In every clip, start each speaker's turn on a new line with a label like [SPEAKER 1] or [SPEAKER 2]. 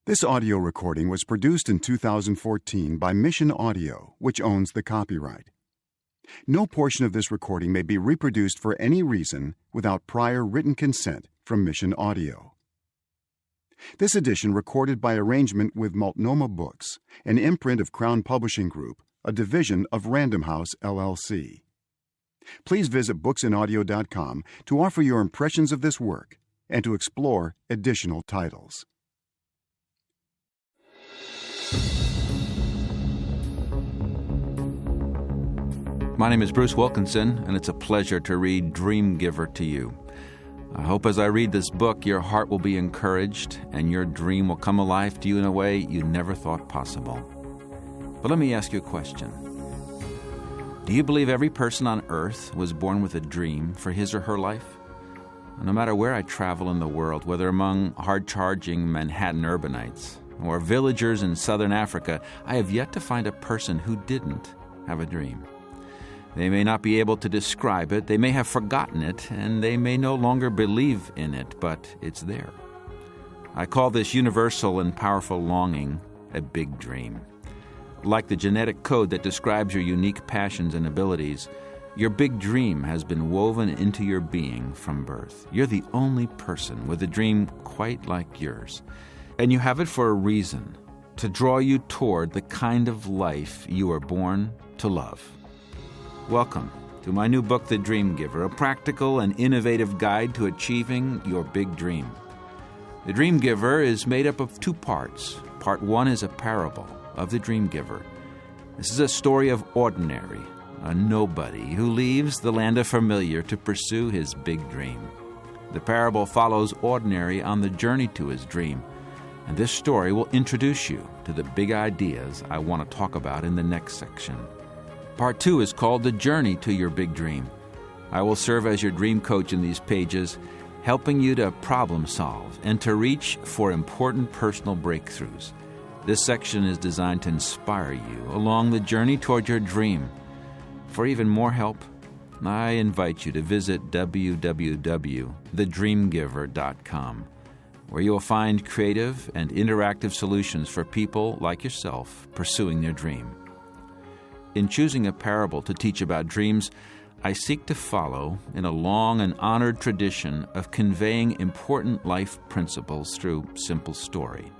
[SPEAKER 1] This audio recording was produced in 2014 by Mission Audio, which owns the copyright. No portion of this recording may be reproduced for any reason without prior written consent from Mission Audio. This edition recorded by arrangement with Multnomah Books, an imprint of Crown Publishing Group, a division of Random House, LLC. Please visit booksandaudio.com to offer your impressions of this work and to explore additional titles.
[SPEAKER 2] My name is Bruce Wilkinson, and it's a pleasure to read Dream Giver to you. I hope as I read this book, your heart will be encouraged and your dream will come alive to you in a way you never thought possible. But let me ask you a question. Do you believe every person on earth was born with a dream for his or her life? No matter where I travel in the world, whether among hard-charging Manhattan urbanites or villagers in southern Africa, I have yet to find a person who didn't have a dream. They may not be able to describe it, they may have forgotten it, and they may no longer believe in it, but it's there. I call this universal and powerful longing a big dream. Like the genetic code that describes your unique passions and abilities, your big dream has been woven into your being from birth. You're the only person with a dream quite like yours. And you have it for a reason, to draw you toward the kind of life you were born to love. Welcome to my new book, The Dream Giver, a practical and innovative guide to achieving your big dream. The Dream Giver is made up of two parts. Part one is a parable of the Dream Giver. This is a story of ordinary, a nobody who leaves the land of familiar to pursue his big dream. The parable follows ordinary on the journey to his dream, and this story will introduce you to the big ideas I want to talk about in the next section. Part 2 is called The Journey to Your Big Dream. I will serve as your dream coach in these pages, helping you to problem solve and to reach for important personal breakthroughs. This section is designed to inspire you along the journey toward your dream. For even more help, I invite you to visit www.thedreamgiver.com, where you will find creative and interactive solutions for people like yourself pursuing their dream. In choosing a parable to teach about dreams, I seek to follow in a long and honored tradition of conveying important life principles through simple story.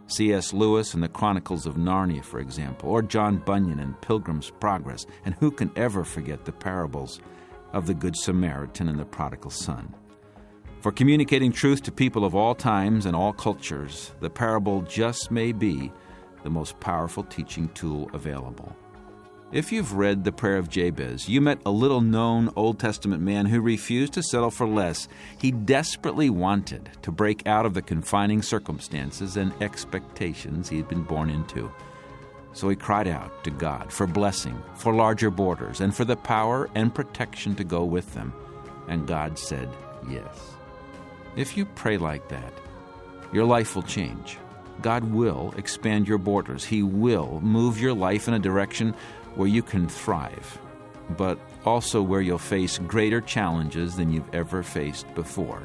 [SPEAKER 2] C.S. Lewis in the Chronicles of Narnia, for example, or John Bunyan in Pilgrim's Progress, and who can ever forget the parables of the Good Samaritan and the Prodigal Son. For communicating truth to people of all times and all cultures, the parable just may be the most powerful teaching tool available. If you've read the prayer of Jabez, you met a little-known Old Testament man who refused to settle for less. He desperately wanted to break out of the confining circumstances and expectations he'd been born into. So he cried out to God for blessing, for larger borders, and for the power and protection to go with them. And God said yes. If you pray like that, your life will change. God will expand your borders. He will move your life in a direction where you can thrive, but also where you'll face greater challenges than you've ever faced before.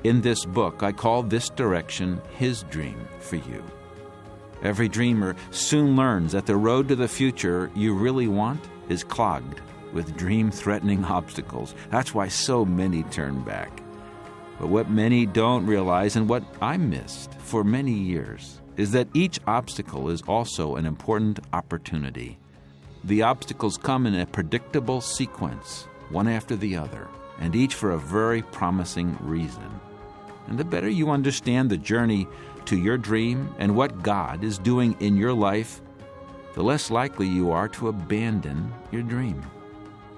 [SPEAKER 2] In this book, I call this direction His Dream for you. Every dreamer soon learns that the road to the future you really want is clogged with dream-threatening obstacles. That's why so many turn back. But what many don't realize, and what I missed for many years, is that each obstacle is also an important opportunity. The obstacles come in a predictable sequence, one after the other, and each for a very promising reason. And the better you understand the journey to your dream and what God is doing in your life, the less likely you are to abandon your dream.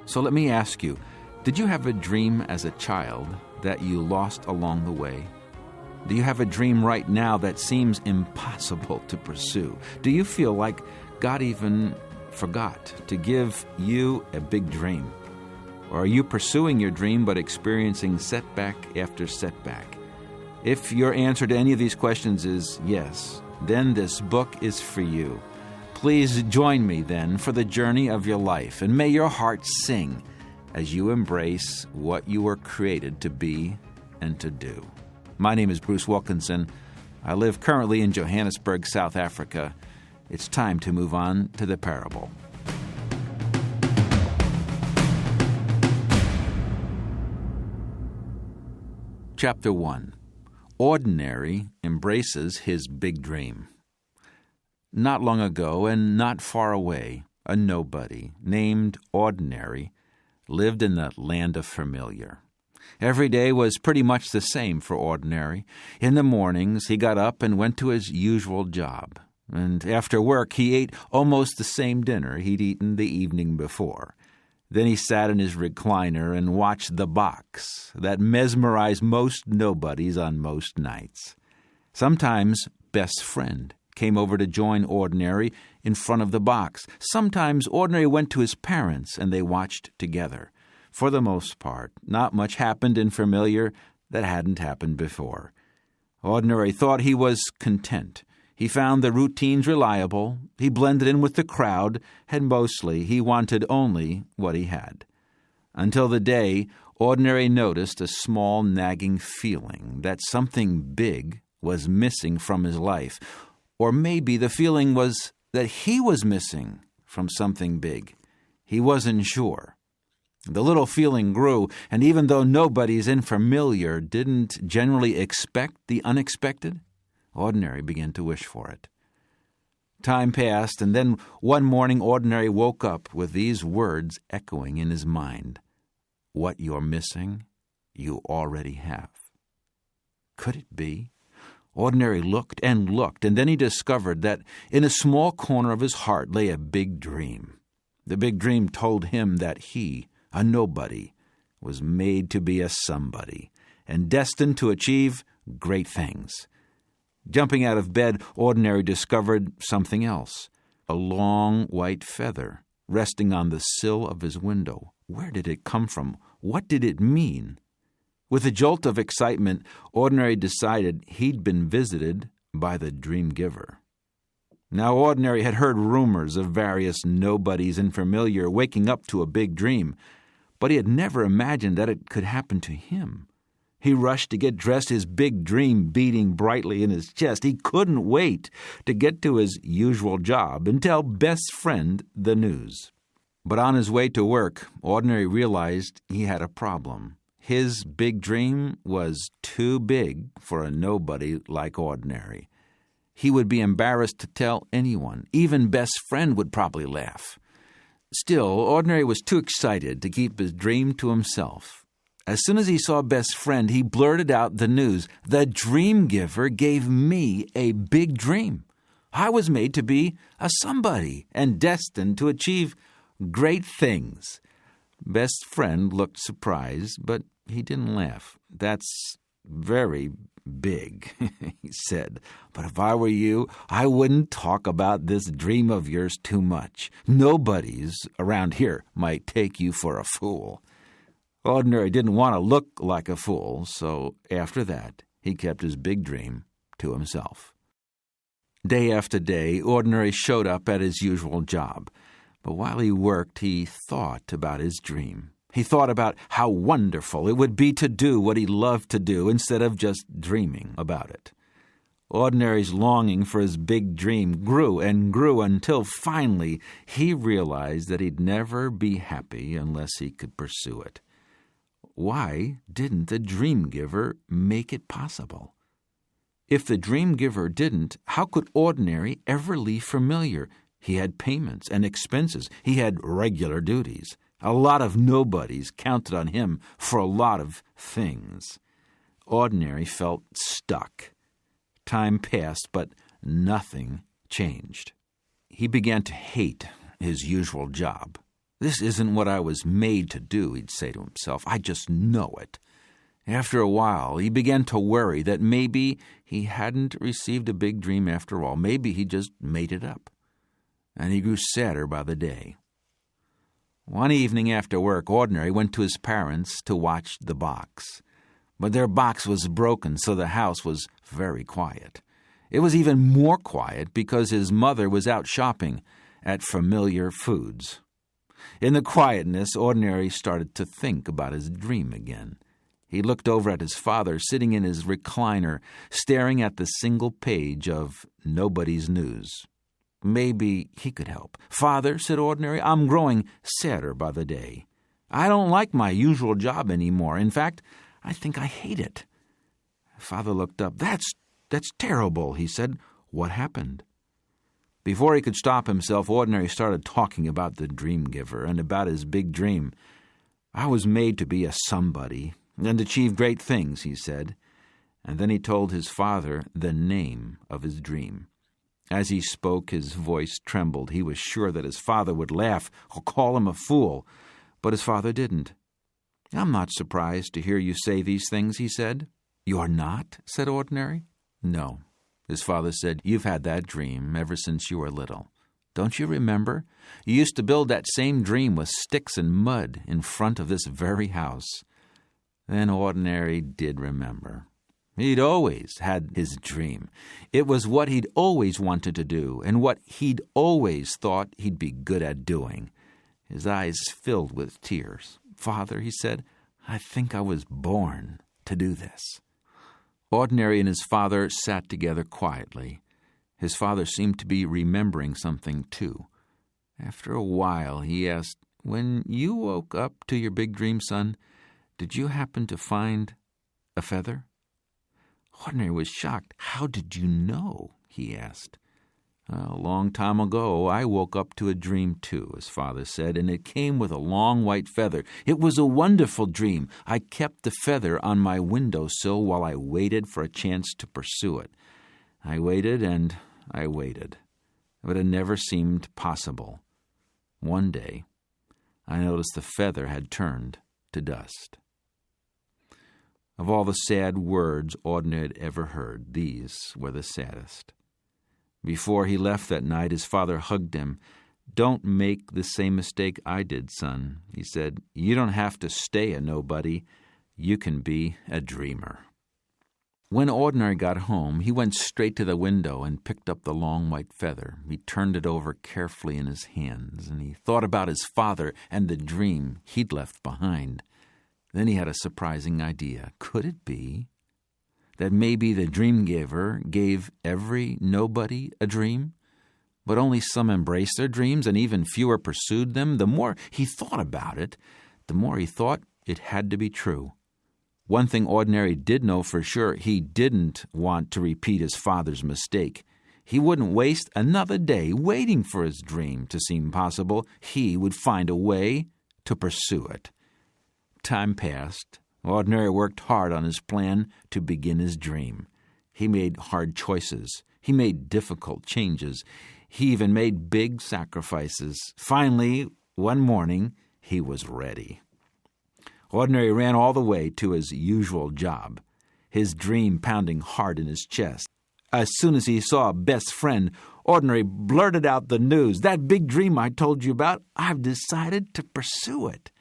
[SPEAKER 2] So let me ask you, did you have a dream as a child that you lost along the way? Do you have a dream right now that seems impossible to pursue? Do you feel like God even forgot to give you a big dream? Or are you pursuing your dream but experiencing setback after setback? If your answer to any of these questions is yes, then this book is for you. Please join me then for the journey of your life, and may your heart sing as you embrace what you were created to be and to do. My name is Bruce Wilkinson. I live currently in Johannesburg, South Africa. It's time to move on to the parable. Chapter 1. Ordinary embraces his big dream. Not long ago, and not far away, a nobody named Ordinary lived in the land of familiar. Every day was pretty much the same for Ordinary. In the mornings, he got up and went to his usual job. And after work, he ate almost the same dinner he'd eaten the evening before. Then he sat in his recliner and watched the box that mesmerized most nobodies on most nights. Sometimes Best Friend came over to join Ordinary in front of the box. Sometimes Ordinary went to his parents and they watched together. For the most part, not much happened in familiar that hadn't happened before. Ordinary thought he was content. He found the routines reliable, he blended in with the crowd, and mostly he wanted only what he had. Until the day Ordinary noticed a small nagging feeling that something big was missing from his life. Or maybe the feeling was that he was missing from something big. He wasn't sure. The little feeling grew, and even though nobodies in familiar didn't generally expect the unexpected, Ordinary began to wish for it. Time passed, and then one morning Ordinary woke up with these words echoing in his mind. What you're missing, you already have. Could it be? Ordinary looked and looked, and then he discovered that in a small corner of his heart lay a big dream. The big dream told him that he, a nobody, was made to be a somebody, and destined to achieve great things. Jumping out of bed, Ordinary discovered something else, a long white feather resting on the sill of his window. Where did it come from? What did it mean? With a jolt of excitement, Ordinary decided he'd been visited by the dream giver. Now, Ordinary had heard rumors of various nobodies in familiar waking up to a big dream, but he had never imagined that it could happen to him. He rushed to get dressed, his big dream beating brightly in his chest. He couldn't wait to get to his usual job and tell Best Friend the news. But on his way to work, Ordinary realized he had a problem. His big dream was too big for a nobody like Ordinary. He would be embarrassed to tell anyone. Even Best Friend would probably laugh. Still, Ordinary was too excited to keep his dream to himself. As soon as he saw Best Friend, he blurted out the news. The dream giver gave me a big dream. I was made to be a somebody and destined to achieve great things. Best Friend looked surprised, but he didn't laugh. That's very big, he said. But if I were you, I wouldn't talk about this dream of yours too much. Nobodies around here might take you for a fool. Ordinary didn't want to look like a fool, so after that, he kept his big dream to himself. Day after day, Ordinary showed up at his usual job. But while he worked, he thought about his dream. He thought about how wonderful it would be to do what he loved to do instead of just dreaming about it. Ordinary's longing for his big dream grew and grew until finally he realized that he'd never be happy unless he could pursue it. Why didn't the dream giver make it possible? If the dream giver didn't, how could Ordinary ever leave familiar? He had payments and expenses. He had regular duties. A lot of nobodies counted on him for a lot of things. Ordinary felt stuck. Time passed, but nothing changed. He began to hate his usual job. This isn't what I was made to do, he'd say to himself. I just know it. After a while, he began to worry that maybe he hadn't received a big dream after all. Maybe he just made it up. And he grew sadder by the day. One evening after work, Ordinary went to his parents to watch the box. But their box was broken, so the house was very quiet. It was even more quiet because his mother was out shopping at Familiar Foods. In the quietness, Ordinary started to think about his dream again. He looked over at his father, sitting in his recliner, staring at the single page of Nobody's News. Maybe he could help. "Father," said Ordinary, "I'm growing sadder by the day. I don't like my usual job anymore. In fact, I think I hate it." Father looked up. That's terrible," he said. "What happened?" Before he could stop himself, Ordinary started talking about the dream giver and about his big dream. "I was made to be a somebody and achieve great things," he said. And then he told his father the name of his dream. As he spoke, his voice trembled. He was sure that his father would laugh or call him a fool, but his father didn't. "I'm not surprised to hear you say these things," he said. "You're not?" said Ordinary. "No," his father said. "You've had that dream ever since you were little. Don't you remember? You used to build that same dream with sticks and mud in front of this very house." Then Ordinary did remember. He'd always had his dream. It was what he'd always wanted to do and what he'd always thought he'd be good at doing. His eyes filled with tears. "Father," he said, "I think I was born to do this." Ordinary and his father sat together quietly. His father seemed to be remembering something, too. After a while, he asked, "When you woke up to your big dream, son, did you happen to find a feather?" Ordinary was shocked. "How did you know?" he asked. "A long time ago, I woke up to a dream, too," his father said, "and it came with a long white feather. It was a wonderful dream. I kept the feather on my windowsill while I waited for a chance to pursue it. I waited and I waited, but it never seemed possible. One day, I noticed the feather had turned to dust." Of all the sad words Ordinary had ever heard, these were the saddest. Before he left that night, his father hugged him. "Don't make the same mistake I did, son," he said. "You don't have to stay a nobody. You can be a dreamer." When Ordinary got home, he went straight to the window and picked up the long white feather. He turned it over carefully in his hands, and he thought about his father and the dream he'd left behind. Then he had a surprising idea. Could it be that maybe the dream giver gave every nobody a dream, but only some embraced their dreams and even fewer pursued them? The more he thought about it, the more he thought it had to be true. One thing Ordinary did know for sure: he didn't want to repeat his father's mistake. He wouldn't waste another day waiting for his dream to seem possible. He would find a way to pursue it. Time passed. Ordinary worked hard on his plan to begin his dream. He made hard choices. He made difficult changes. He even made big sacrifices. Finally, one morning, he was ready. Ordinary ran all the way to his usual job, his dream pounding hard in his chest. As soon as he saw a best friend, Ordinary blurted out the news. "That big dream I told you about, I've decided to pursue it."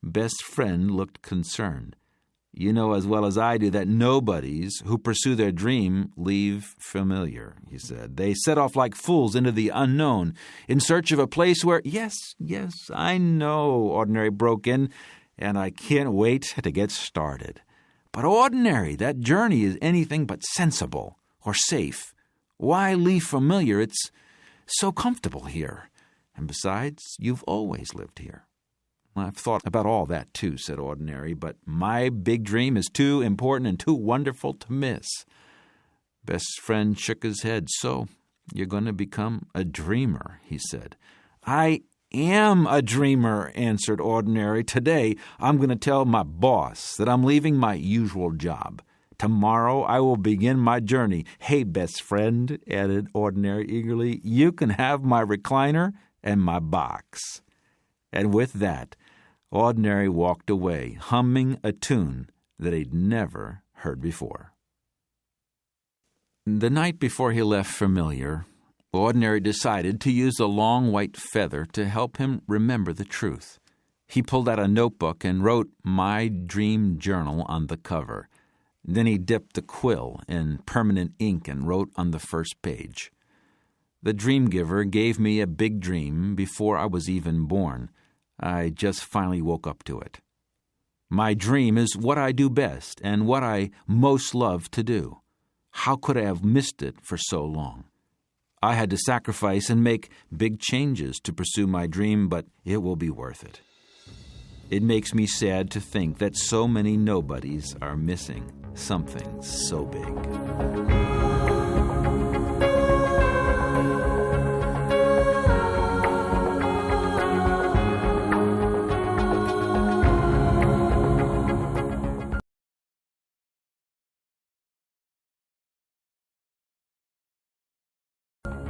[SPEAKER 2] Best friend looked concerned. "You know as well as I do that nobodies who pursue their dream leave familiar," he said. "They set off like fools into the unknown in search of a place where—" Yes, I know," Ordinary broke in, "and I can't wait to get started. But Ordinary, that journey is anything but sensible or safe. Why leave familiar? It's so comfortable here. And besides, you've always lived here." "I've thought about all that too," said Ordinary, "but my big dream is too important and too wonderful to miss." Best friend shook his head. "So you're going to become a dreamer," he said. "I am a dreamer," answered Ordinary. "Today I'm going to tell my boss that I'm leaving my usual job. Tomorrow I will begin my journey. Hey, best friend," added Ordinary eagerly, "you can have my recliner and my box." And with that, Ordinary walked away, humming a tune that he'd never heard before. The night before he left Familiar, Ordinary decided to use the long white feather to help him remember the truth. He pulled out a notebook and wrote "My Dream Journal" on the cover. Then he dipped the quill in permanent ink and wrote on the first page, "The dream giver gave me a big dream before I was even born. I just finally woke up to it." My dream is what I do best and what I most love to do. How could I have missed it for so long? I had to sacrifice and make big changes to pursue my dream, but it will be worth it. It makes me sad to think that so many nobodies are missing something so big.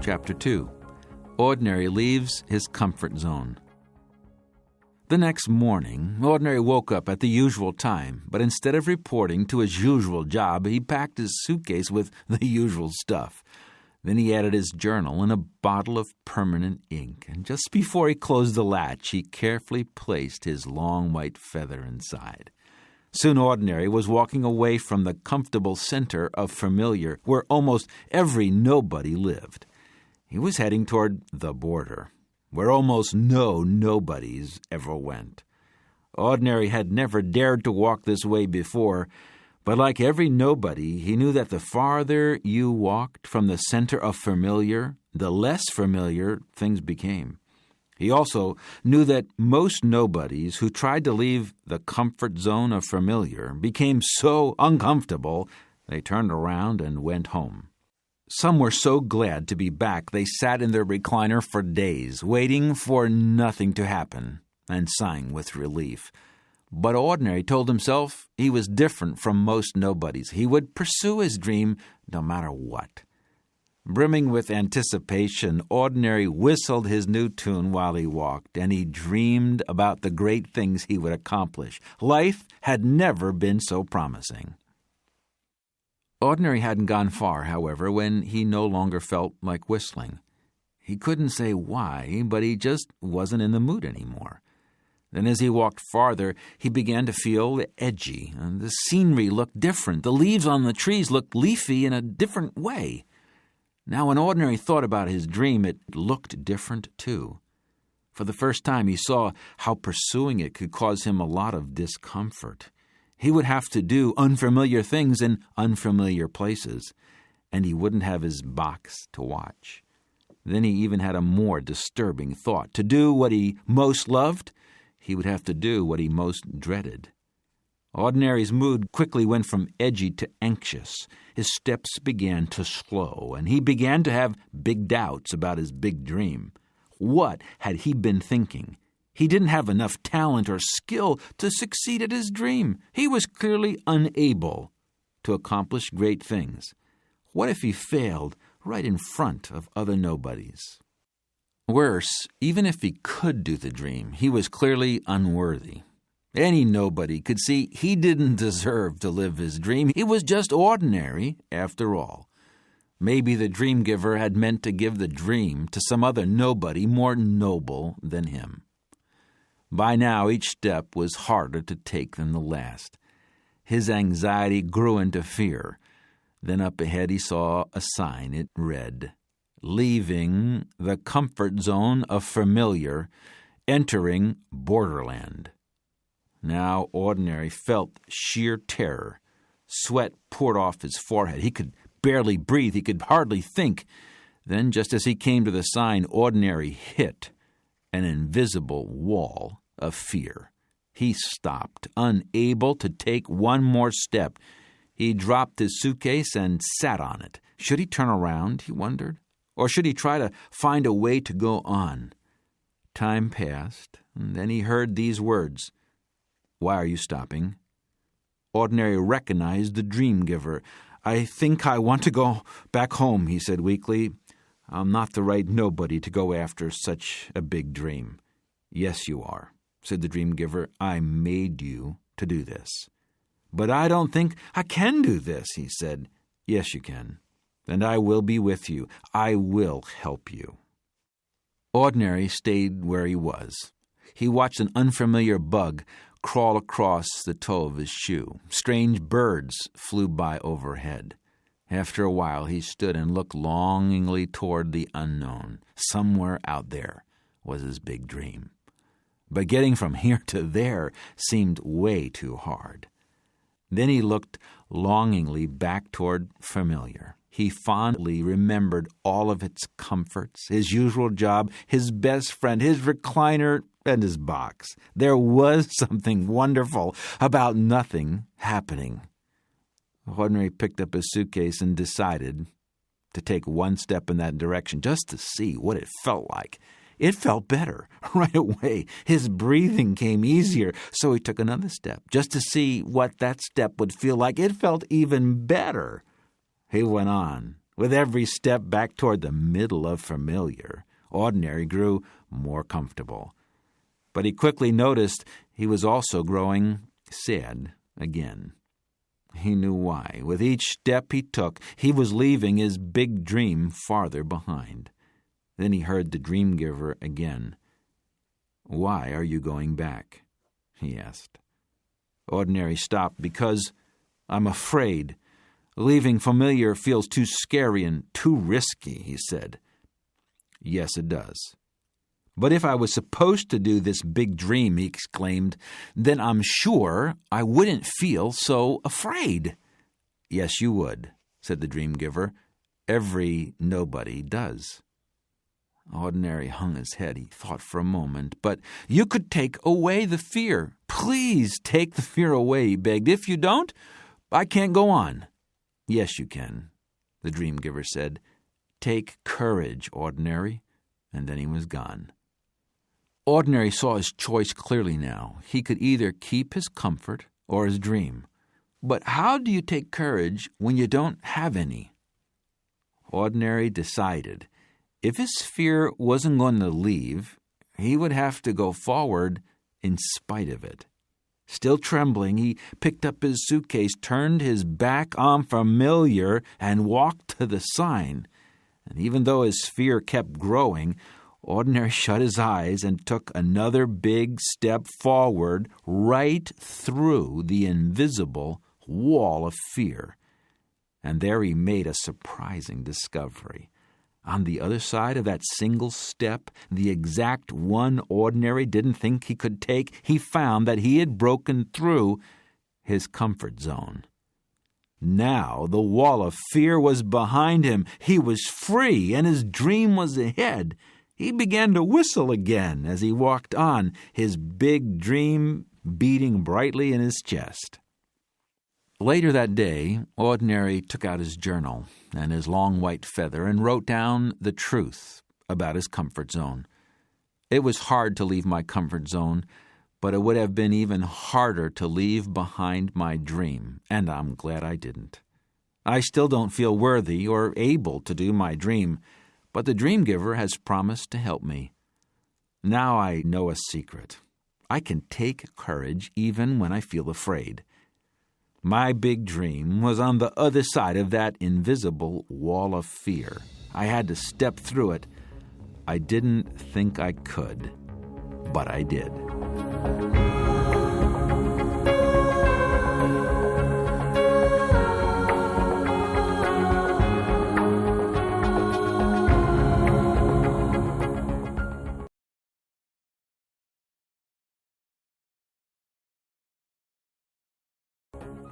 [SPEAKER 2] Chapter 2. Ordinary leaves his comfort zone. The next morning, Ordinary woke up at the usual time, but instead of reporting to his usual job, he packed his suitcase with the usual stuff. Then he added his journal and a bottle of permanent ink, and just before he closed the latch, he carefully placed his long white feather inside. Soon Ordinary was walking away from the comfortable center of familiar, where almost every nobody lived. He was heading toward the border, where almost no nobodies ever went. Ordinary had never dared to walk this way before, but like every nobody, he knew that the farther you walked from the center of familiar, the less familiar things became. He also knew that most nobodies who tried to leave the comfort zone of familiar became so uncomfortable they turned around and went home. Some were so glad to be back they sat in their recliner for days, waiting for nothing to happen and sighing with relief. But Ordinary told himself he was different from most nobodies. He would pursue his dream no matter what. Brimming with anticipation, Ordinary whistled his new tune while he walked, and he dreamed about the great things he would accomplish. Life had never been so promising. Ordinary hadn't gone far, however, when he no longer felt like whistling. He couldn't say why, but he just wasn't in the mood anymore. Then as he walked farther, he began to feel edgy, and the scenery looked different. The leaves on the trees looked leafy in a different way. Now when Ordinary thought about his dream, it looked different too. For the first time, he saw how pursuing it could cause him a lot of discomfort. He would have to do unfamiliar things in unfamiliar places, and he wouldn't have his box to watch. Then he even had a more disturbing thought. To do what he most loved, he would have to do what he most dreaded. Ordinary's mood quickly went from edgy to anxious. His steps began to slow, and he began to have big doubts about his big dream. What had he been thinking? He didn't have enough talent or skill to succeed at his dream. He was clearly unable to accomplish great things. What if he failed right in front of other nobodies? Worse, even if he could do the dream, he was clearly unworthy. Any nobody could see he didn't deserve to live his dream. He was just ordinary, after all. Maybe the dream giver had meant to give the dream to some other nobody more noble than him. By now, each step was harder to take than the last. His anxiety grew into fear. Then up ahead he saw a sign. It read, "Leaving the comfort zone of familiar, entering Borderland." Now Ordinary felt sheer terror. Sweat poured off his forehead. He could barely breathe. He could hardly think. Then, just as he came to the sign, Ordinary hit an invisible wall of fear. He stopped, unable to take one more step. He dropped his suitcase and sat on it. Should he turn around, he wondered? Or should he try to find a way to go on? Time passed, and then he heard these words. "Why are you stopping?" Ordinary recognized the dream giver. "I think I want to go back home," he said weakly. "I'm not the right nobody to go after such a big dream." "Yes, you are," said the dream giver. "I made you to do this." "But I don't think I can do this," he said. "Yes, you can. And I will be with you. I will help you." Ordinary stayed where he was. He watched an unfamiliar bug crawl across the toe of his shoe. Strange birds flew by overhead. After a while, he stood and looked longingly toward the unknown. Somewhere out there was his big dream. but getting from here to there seemed way too hard. Then he looked longingly back toward familiar. He fondly remembered all of its comforts, his usual job, his best friend, his recliner, and his box. There was something wonderful about nothing happening. Ordinary picked up his suitcase and decided to take one step in that direction just to see what it felt like. It felt better right away. His breathing came easier, so he took another step just to see what that step would feel like. It felt even better. He went on. With every step back toward the middle of familiar, Ordinary grew more comfortable. But he quickly noticed he was also growing sad again. He knew why. With each step he took, he was leaving his big dream farther behind. Then he heard the dream giver again. "Why are you going back?" he asked. Ordinary stopped. "Because I'm afraid. Leaving familiar feels too scary and too risky," he said. "Yes, it does. But if I was supposed to do this big dream," he exclaimed, "then I'm sure I wouldn't feel so afraid." "Yes, you would," said the dream giver. "Every nobody does." Ordinary hung his head. He thought for a moment. "But you could take away the fear. Please take the fear away," he begged. "If you don't, I can't go on." "Yes, you can," the dream giver said. "Take courage, Ordinary." And then he was gone. Ordinary saw his choice clearly now. He could either keep his comfort or his dream. But how do you take courage when you don't have any? Ordinary decided if his fear wasn't going to leave, he would have to go forward in spite of it. Still trembling, he picked up his suitcase, turned his back on familiar, and walked to the sign. And even though his fear kept growing, Ordinary shut his eyes and took another big step forward right through the invisible wall of fear. And there he made a surprising discovery. On the other side of that single step, the exact one Ordinary didn't think he could take, he found that he had broken through his comfort zone. Now the wall of fear was behind him. He was free, and his dream was ahead. He began to whistle again as he walked on, his big dream beating brightly in his chest. Later that day, Ordinary took out his journal and his long white feather and wrote down the truth about his comfort zone. It was hard to leave my comfort zone, but it would have been even harder to leave behind my dream, and I'm glad I didn't. I still don't feel worthy or able to do my dream, but the dream giver has promised to help me. Now I know a secret. I can take courage even when I feel afraid. My big dream was on the other side of that invisible wall of fear. I had to step through it. I didn't think I could, but I did.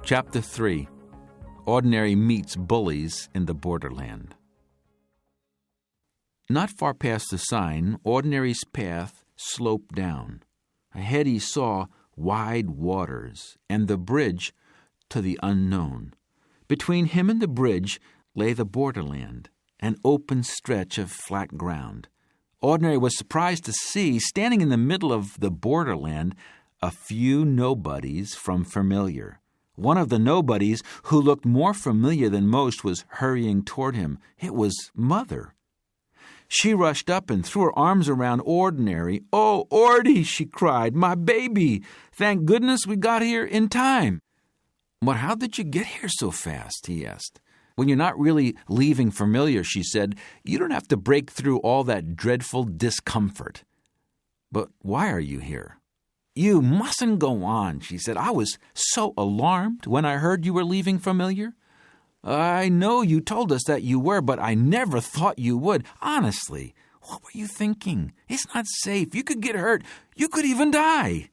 [SPEAKER 2] Chapter 3. Ordinary meets Bullies in the Borderland. Not far past the sign, Ordinary's path sloped down. Ahead he saw wide waters and the bridge to the unknown. Between him and the bridge lay the Borderland, an open stretch of flat ground. Ordinary was surprised to see, standing in the middle of the Borderland, a few nobodies from familiar. One of the nobodies, who looked more familiar than most, was hurrying toward him. It was Mother. She rushed up and threw her arms around Ordinary. "Oh, Ordie," she cried, "my baby! Thank goodness we got here in time." "But how did you get here so fast?" he asked. "When you're not really leaving familiar," she said, "you don't have to break through all that dreadful discomfort." "But why are you here?" "You mustn't go on," she said. "I was so alarmed when I heard you were leaving familiar. I know you told us that you were, but I never thought you would. Honestly, What were you thinking? It's not safe. You could get hurt. You could even die.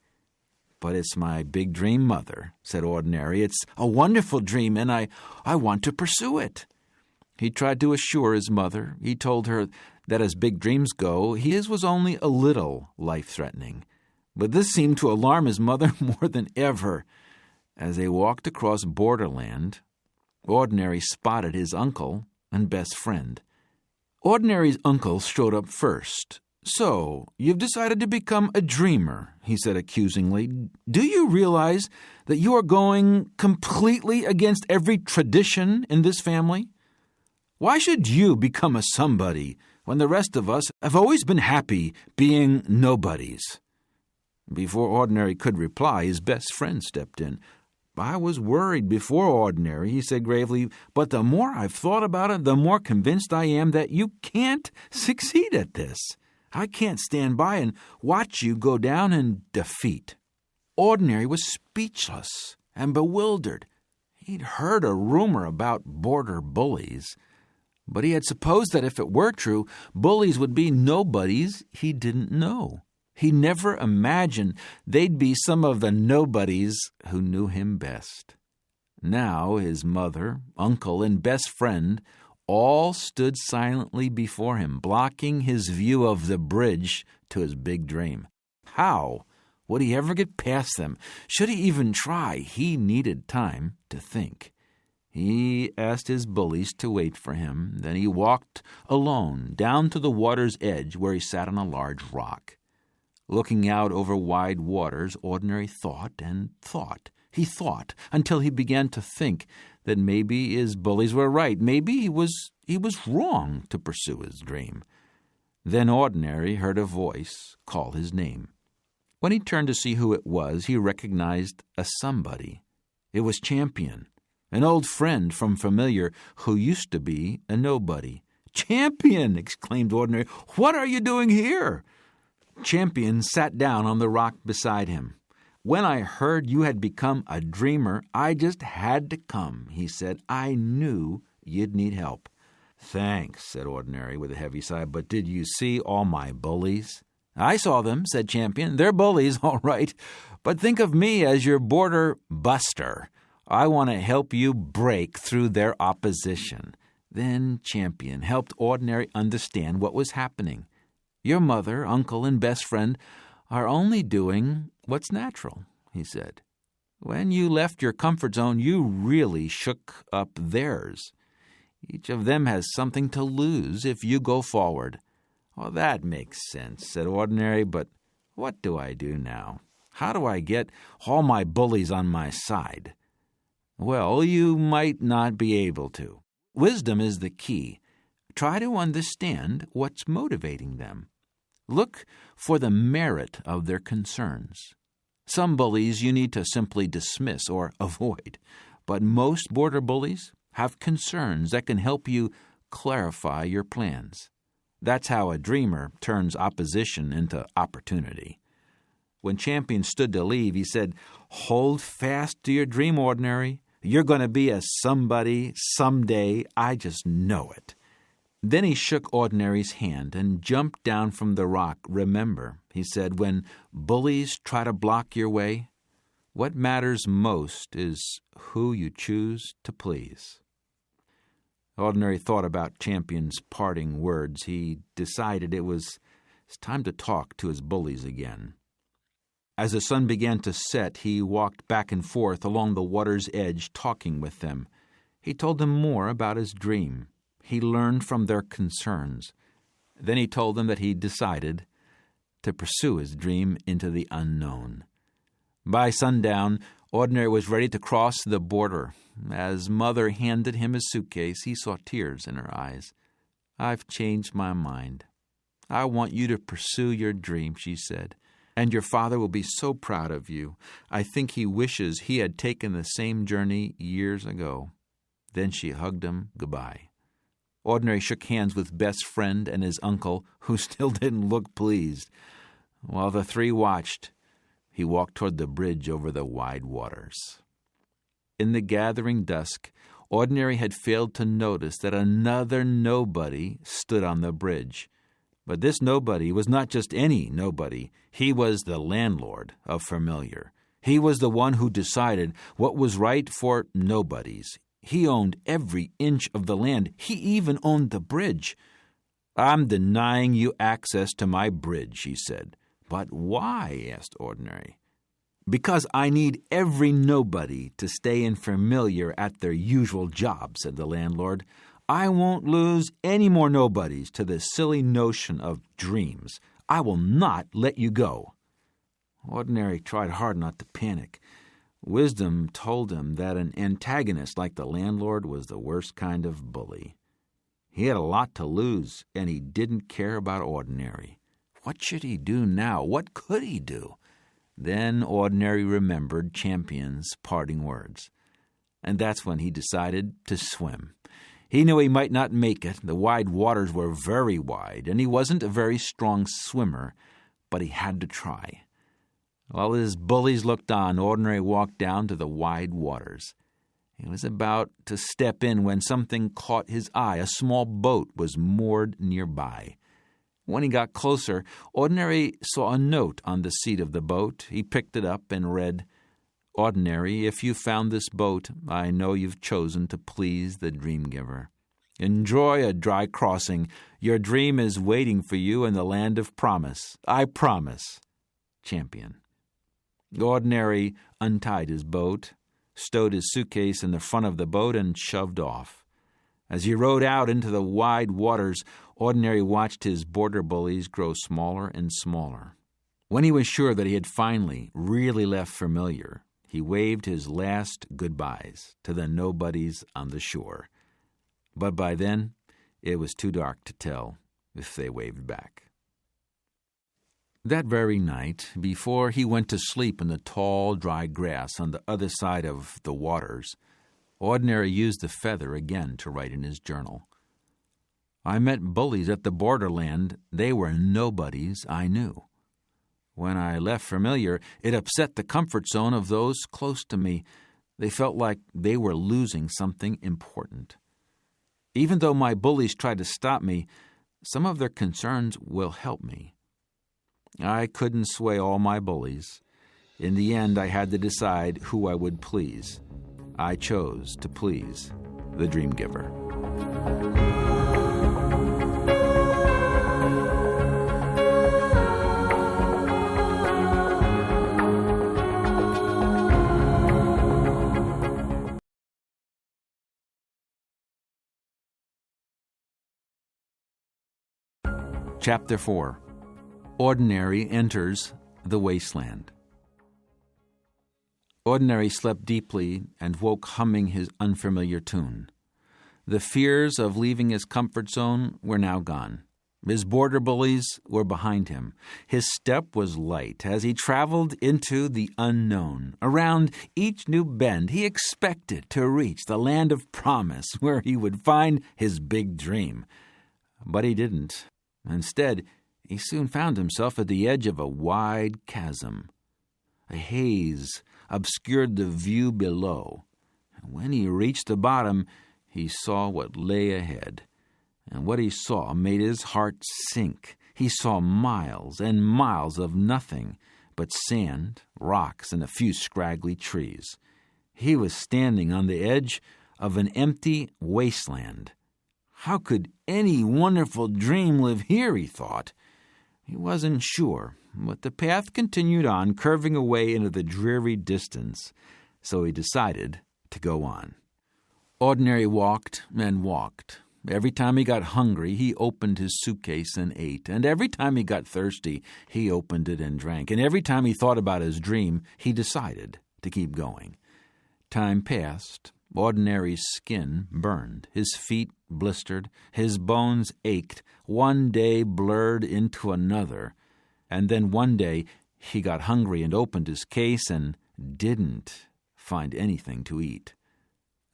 [SPEAKER 2] But it's my big dream, Mother, said Ordinary. It's a wonderful dream, and I want to pursue it. He tried to assure his mother. He told her that as big dreams go, his was only a little life-threatening. But this seemed to alarm his mother more than ever. As they walked across Borderland, Ordinary spotted his uncle and best friend. Ordinary's uncle strode up first. "So, you've decided to become a dreamer," he said accusingly. "Do you realize that you are going completely against every tradition in this family? Why should you become a somebody when the rest of us have always been happy being nobodies?" Before Ordinary could reply, his best friend stepped in. "I was worried before, Ordinary," he said gravely, "but the more I've thought about it, the more convinced I am that you can't succeed at this. I can't stand by and watch you go down in defeat." Ordinary was speechless and bewildered. He'd heard a rumor about border bullies, but he had supposed that if it were true, bullies would be nobodies he didn't know. He never imagined they'd be some of the nobodies who knew him best. Now his mother, uncle, and best friend all stood silently before him, blocking his view of the bridge to his big dream. How would he ever get past them? Should he even try? He needed time to think. He asked his bullies to wait for him. Then he walked alone down to the water's edge where he sat on a large rock. Looking out over wide waters, Ordinary thought and thought. He thought until he began to think that maybe his bullies were right. Maybe he was wrong to pursue his dream. Then Ordinary heard a voice call his name. When he turned to see who it was, he recognized a somebody. It was Champion, an old friend from Familiar who used to be a nobody. "Champion!" exclaimed Ordinary. "What are you doing here?" Champion sat down on the rock beside him. "When I heard you had become a dreamer, I just had to come," he said. "I knew you'd need help." "Thanks," said Ordinary with a heavy sigh, "but did you see all my bullies?" "I saw them," said Champion. "They're bullies, all right. But think of me as your border buster. I want to help you break through their opposition." Then Champion helped Ordinary understand what was happening. "Your mother, uncle, and best friend are only doing what's natural," he said. "When you left your comfort zone, you really shook up theirs. Each of them has something to lose if you go forward." "Well, that makes sense," said Ordinary, "but what do I do now? How do I get all my bullies on my side?" "Well, you might not be able to. Wisdom is the key. Try to understand what's motivating them. Look for the merit of their concerns. Some bullies you need to simply dismiss or avoid, but most border bullies have concerns that can help you clarify your plans. That's how a dreamer turns opposition into opportunity." When Champion stood to leave, he said, "Hold fast to your dream, Ordinary. You're going to be a somebody someday. I just know it." Then he shook Ordinary's hand and jumped down from the rock. "Remember," he said, "when bullies try to block your way, what matters most is who you choose to please." Ordinary thought about Champion's parting words. He decided it was time to talk to his bullies again. As the sun began to set, he walked back and forth along the water's edge, talking with them. He told them more about his dream. He learned from their concerns. Then he told them that he decided to pursue his dream into the unknown. By sundown, Ordinary was ready to cross the border. As Mother handed him his suitcase, he saw tears in her eyes. "I've changed my mind. I want you to pursue your dream," she said, "and your father will be so proud of you. I think he wishes he had taken the same journey years ago." Then she hugged him goodbye. Ordinary shook hands with best friend and his uncle, who still didn't look pleased. While the three watched, he walked toward the bridge over the wide waters. In the gathering dusk, Ordinary had failed to notice that another nobody stood on the bridge. But this nobody was not just any nobody. He was the landlord of Familiar. He was the one who decided what was right for nobodies. He owned every inch of the land. He even owned the bridge. "I'm denying you access to my bridge," he said. "But why?" asked Ordinary. "Because I need every nobody to stay in Familiar at their usual job," said the landlord. "I won't lose any more nobodies to this silly notion of dreams. I will not let you go." Ordinary tried hard not to panic. Wisdom told him that an antagonist like the landlord was the worst kind of bully. He had a lot to lose, and he didn't care about Ordinary. What should he do now? What could he do? Then Ordinary remembered Champion's parting words. And that's when he decided to swim. He knew he might not make it. The wide waters were very wide, and he wasn't a very strong swimmer, but he had to try. While his bullies looked on, Ordinary walked down to the wide waters. He was about to step in when something caught his eye. A small boat was moored nearby. When he got closer, Ordinary saw a note on the seat of the boat. He picked it up and read, "Ordinary, if you found this boat, I know you've chosen to please the dream giver. Enjoy a dry crossing. Your dream is waiting for you in the land of promise. I promise. Champion." Ordinary untied his boat, stowed his suitcase in the front of the boat, and shoved off. As he rowed out into the wide waters, Ordinary watched his border bullies grow smaller and smaller. When he was sure that he had finally really left Familiar, he waved his last goodbyes to the nobodies on the shore. But by then, it was too dark to tell if they waved back. That very night, before he went to sleep in the tall, dry grass on the other side of the waters, Ordinary used the feather again to write in his journal. "I met bullies at the Borderland. They were nobodies I knew. When I left Familiar, it upset the comfort zone of those close to me. They felt like they were losing something important. Even though my bullies tried to stop me, some of their concerns will help me. I couldn't sway all my bullies. In the end, I had to decide who I would please. I chose to please the dream giver." Chapter 4. Ordinary enters the Wasteland. Ordinary slept deeply and woke humming his unfamiliar tune. The fears of leaving his comfort zone were now gone. His border bullies were behind him. His step was light as he traveled into the unknown. Around each new bend, he expected to reach the land of promise where he would find his big dream. But he didn't. Instead, he soon found himself at the edge of a wide chasm. A haze obscured the view below. And when he reached the bottom, he saw what lay ahead. And what he saw made his heart sink. He saw miles and miles of nothing but sand, rocks, and a few scraggly trees. He was standing on the edge of an empty wasteland. How could any wonderful dream live here, he thought. He wasn't sure, but the path continued on, curving away into the dreary distance, so he decided to go on. Ordinary walked and walked. Every time he got hungry, he opened his suitcase and ate, and every time he got thirsty, he opened it and drank, and every time he thought about his dream, he decided to keep going. Time passed. Ordinary's skin burned, his feet blistered, his bones ached. One day blurred into another, and then one day he got hungry and opened his case and didn't find anything to eat.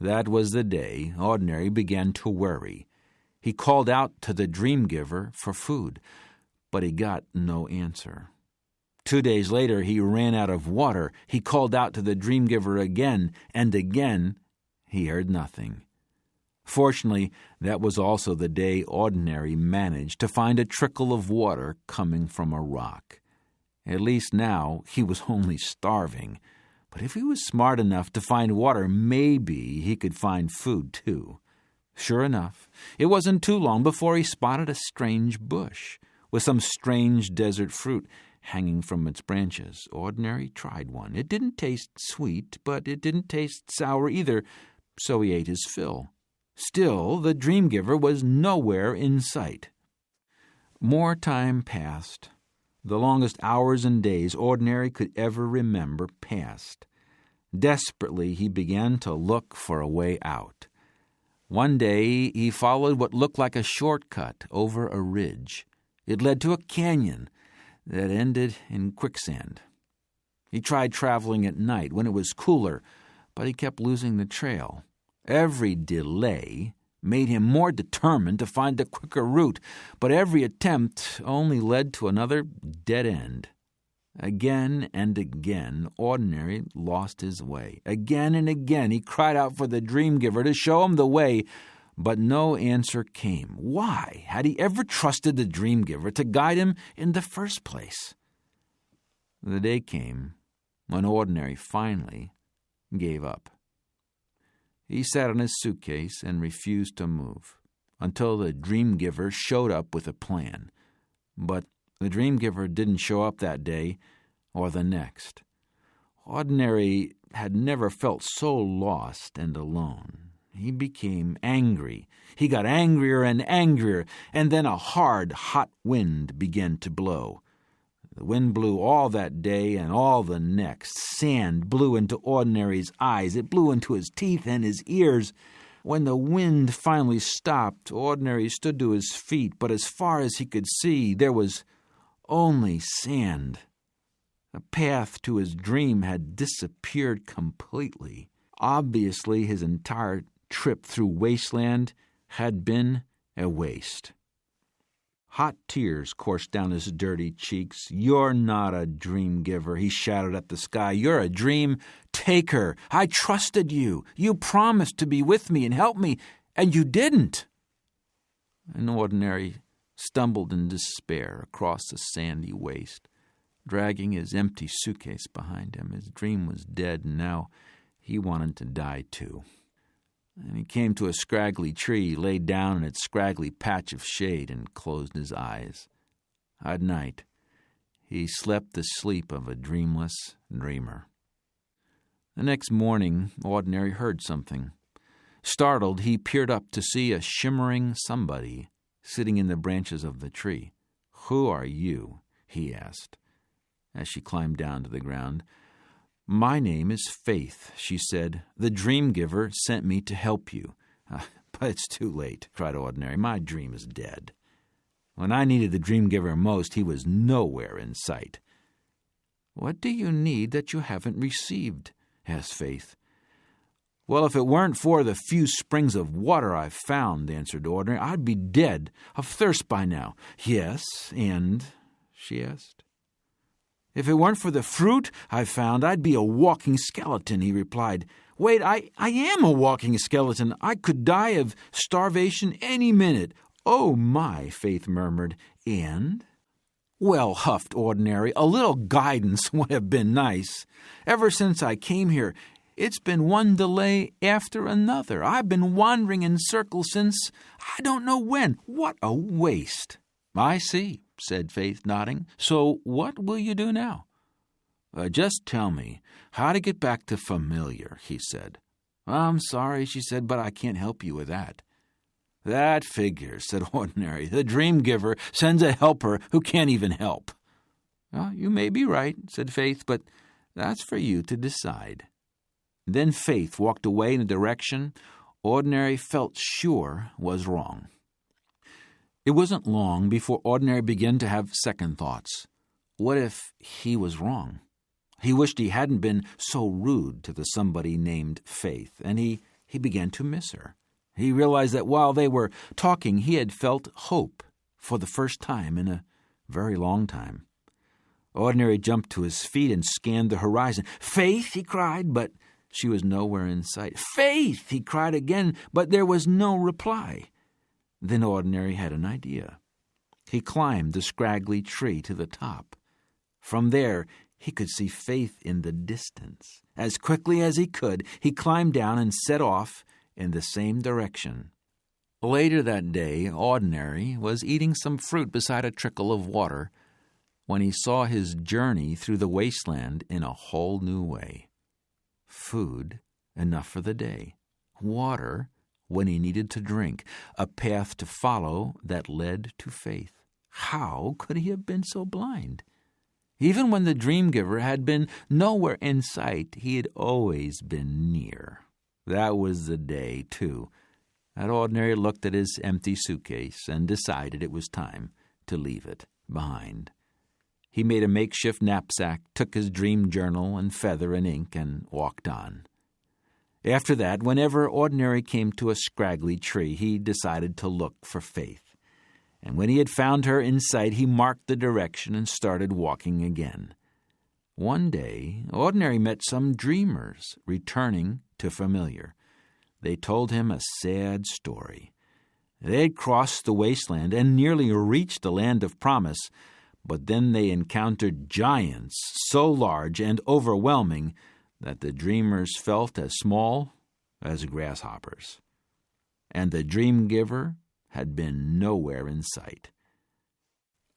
[SPEAKER 2] That was the day Ordinary began to worry. He called out to the dream giver for food, but he got no answer. 2 days later, he ran out of water. He called out to the dream giver again, and again he heard nothing. Fortunately, that was also the day Ordinary managed to find a trickle of water coming from a rock. At least now he was only starving. But if he was smart enough to find water, maybe he could find food too. Sure enough, it wasn't too long before he spotted a strange bush with some strange desert fruit hanging from its branches. Ordinary tried one. It didn't taste sweet, but it didn't taste sour either, so he ate his fill. Still, the dream giver was nowhere in sight. More time passed. The longest hours and days Ordinary could ever remember passed. Desperately, he began to look for a way out. One day, he followed what looked like a shortcut over a ridge. It led to a canyon that ended in quicksand. He tried traveling at night when it was cooler, but he kept losing the trail. Every delay made him more determined to find the quicker route, but every attempt only led to another dead end. Again and again, Ordinary lost his way. Again and again, he cried out for the dream giver to show him the way, but no answer came. Why had he ever trusted the dream giver to guide him in the first place? The day came when Ordinary finally gave up. He sat on his suitcase and refused to move until the dream giver showed up with a plan. But the dream giver didn't show up that day or the next. Ordinary had never felt so lost and alone. He became angry. He got angrier and angrier, and then a hard, hot wind began to blow. The wind blew all that day and all the next. Sand blew into Ordinary's eyes. It blew into his teeth and his ears. When the wind finally stopped, Ordinary stood to his feet, but as far as he could see, there was only sand. The path to his dream had disappeared completely. Obviously, his entire trip through Wasteland had been a waste. Hot tears coursed down his dirty cheeks. "You're not a dream giver," he shouted at the sky. "You're a dream taker. I trusted you. You promised to be with me and help me, and you didn't." And Ordinary stumbled in despair across the sandy waste, dragging his empty suitcase behind him. His dream was dead, and now he wanted to die too. And he came to a scraggly tree, laid down in its scraggly patch of shade, and closed his eyes. At night, he slept the sleep of a dreamless dreamer. The next morning, Ordinary heard something. Startled, he peered up to see a shimmering somebody sitting in the branches of the tree. "Who are you?" he asked, as she climbed down to the ground. "My name is Faith," she said. "The dream giver sent me to help you." "But it's too late," cried Ordinary. "My dream is dead. When I needed the dream giver most, he was nowhere in sight." "What do you need that you haven't received?" asked Faith. "Well, if it weren't for the few springs of water I've found," answered Ordinary, "I'd be dead of thirst by now." "Yes, and?" she asked. "If it weren't for the fruit I found, I'd be a walking skeleton," he replied. "Wait, I am a walking skeleton. I could die of starvation any minute." "Oh, my," Faith murmured. "And?" "Well," huffed Ordinary, "a little guidance would have been nice. Ever since I came here, it's been one delay after another. I've been wandering in circles since I don't know when. What a waste." "I see," said Faith, nodding. "So what will you do now?" "Just tell me how to get back to familiar," he said. "I'm sorry," she said, "but I can't help you with that." "That figures," said Ordinary. "The dream giver sends a helper who can't even help." "Well, you may be right," said Faith, "but that's for you to decide." Then Faith walked away in a direction Ordinary felt sure was wrong. It wasn't long before Ordinary began to have second thoughts. What if he was wrong? He wished he hadn't been so rude to the somebody named Faith, and he began to miss her. He realized that while they were talking, he had felt hope for the first time in a very long time. Ordinary jumped to his feet and scanned the horizon. "Faith!" he cried, but She was nowhere in sight. "Faith!" he cried again, but there was no reply. Then Ordinary had an idea. He climbed the scraggly tree to the top. From there, he could see Faith in the distance. As quickly as he could, he climbed down and set off in the same direction. Later that day, Ordinary was eating some fruit beside a trickle of water when he saw his journey through the wasteland in a whole new way. Food, enough for the day. Water, when he needed to drink. A path to follow that led to faith. How could he have been so blind? Even when the dream giver had been nowhere in sight, he had always been near. That was the day, too, that Ordinary looked at his empty suitcase and decided it was time to leave it behind. He made a makeshift knapsack, took his dream journal and feather and ink, and walked on. After that, whenever Ordinary came to a scraggly tree, he decided to look for Faith. And when he had found her in sight, he marked the direction and started walking again. One day, Ordinary met some dreamers returning to familiar. They told him a sad story. They had crossed the wasteland and nearly reached the land of promise, but then they encountered giants so large and overwhelming that the dreamers felt as small as grasshoppers. And the dream giver had been nowhere in sight.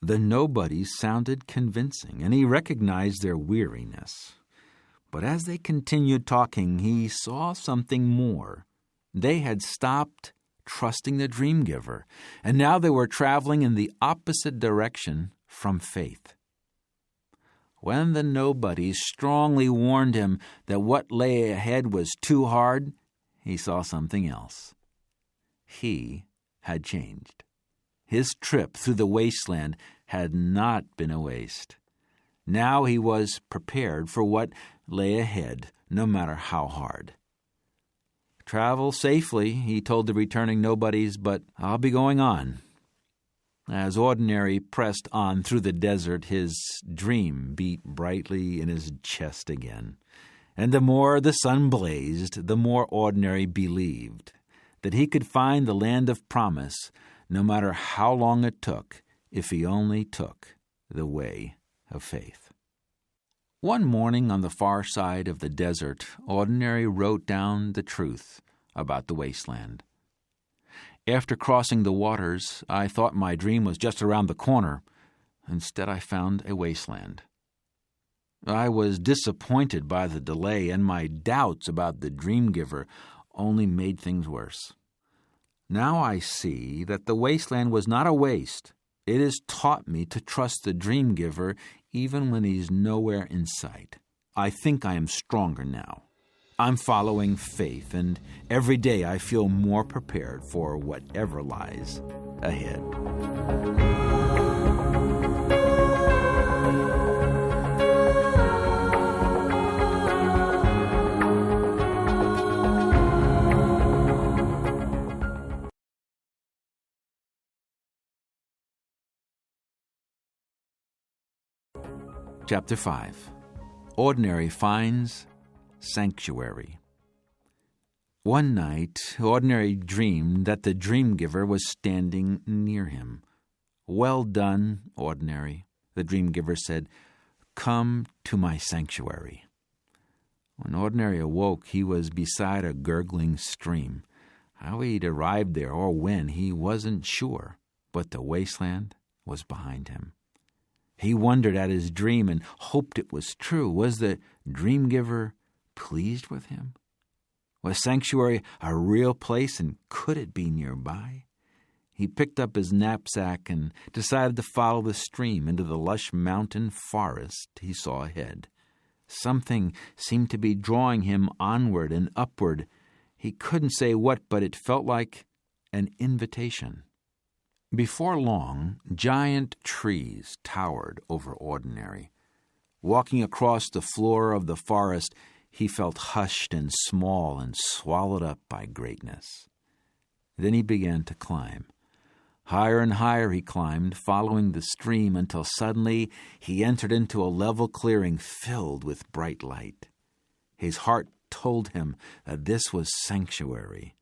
[SPEAKER 2] The nobodies sounded convincing, and he recognized their weariness. But as they continued talking, he saw something more. They had stopped trusting the dream giver, and now they were traveling in the opposite direction from faith. When the nobodies strongly warned him that what lay ahead was too hard, he saw something else. He had changed. His trip through the wasteland had not been a waste. Now he was prepared for what lay ahead, no matter how hard. "Travel safely," he told the returning nobodies, "but I'll be going on." As Ordinary pressed on through the desert, his dream beat brightly in his chest again. And the more the sun blazed, the more Ordinary believed that he could find the land of promise, no matter how long it took, if he only took the way of faith. One morning on the far side of the desert, Ordinary wrote down the truth about the wasteland. "After crossing the waters, I thought my dream was just around the corner. Instead, I found a wasteland. I was disappointed by the delay, and my doubts about the dream giver only made things worse. Now I see that the wasteland was not a waste. It has taught me to trust the dream giver even when he's nowhere in sight. I think I am stronger now. I'm following faith, and every day I feel more prepared for whatever lies ahead." Chapter 5. Ordinary finds sanctuary. One night, Ordinary dreamed that the dream giver was standing near him. "Well done, Ordinary," the dream giver said. "Come to my sanctuary." When Ordinary awoke, he was beside a gurgling stream. How he'd arrived there or when, he wasn't sure, but the wasteland was behind him. He wondered at his dream and hoped it was true. Was the dream giver pleased with him? Was sanctuary a real place, and could it be nearby? He picked up his knapsack and decided to follow the stream into the lush mountain forest he saw ahead. Something seemed to be drawing him onward and upward. He couldn't say what, but it felt like an invitation. Before long, giant trees towered over Ordinary. Walking across the floor of the forest, he felt hushed and small and swallowed up by greatness. Then he began to climb. Higher and higher he climbed, following the stream, until suddenly he entered into a level clearing filled with bright light. His heart told him that this was sanctuary,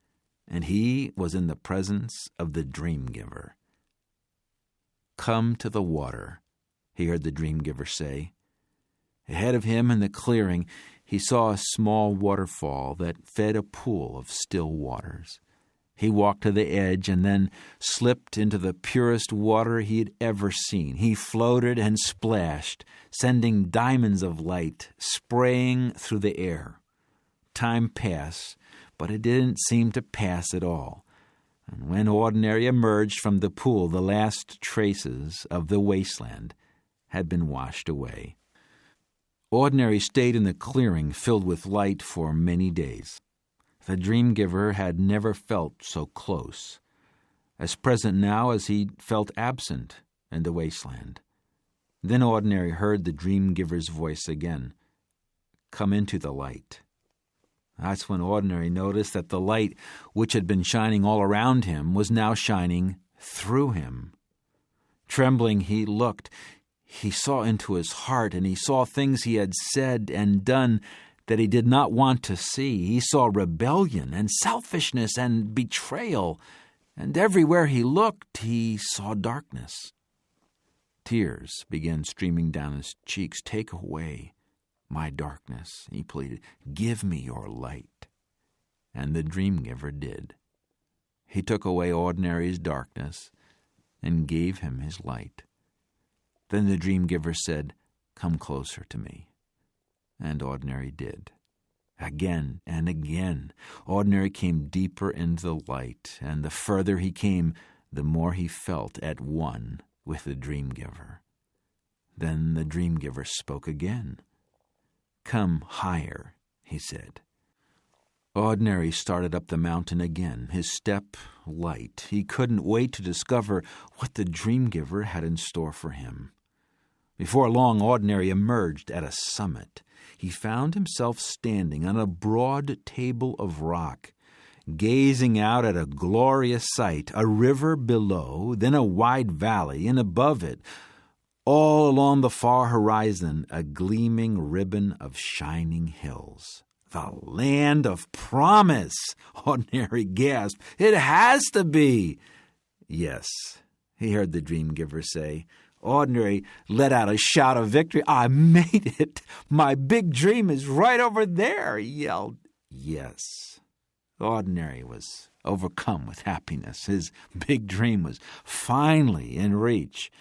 [SPEAKER 2] and he was in the presence of the dream giver. "Come to the water," he heard the dream giver say. Ahead of him in the clearing, he saw a small waterfall that fed a pool of still waters. He walked to the edge and then slipped into the purest water he had ever seen. He floated and splashed, sending diamonds of light spraying through the air. Time passed, but it didn't seem to pass at all. And when Ordinary emerged from the pool, the last traces of the wasteland had been washed away. Ordinary stayed in the clearing filled with light for many days. The dream giver had never felt so close, as present now as he felt absent in the wasteland. Then Ordinary heard the dream giver's voice again. "Come into the light." That's when Ordinary noticed that the light, which had been shining all around him, was now shining through him. Trembling, he looked. He saw into his heart, and he saw things he had said and done that he did not want to see. He saw rebellion and selfishness and betrayal, and everywhere he looked, he saw darkness. Tears began streaming down his cheeks. "Take away my darkness," he pleaded. "Give me your light." And the dream giver did. He took away Ordinary's darkness and gave him his light. Then the dream giver said, "Come closer to me." And Ordinary did. Again and again, Ordinary came deeper into the light, and the further he came, the more he felt at one with the dream giver. Then the dream giver spoke again. "Come higher," he said. Ordinary started up the mountain again, his step light. He couldn't wait to discover what the dream giver had in store for him. Before long, Ordinary emerged at a summit. He found himself standing on a broad table of rock, gazing out at a glorious sight, a river below, then a wide valley, and above it, all along the far horizon, a gleaming ribbon of shining hills. "The land of promise!" Ordinary gasped. "It has to be!" "Yes," he heard the dream giver say. Ordinary let out a shout of victory. "I made it! My big dream is right over there!" he yelled. Yes. Ordinary was overcome with happiness. His big dream was finally in reach.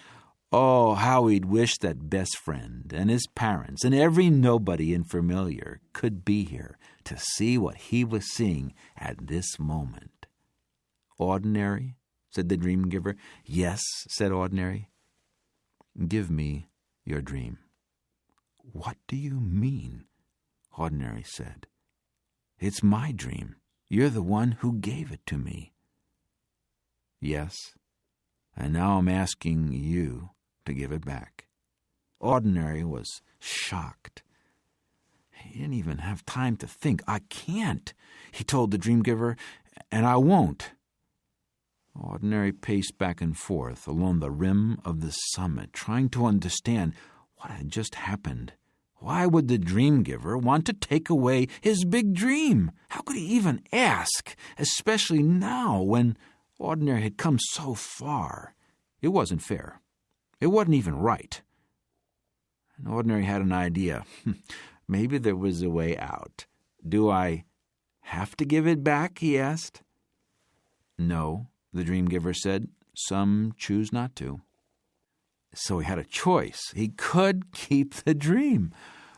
[SPEAKER 2] Oh, how he'd wish that best friend and his parents and every nobody and familiar could be here to see what he was seeing at this moment. "Ordinary?" said the dream giver. "Yes," said Ordinary. "Give me your dream." "What do you mean?" Ordinary said. "It's my dream. You're the one who gave it to me." "Yes, and now I'm asking you to give it back." Ordinary was shocked. He didn't even have time to think. "I can't," he told the dream giver, "and I won't." Ordinary paced back and forth along the rim of the summit, trying to understand what had just happened. Why would the dream giver want to take away his big dream? How could he even ask, especially now when Ordinary had come so far? It wasn't fair. It wasn't even right. And Ordinary had an idea. Maybe there was a way out. "Do I have to give it back?" he asked. "No," the dream giver said. "Some choose not to." So he had a choice. He could keep the dream.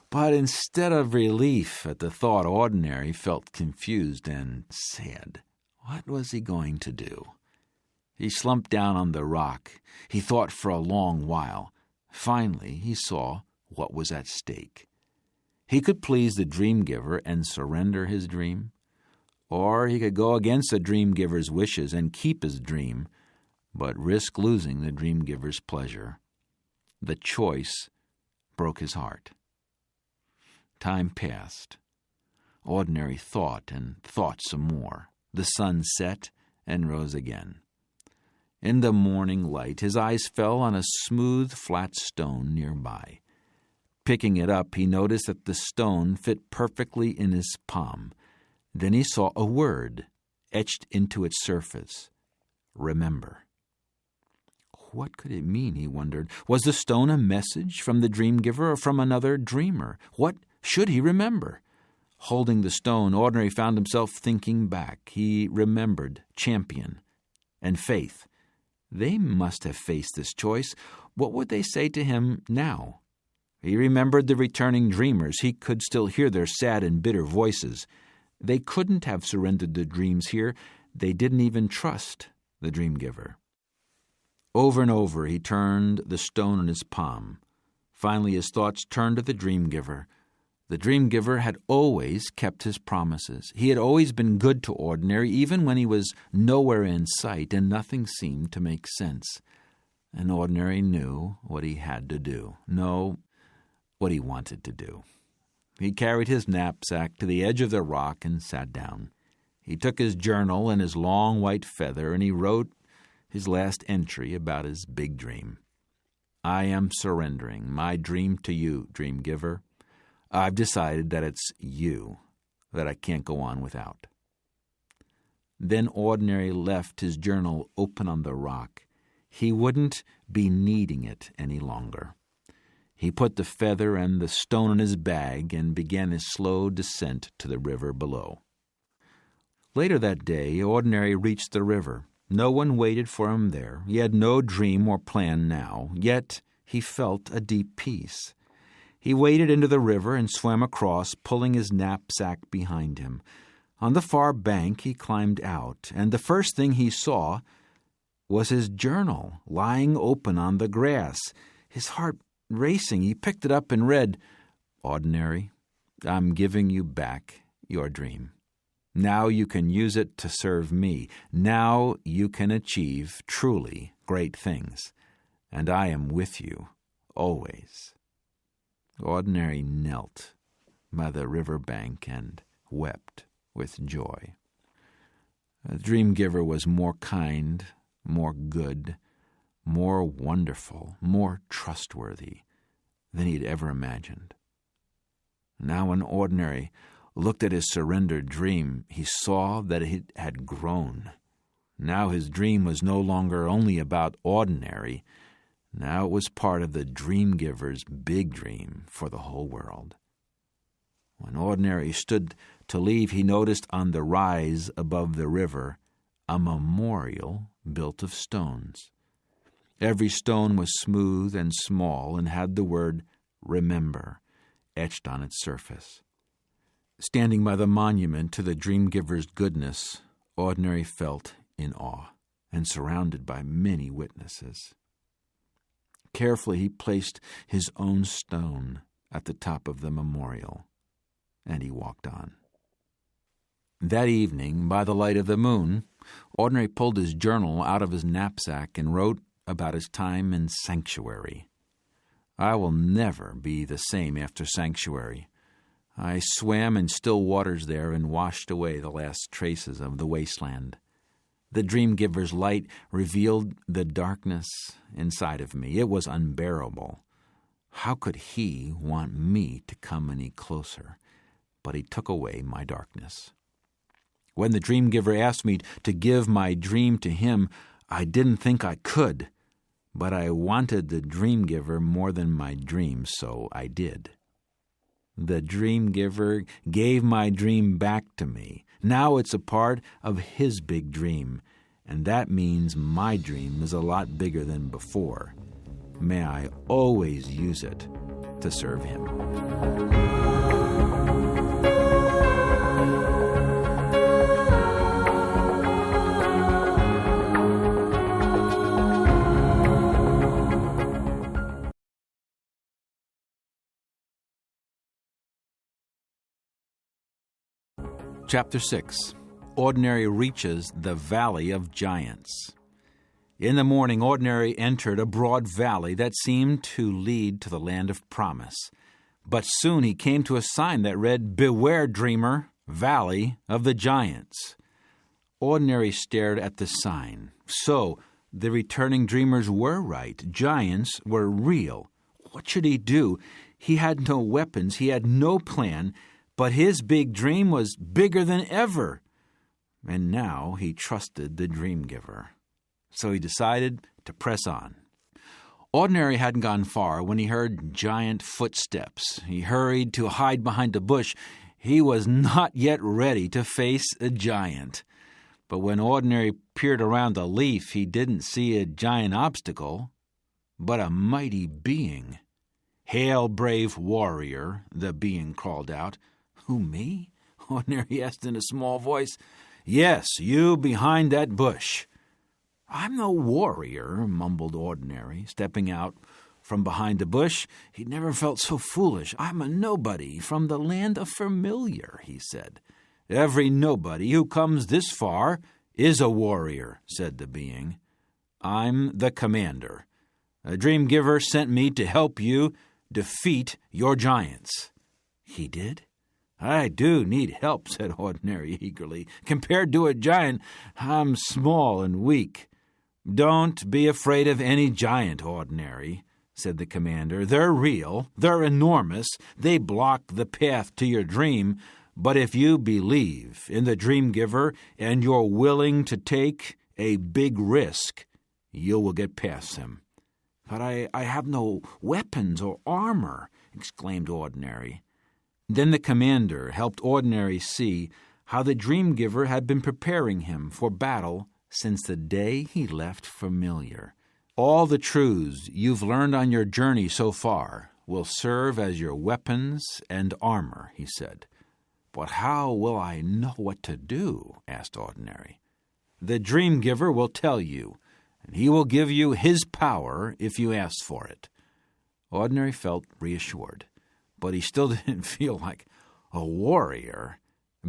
[SPEAKER 2] But instead of relief at the thought, Ordinary felt confused and sad. What was he going to do? He slumped down on the rock. He thought for a long while. Finally, he saw what was at stake. He could please the dream giver and surrender his dream, or he could go against the dream giver's wishes and keep his dream, but risk losing the dream giver's pleasure. The choice broke his heart. Time passed. Ordinary thought and thought some more. The sun set and rose again. In the morning light, his eyes fell on a smooth, flat stone nearby. Picking it up, he noticed that the stone fit perfectly in his palm. Then he saw a word etched into its surface: remember. What could it mean, he wondered? Was the stone a message from the dream giver or from another dreamer? What should he remember? Holding the stone, Ordinary found himself thinking back. He remembered Champion and Faith. They must have faced this choice. What would they say to him now? He remembered the returning dreamers. He could still hear their sad and bitter voices. They couldn't have surrendered their dreams here. They didn't even trust the dream giver. Over and over he turned the stone in his palm. Finally his thoughts turned to the dream giver. The dream giver had always kept his promises. He had always been good to Ordinary, even when he was nowhere in sight and nothing seemed to make sense. And Ordinary knew what he had to do. No, what he wanted to do. He carried his knapsack to the edge of the rock and sat down. He took his journal and his long white feather, and he wrote his last entry about his big dream. I am surrendering my dream to you, dream giver. I've decided that it's you that I can't go on without. Then Ordinary left his journal open on the rock. He wouldn't be needing it any longer. He put the feather and the stone in his bag and began his slow descent to the river below. Later that day, Ordinary reached the river. No one waited for him there. He had no dream or plan now, yet he felt a deep peace. He waded into the river and swam across, pulling his knapsack behind him. On the far bank he climbed out, and the first thing he saw was his journal lying open on the grass. His heart racing, he picked it up and read, Ordinary, I'm giving you back your dream. Now you can use it to serve me. Now you can achieve truly great things. And I am with you always. Ordinary knelt by the river bank and wept with joy. The dream giver was more kind, more good, more wonderful, more trustworthy than he'd ever imagined. Now when Ordinary looked at his surrendered dream, he saw that it had grown. Now his dream was no longer only about Ordinary. Now it was part of the dream giver's big dream for the whole world. When Ordinary stood to leave, he noticed on the rise above the river a memorial built of stones. Every stone was smooth and small and had the word Remember etched on its surface. Standing by the monument to the dream giver's goodness, Ordinary felt in awe and surrounded by many witnesses. Carefully he placed his own stone at the top of the memorial, and he walked on. That evening, by the light of the moon, Ordinary pulled his journal out of his knapsack and wrote about his time in Sanctuary. I will never be the same after Sanctuary. I swam in still waters there and washed away the last traces of the Wasteland. The dream giver's light revealed the darkness inside of me. It was unbearable. How could he want me to come any closer? But he took away my darkness. When the dream giver asked me to give my dream to him, I didn't think I could. But I wanted the dream giver more than my dream, so I did. The dream giver gave my dream back to me. Now it's a part of his big dream, and that means my dream is a lot bigger than before. May I always use it to serve him. Chapter 6. Ordinary reaches the Valley of Giants. In the morning, Ordinary entered a broad valley that seemed to lead to the land of promise. But soon he came to a sign that read, Beware, Dreamer, Valley of the Giants. Ordinary stared at the sign. So, the returning dreamers were right. Giants were real. What should he do? He had no weapons, he had no plan, but his big dream was bigger than ever. And now he trusted the dream giver. So he decided to press on. Ordinary hadn't gone far when he heard giant footsteps. He hurried to hide behind a bush. He was not yet ready to face a giant. But when Ordinary peered around a leaf, he didn't see a giant obstacle, but a mighty being. "Hail, brave warrior," the being called out. "Who, me?" Ordinary asked in a small voice. "Yes, you behind that bush." "I'm no warrior," mumbled Ordinary, stepping out from behind the bush. He'd never felt so foolish. "I'm a nobody from the land of familiar," he said. "Every nobody who comes this far is a warrior," said the being. "I'm the commander. A dream giver sent me to help you defeat your giants." "He did?" "I do need help," said Ordinary eagerly. "Compared to a giant, I'm small and weak." "Don't be afraid of any giant, Ordinary," said the commander. "They're real, they're enormous, they block the path to your dream, but if you believe in the dream giver and you're willing to take a big risk, you will get past them." "But I have no weapons or armor," exclaimed Ordinary. Then the commander helped Ordinary see how the dream giver had been preparing him for battle since the day he left familiar. "All the truths you've learned on your journey so far will serve as your weapons and armor," he said. "But how will I know what to do?" asked Ordinary. "The dream giver will tell you, and he will give you his power if you ask for it." Ordinary felt reassured, but he still didn't feel like a warrior.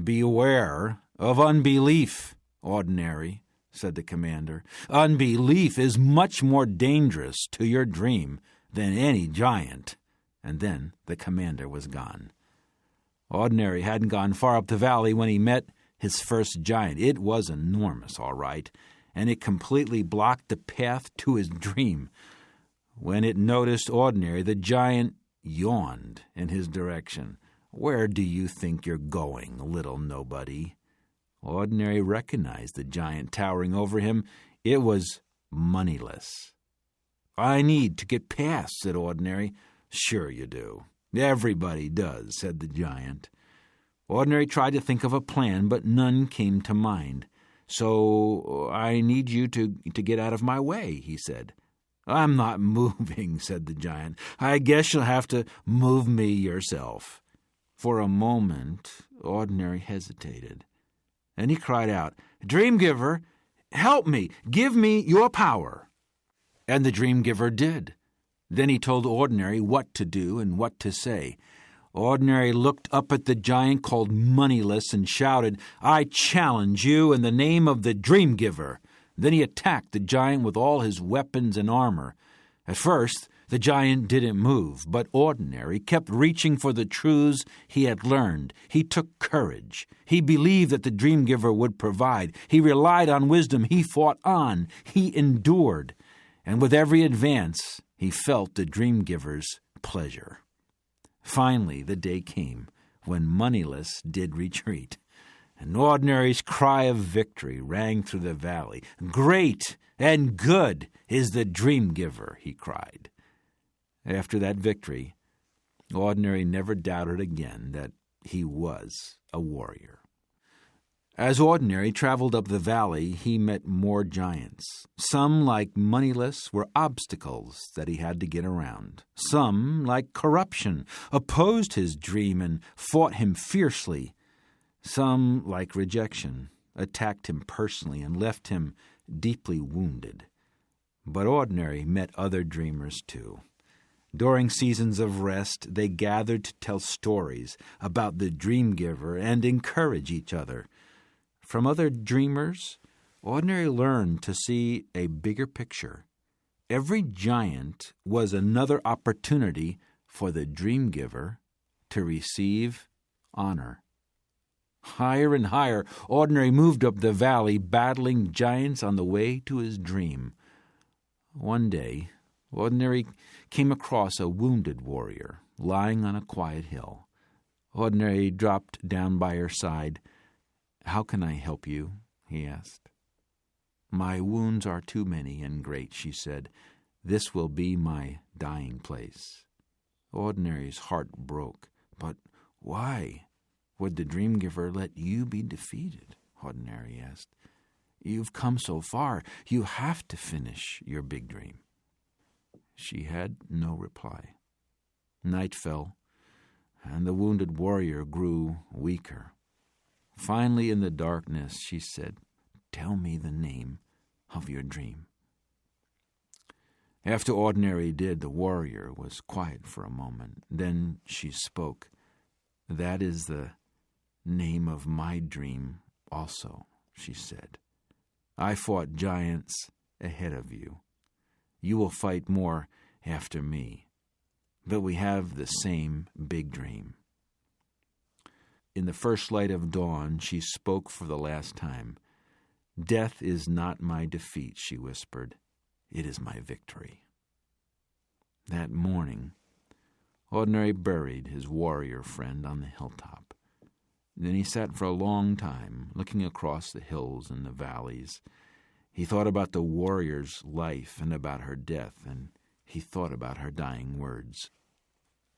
[SPEAKER 2] "Beware of unbelief, Ordinary," said the commander. "Unbelief is much more dangerous to your dream than any giant." And then the commander was gone. Ordinary hadn't gone far up the valley when he met his first giant. It was enormous, all right, and it completely blocked the path to his dream. When it noticed Ordinary, the giant yawned in his direction. "Where do you think you're going, little nobody?" Ordinary recognized the giant towering over him. It was Moneyless. "I need to get past," said Ordinary. "Sure you do. Everybody does," said the giant. Ordinary tried to think of a plan, but none came to mind. "So I need you to get out of my way," he said. "I'm not moving," said the giant. "I guess you'll have to move me yourself." For a moment, Ordinary hesitated. Then he cried out, "Dream giver, help me! Give me your power!" And the dream giver did. Then he told Ordinary what to do and what to say. Ordinary looked up at the giant called Moneyless and shouted, "I challenge you in the name of the dream giver." Then he attacked the giant with all his weapons and armor. At first, the giant didn't move, but Ordinary kept reaching for the truths he had learned. He took courage. He believed that the dream giver would provide. He relied on wisdom. He fought on. He endured. And with every advance, he felt the dream giver's pleasure. Finally, the day came when Moneyless did retreat. And Ordinary's cry of victory rang through the valley. "Great and good is the dream giver," he cried. After that victory, Ordinary never doubted again that he was a warrior. As Ordinary traveled up the valley, he met more giants. Some, like Moneyless, were obstacles that he had to get around. Some, like corruption, opposed his dream and fought him fiercely. Some, like rejection, attacked him personally and left him deeply wounded. But Ordinary met other dreamers too. During seasons of rest, they gathered to tell stories about the dream giver and encourage each other. From other dreamers, Ordinary learned to see a bigger picture. Every giant was another opportunity for the dream giver to receive honor. Higher and higher, Ordinary moved up the valley, battling giants on the way to his dream. One day, Ordinary came across a wounded warrior lying on a quiet hill. Ordinary dropped down by her side. "How can I help you?" he asked. "My wounds are too many and great," she said. "This will be my dying place." Ordinary's heart broke. "But why would the Dreamgiver let you be defeated?" Ordinary asked. "You've come so far. You have to finish your big dream." She had no reply. Night fell, and the wounded warrior grew weaker. Finally, in the darkness, she said, "Tell me the name of your dream." After Ordinary did, the warrior was quiet for a moment. Then she spoke. "That is the name of my dream also," she said. "I fought giants ahead of you. You will fight more after me. But we have the same big dream." In the first light of dawn, she spoke for the last time. "Death is not my defeat," she whispered. "It is my victory." That morning, Ordinary buried his warrior friend on the hilltop. Then he sat for a long time, looking across the hills and the valleys. He thought about the warrior's life and about her death, and he thought about her dying words.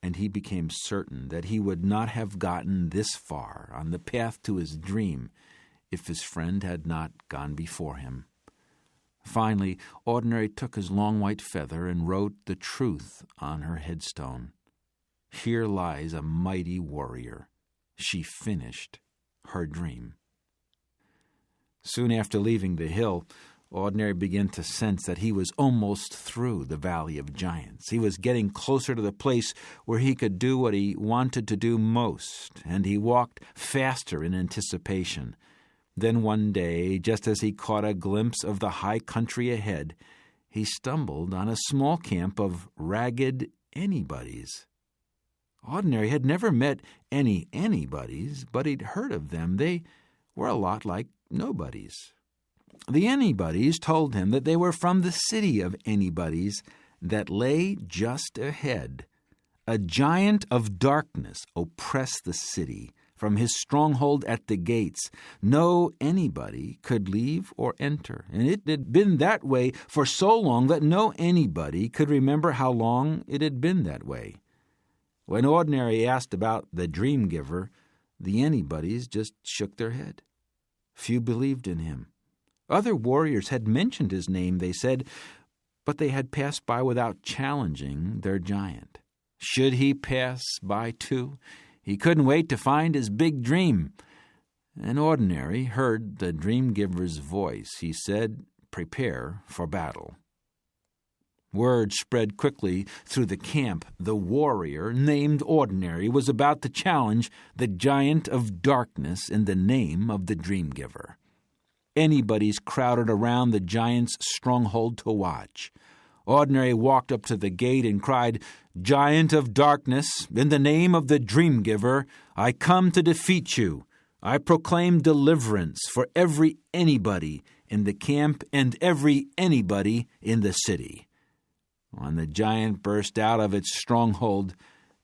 [SPEAKER 2] And he became certain that he would not have gotten this far on the path to his dream if his friend had not gone before him. Finally, Ordinary took his long white feather and wrote the truth on her headstone. Here lies a mighty warrior. She finished her dream. Soon after leaving the hill, Ordinary began to sense that he was almost through the Valley of Giants. He was getting closer to the place where he could do what he wanted to do most, and he walked faster in anticipation. Then one day, just as he caught a glimpse of the high country ahead, he stumbled on a small camp of ragged anybodies. Ordinary had never met any anybodies, but he'd heard of them. They were a lot like nobodies. The anybodies told him that they were from the city of anybodies that lay just ahead. A giant of darkness oppressed the city from his stronghold at the gates. No anybody could leave or enter, and it had been that way for so long that no anybody could remember how long it had been that way. When Ordinary asked about the Dreamgiver, the anybodies just shook their head. Few believed in him. Other warriors had mentioned his name, they said, but they had passed by without challenging their giant. Should he pass by too? He couldn't wait to find his big dream. And Ordinary heard the Dreamgiver's voice. He said, "Prepare for battle." Word spread quickly through the camp. The warrior named Ordinary was about to challenge the giant of darkness in the name of the Dreamgiver. Anybody's crowded around the giant's stronghold to watch. Ordinary walked up to the gate and cried, "Giant of darkness, in the name of the Dreamgiver, I come to defeat you. I proclaim deliverance for every anybody in the camp and every anybody in the city." When the giant burst out of its stronghold,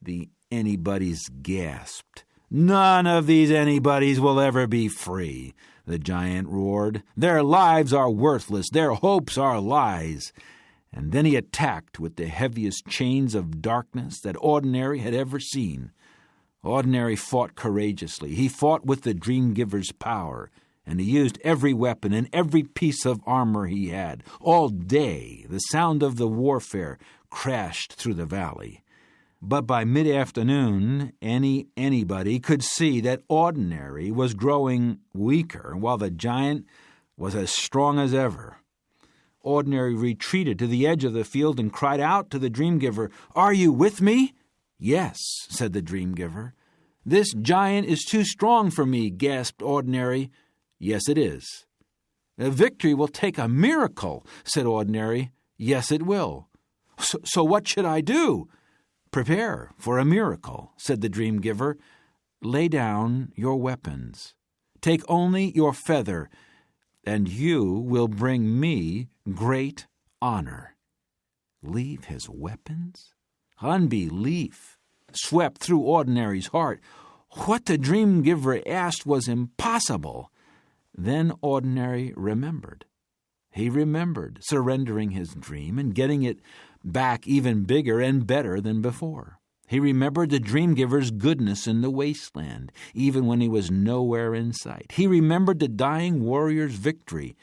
[SPEAKER 2] the anybodies gasped. "None of these anybodies will ever be free," the giant roared. "Their lives are worthless. Their hopes are lies." And then he attacked with the heaviest chains of darkness that Ordinary had ever seen. Ordinary fought courageously. He fought with the Dreamgiver's power, and he used every weapon and every piece of armor he had. All day, the sound of the warfare crashed through the valley. But by mid-afternoon, anybody could see that Ordinary was growing weaker, while the giant was as strong as ever. Ordinary retreated to the edge of the field and cried out to the Dreamgiver, "Are you with me?" "Yes," said the Dreamgiver. "This giant is too strong for me," gasped Ordinary. "Yes, it is." "The victory will take a miracle," said Ordinary. "Yes, it will." So what should I do?" "Prepare for a miracle," said the Dreamgiver. "Lay down your weapons. Take only your feather, and you will bring me great honor." Leave his weapons? Unbelief swept through Ordinary's heart. What the dream giver asked was impossible. Then Ordinary remembered. He remembered surrendering his dream and getting it back even bigger and better than before. He remembered the dream giver's goodness in the wasteland, even when he was nowhere in sight. He remembered the dying warrior's victory,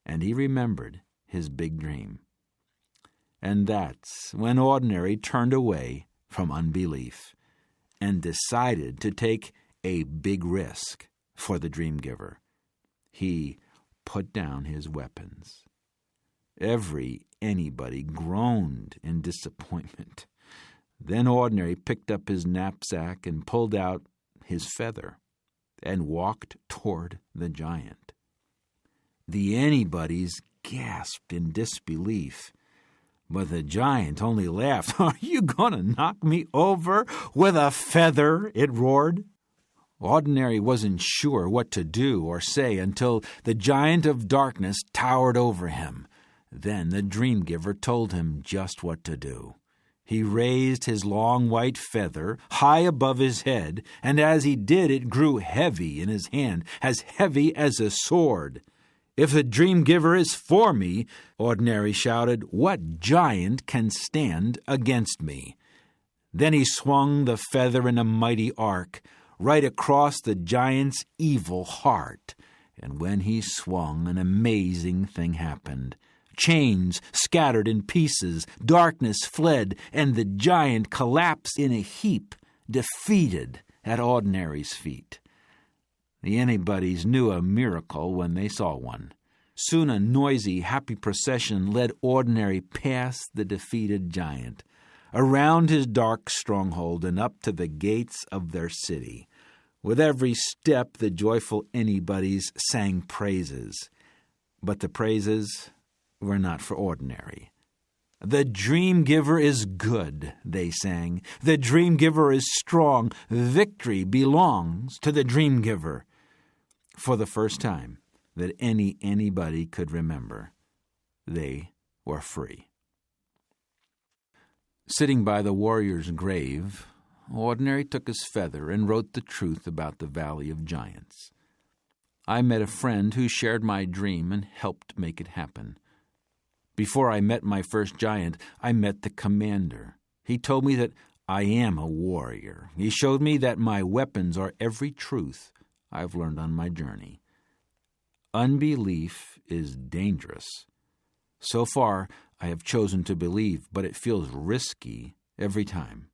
[SPEAKER 2] and he remembered his big dream. And that's when Ordinary turned away from unbelief and decided to take a big risk for the dream giver. He put down his weapons. Anybody groaned in disappointment. Then Ordinary picked up his knapsack and pulled out his feather and walked toward the giant. The anybodies gasped in disbelief, but the giant only laughed. "Are you going to knock me over with a feather?" it roared. Ordinary wasn't sure what to do or say until the giant of darkness towered over him. Then the dream giver told him just what to do. He raised his long white feather high above his head, and as he did, it grew heavy in his hand, as heavy as a sword. "If the dream giver is for me," Ordinary shouted, "what giant can stand against me?" Then he swung the feather in a mighty arc, right across the giant's evil heart. And when he swung, an amazing thing happened. Chains scattered in pieces, darkness fled, and the giant collapsed in a heap, defeated at Ordinary's feet. The anybodies knew a miracle when they saw one. Soon a noisy, happy procession led Ordinary past the defeated giant, around his dark stronghold and up to the gates of their city. With every step, the joyful anybodies sang praises. But the praises were not for Ordinary. "The dream giver is good," they sang. "The dream giver is strong. Victory belongs to the dream giver." For the first time that anybody could remember, they were free. Sitting by the warrior's grave, Ordinary took his feather and wrote the truth about the Valley of Giants. I met a friend who shared my dream and helped make it happen. Before I met my first giant, I met the commander. He told me that I am a warrior. He showed me that my weapons are every truth I've learned on my journey. Unbelief is dangerous. So far, I have chosen to believe, but it feels risky every time.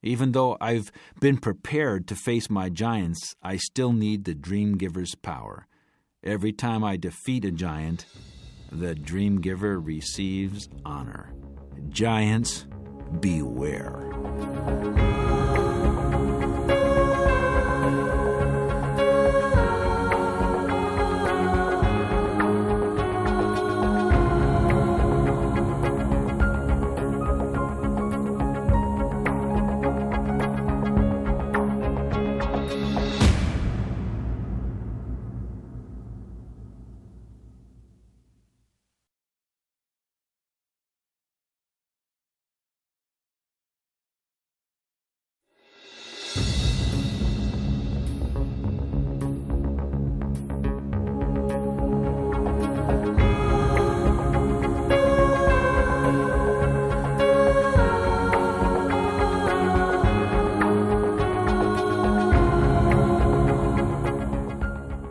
[SPEAKER 2] Even though I've been prepared to face my giants, I still need the dream giver's power. Every time I defeat a giant, the dream giver receives honor. Giants, beware.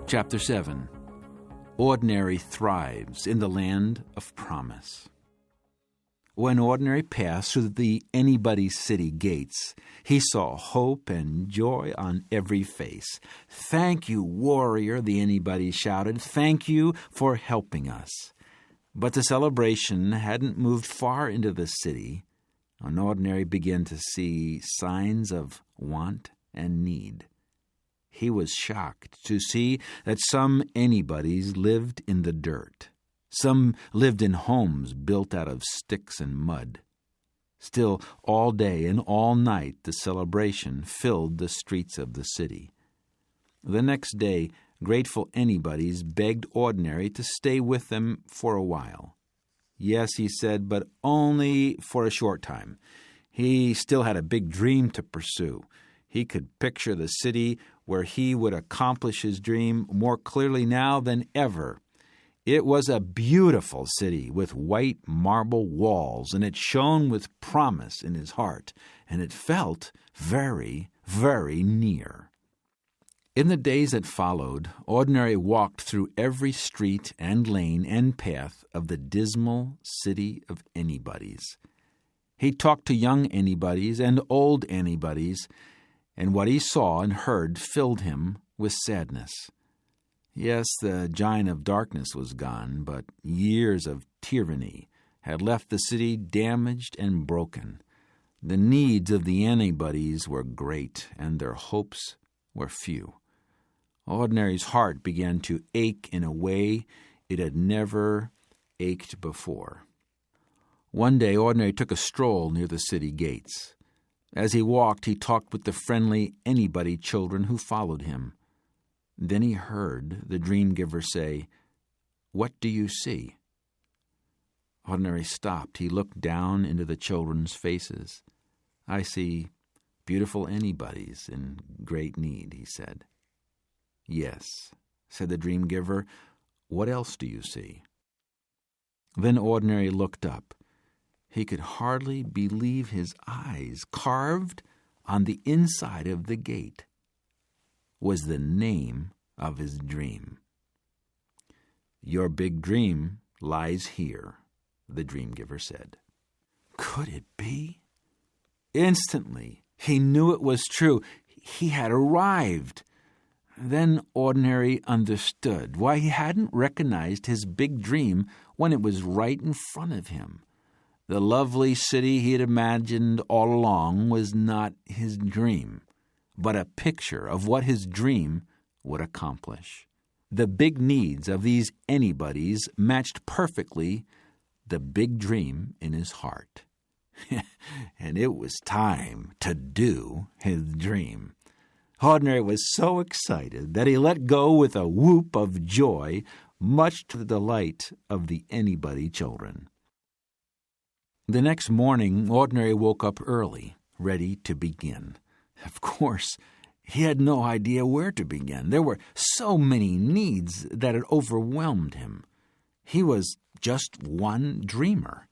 [SPEAKER 2] Chapter 7. Ordinary thrives in the land of promise. When Ordinary passed through the anybody's city gates, he saw hope and joy on every face. "Thank you, warrior," the anybody shouted. "Thank you for helping us." But the celebration hadn't moved far into the city when Ordinary began to see signs of want and need. He was shocked to see that some anybodies lived in the dirt. Some lived in homes built out of sticks and mud. Still, all day and all night the celebration filled the streets of the city. The next day, grateful anybodies begged Ordinary to stay with them for a while. Yes, he said, but only for a short time. He still had a big dream to pursue. He could picture the city where he would accomplish his dream more clearly now than ever. It was a beautiful city with white marble walls, and it shone with promise in his heart, and it felt very, very near. In the days that followed, Ordinary walked through every street and lane and path of the dismal city of Anybody's. He talked to young Anybody's and old Anybody's, and what he saw and heard filled him with sadness. Yes, the giant of darkness was gone, but years of tyranny had left the city damaged and broken. The needs of the Anybody's were great, and their hopes were few. Ordinary's heart began to ache in a way it had never ached before. One day, Ordinary took a stroll near the city gates. As he walked, he talked with the friendly Anybody children who followed him. Then he heard the dream giver say, "What do you see?" Ordinary stopped. He looked down into the children's faces. "I see beautiful Anybody's in great need," he said. "Yes," said the dream giver. "What else do you see?" Then Ordinary looked up. He could hardly believe his eyes. Carved on the inside of the gate was the name of his dream. "Your big dream lies here," the dream giver said. Could it be? Instantly, he knew it was true. He had arrived. Then Ordinary understood why he hadn't recognized his big dream when it was right in front of him. The lovely city he had imagined all along was not his dream, but a picture of what his dream would accomplish. The big needs of these Anybody's matched perfectly the big dream in his heart. And it was time to do his dream. Ordinary was so excited that he let go with a whoop of joy, much to the delight of the Anybody children. The next morning, Ordinary woke up early, ready to begin. Of course, he had no idea where to begin. There were so many needs that it overwhelmed him. He was just one dreamer.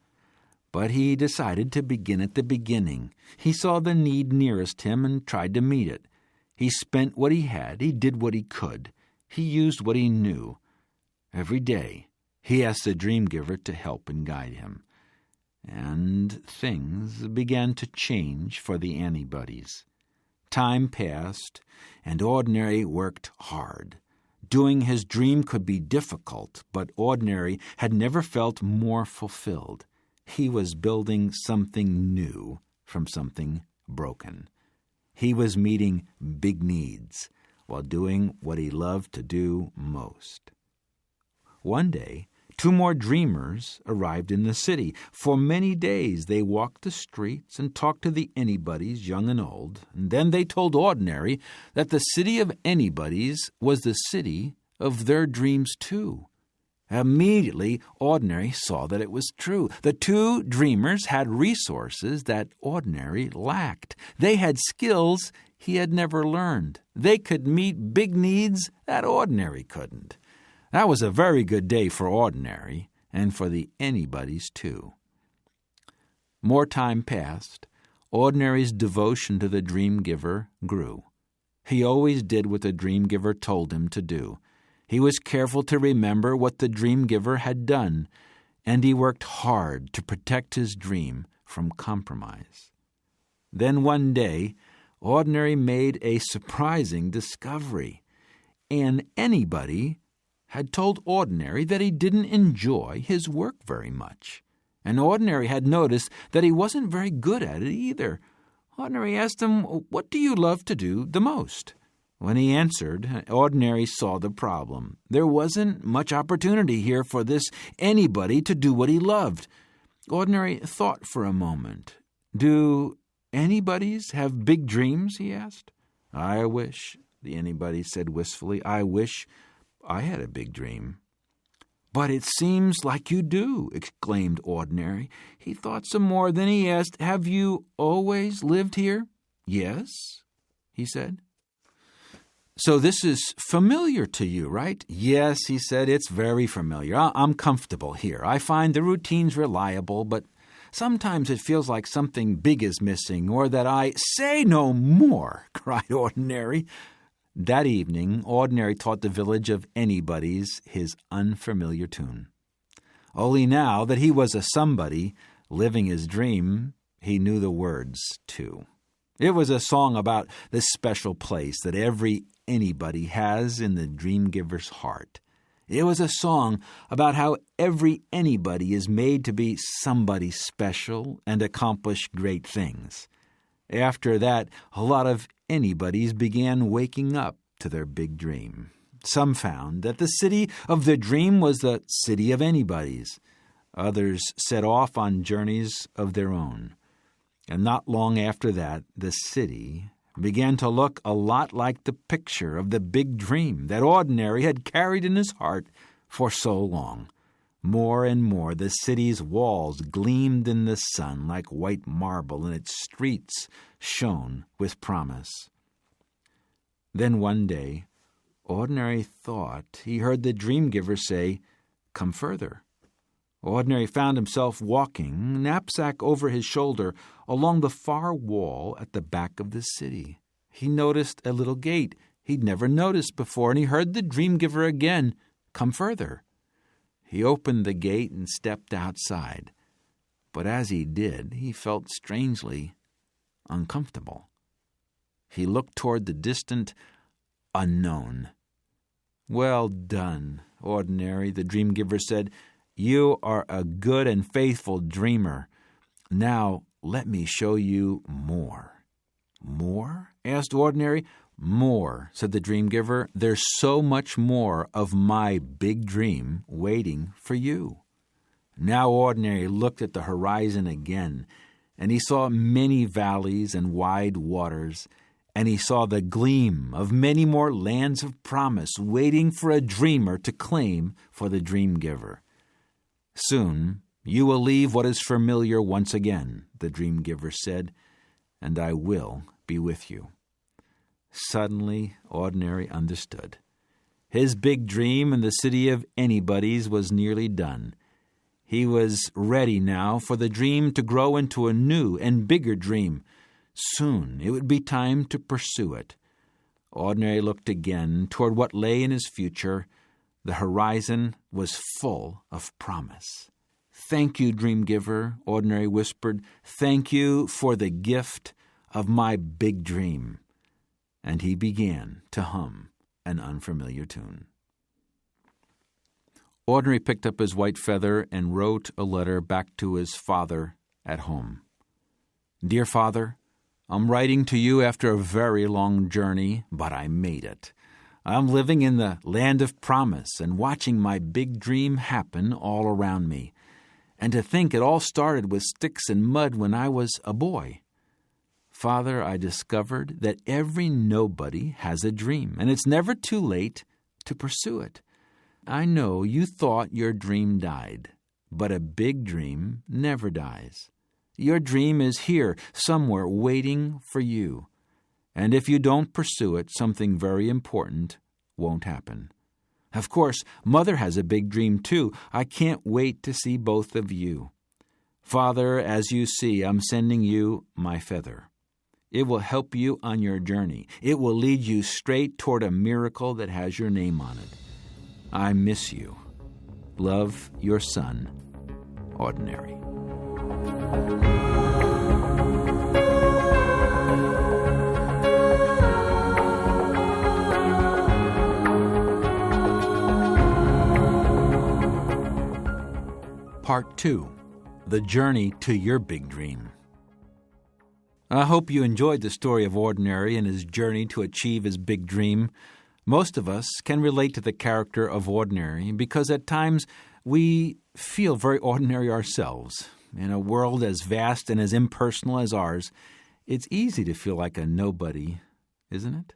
[SPEAKER 2] But he decided to begin at the beginning. He saw the need nearest him and tried to meet it. He spent what he had. He did what he could. He used what he knew. Every day, he asked the dream giver to help and guide him. And things began to change for the Anybody's. Time passed, and Ordinary worked hard. Doing his dream could be difficult, but Ordinary had never felt more fulfilled. He was building something new from something broken. He was meeting big needs while doing what he loved to do most. One day, 2 more dreamers arrived in the city. For many days they walked the streets and talked to the Anybody's, young and old. And then they told Ordinary that the city of Anybody's was the city of their dreams too. Immediately, Ordinary saw that it was true. The 2 dreamers had resources that Ordinary lacked. They had skills he had never learned. They could meet big needs that Ordinary couldn't. That was a very good day for Ordinary, and for the Anybody's too. More time passed. Ordinary's devotion to the dream giver grew. He always did what the dream giver told him to do. He was careful to remember what the dream giver had done, and he worked hard to protect his dream from compromise. Then one day, Ordinary made a surprising discovery. An Anybody had told Ordinary that he didn't enjoy his work very much. And Ordinary had noticed that he wasn't very good at it either. Ordinary asked him, "What do you love to do the most?" When he answered, Ordinary saw the problem. There wasn't much opportunity here for this Anybody to do what he loved. Ordinary thought for a moment. "Do Anybody's have big dreams?" he asked. "I wish," the Anybody said wistfully, "I wish I had a big dream." "But it seems like you do," exclaimed Ordinary. He thought some more, then he asked, "Have you always lived here?" "Yes," he said. "So this is familiar to you, right?" "Yes," he said, "it's very familiar. I'm comfortable here. I find the routines reliable, but sometimes it feels like something big is missing, or that I—" "Say no more," cried Ordinary. That evening, Ordinary taught the village of Anybody's his unfamiliar tune. Only now that he was a somebody, living his dream, he knew the words, too. It was a song about the special place that every anybody has in the dream giver's heart. It was a song about how every anybody is made to be somebody special and accomplish great things. After that, a lot of anybodies began waking up to their big dream. Some found that the city of their dream was the city of anybody's. Others set off on journeys of their own. And not long after that, the city began to look a lot like the picture of the big dream that Ordinary had carried in his heart for so long. More and more the city's walls gleamed in the sun like white marble, and its streets shone with promise. Then one day, Ordinary thought he heard the dream giver say, "Come further." Ordinary found himself walking, knapsack over his shoulder, along the far wall at the back of the city. He noticed a little gate he'd never noticed before, and he heard the dream giver again, "Come further." He opened the gate and stepped outside. But as he did, he felt strangely uncomfortable. He looked toward the distant unknown. "Well done, Ordinary," the dream giver said. "You are a good and faithful dreamer. Now let me show you more." "More?" asked Ordinary. "More," said the dream giver. "There's so much more of my big dream waiting for you." Now Ordinary looked at the horizon again, and he saw many valleys and wide waters, and he saw the gleam of many more lands of promise waiting for a dreamer to claim for the dream giver. "Soon you will leave what is familiar once again," the dream giver said, "and I will be with you." Suddenly, Ordinary understood. His big dream in the city of anybody's was nearly done. He was ready now for the dream to grow into a new and bigger dream. Soon it would be time to pursue it. Ordinary looked again toward what lay in his future. The horizon was full of promise. "Thank you, dream giver," Ordinary whispered. "Thank you for the gift of my big dream." And he began to hum an unfamiliar tune. Ordinary picked up his white feather and wrote a letter back to his father at home. "Dear Father, I'm writing to you after a very long journey, but I made it. I'm living in the land of promise and watching my big dream happen all around me. And to think it all started with sticks and mud when I was a boy. Father, I discovered that every nobody has a dream, and it's never too late to pursue it. I know you thought your dream died, but a big dream never dies. Your dream is here, somewhere, waiting for you. And if you don't pursue it, something very important won't happen. Of course, Mother has a big dream too. I can't wait to see both of you. Father, as you see, I'm sending you my feather. It will help you on your journey. It will lead you straight toward a miracle that has your name on it. I miss you. Love, your son, Ordinary." Part 2. The Journey to Your Big Dream. I hope you enjoyed the story of Ordinary and his journey to achieve his big dream. Most of us can relate to the character of Ordinary because at times we feel very ordinary ourselves. In a world as vast and as impersonal as ours, it's easy to feel like a nobody, isn't it?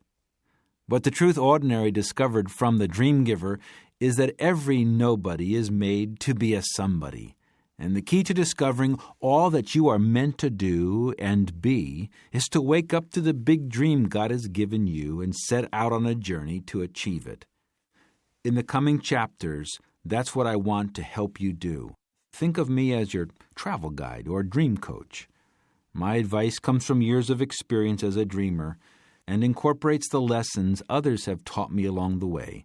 [SPEAKER 2] But the truth Ordinary discovered from the dream giver is that every nobody is made to be a somebody. And the key to discovering all that you are meant to do and be is to wake up to the big dream God has given you and set out on a journey to achieve it. In the coming chapters, that's what I want to help you do. Think of me as your travel guide or dream coach. My advice comes from years of experience as a dreamer and incorporates the lessons others have taught me along the way.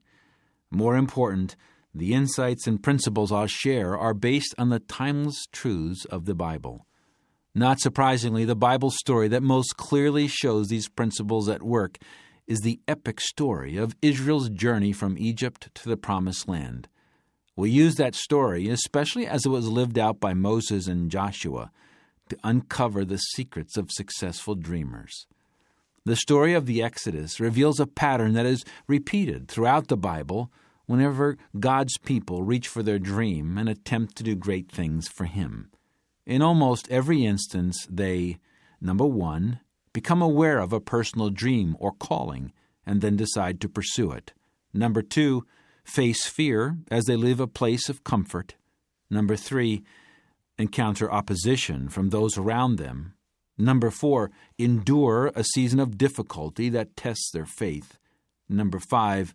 [SPEAKER 2] More important, the insights and principles I'll share are based on the timeless truths of the Bible. Not surprisingly, the Bible story that most clearly shows these principles at work is the epic story of Israel's journey from Egypt to the Promised Land. We use that story, especially as it was lived out by Moses and Joshua, to uncover the secrets of successful dreamers. The story of the Exodus reveals a pattern that is repeated throughout the Bible whenever God's people reach for their dream and attempt to do great things for Him. In almost every instance, they, number one, become aware of a personal dream or calling and then decide to pursue it. Number two, face fear as they leave a place of comfort. Number three, encounter opposition from those around them. Number four, endure a season of difficulty that tests their faith. Number five,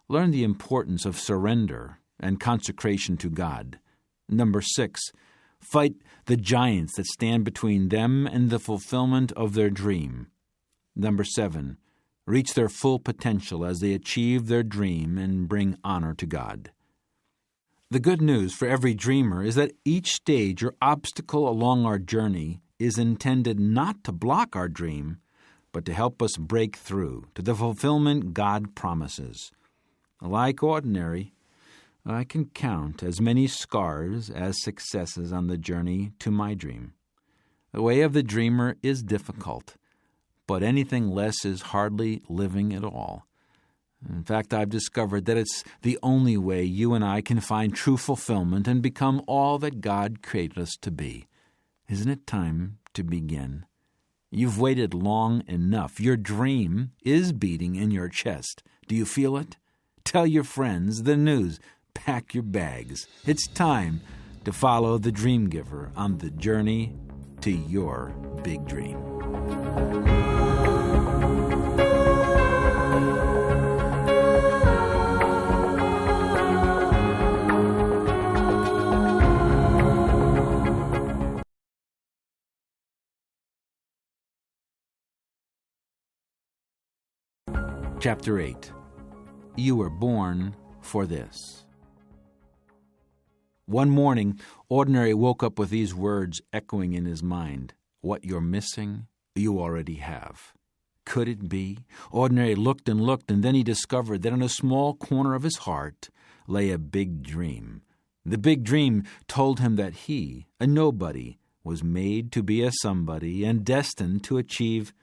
[SPEAKER 2] learn the importance of surrender and consecration to God. Number six, fight the giants that stand between them and the fulfillment of their dream. Number seven, reach their full potential as they achieve their dream and bring honor to God. The good news for every dreamer is that each stage or obstacle along our journey is intended not to block our dream, but to help us break through to the fulfillment God promises. Like Ordinary, I can count as many scars as successes on the journey to my dream. The way of the dreamer is difficult, but anything less is hardly living at all. In fact, I've discovered that it's the only way you and I can find true fulfillment and become all that God created us to be. Isn't it time to begin? You've waited long enough. Your dream is beating in your chest. Do you feel it? Tell your friends the news. Pack your bags. It's time to follow the dream giver on the journey to your big dream. Chapter 8. You were born for this. One morning, Ordinary woke up with these words echoing in his mind. What you're missing, you already have. Could it be? Ordinary looked, and then he discovered that in a small corner of his heart lay a big dream. The big dream told him that he, a nobody, was made to be a somebody and destined to achieve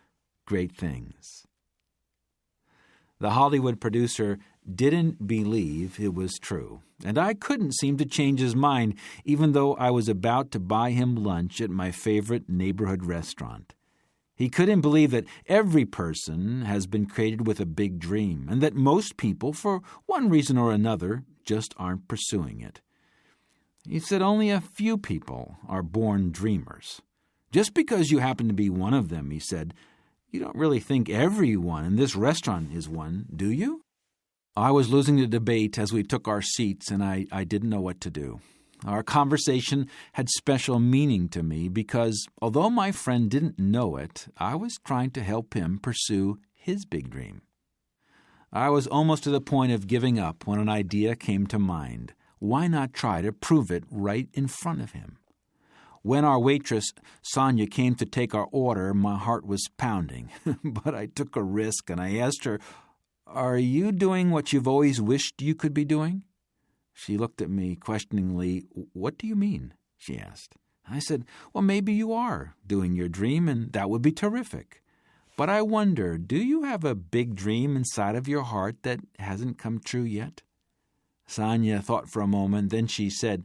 [SPEAKER 2] great things. The Hollywood producer didn't believe it was true, and I couldn't seem to change his mind, even though I was about to buy him lunch at my favorite neighborhood restaurant. He couldn't believe that every person has been created with a big dream, and that most people, for one reason or another, just aren't pursuing it. He said only a few people are born dreamers. Just because you happen to be one of them, he said, you don't really think everyone in this restaurant is one, do you? I was losing the debate as we took our seats, and I didn't know what to do. Our conversation had special meaning to me because, although my friend didn't know it, I was trying to help him pursue his big dream. I was almost to the point of giving up when an idea came to mind. Why not try to prove it right in front of him? When our waitress, Sonia, came to take our order, my heart was pounding. But I took a risk and I asked her, "Are you doing what you've always wished you could be doing?" She looked at me questioningly. "What do you mean?" she asked. I said, "Well, maybe you are doing your dream, and that would be terrific. But I wonder, do you have a big dream inside of your heart that hasn't come true yet?" Sonia thought for a moment, then she said,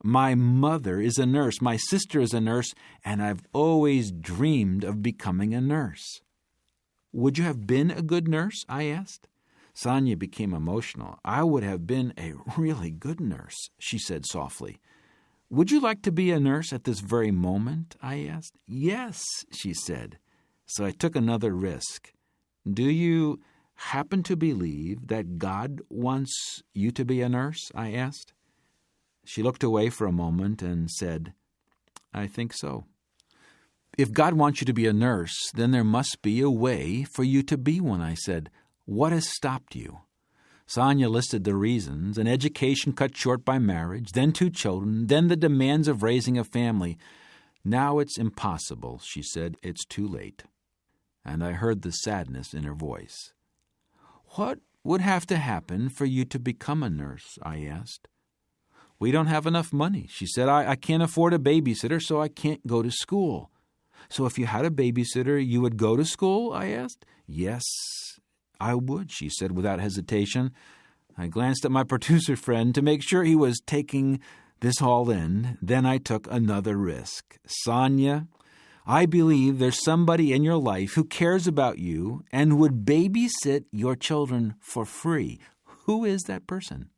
[SPEAKER 2] "My mother is a nurse, my sister is a nurse, and I've always dreamed of becoming a nurse." Would you have been a good nurse? I asked. Sonia became emotional. I would have been a really good nurse, she said softly. Would you like to be a nurse at this very moment? I asked. Yes, she said. So I took another risk. Do you happen to believe that God wants you to be a nurse? I asked. She looked away for a moment and said, I think so. If God wants you to be a nurse, then there must be a way for you to be one, I said. What has stopped you? Sonia listed the reasons: an education cut short by marriage, then 2 children, then the demands of raising a family. Now it's impossible, she said. It's too late. And I heard the sadness in her voice. What would have to happen for you to become a nurse? I asked. We don't have enough money, she said. I can't afford a babysitter, so I can't go to school. So if you had a babysitter, you would go to school? I asked. Yes, I would, she said without hesitation. I glanced at my producer friend to make sure he was taking this all in. Then I took another risk. Sonia, I believe there's somebody in your life who cares about you and would babysit your children for free. Who is that person?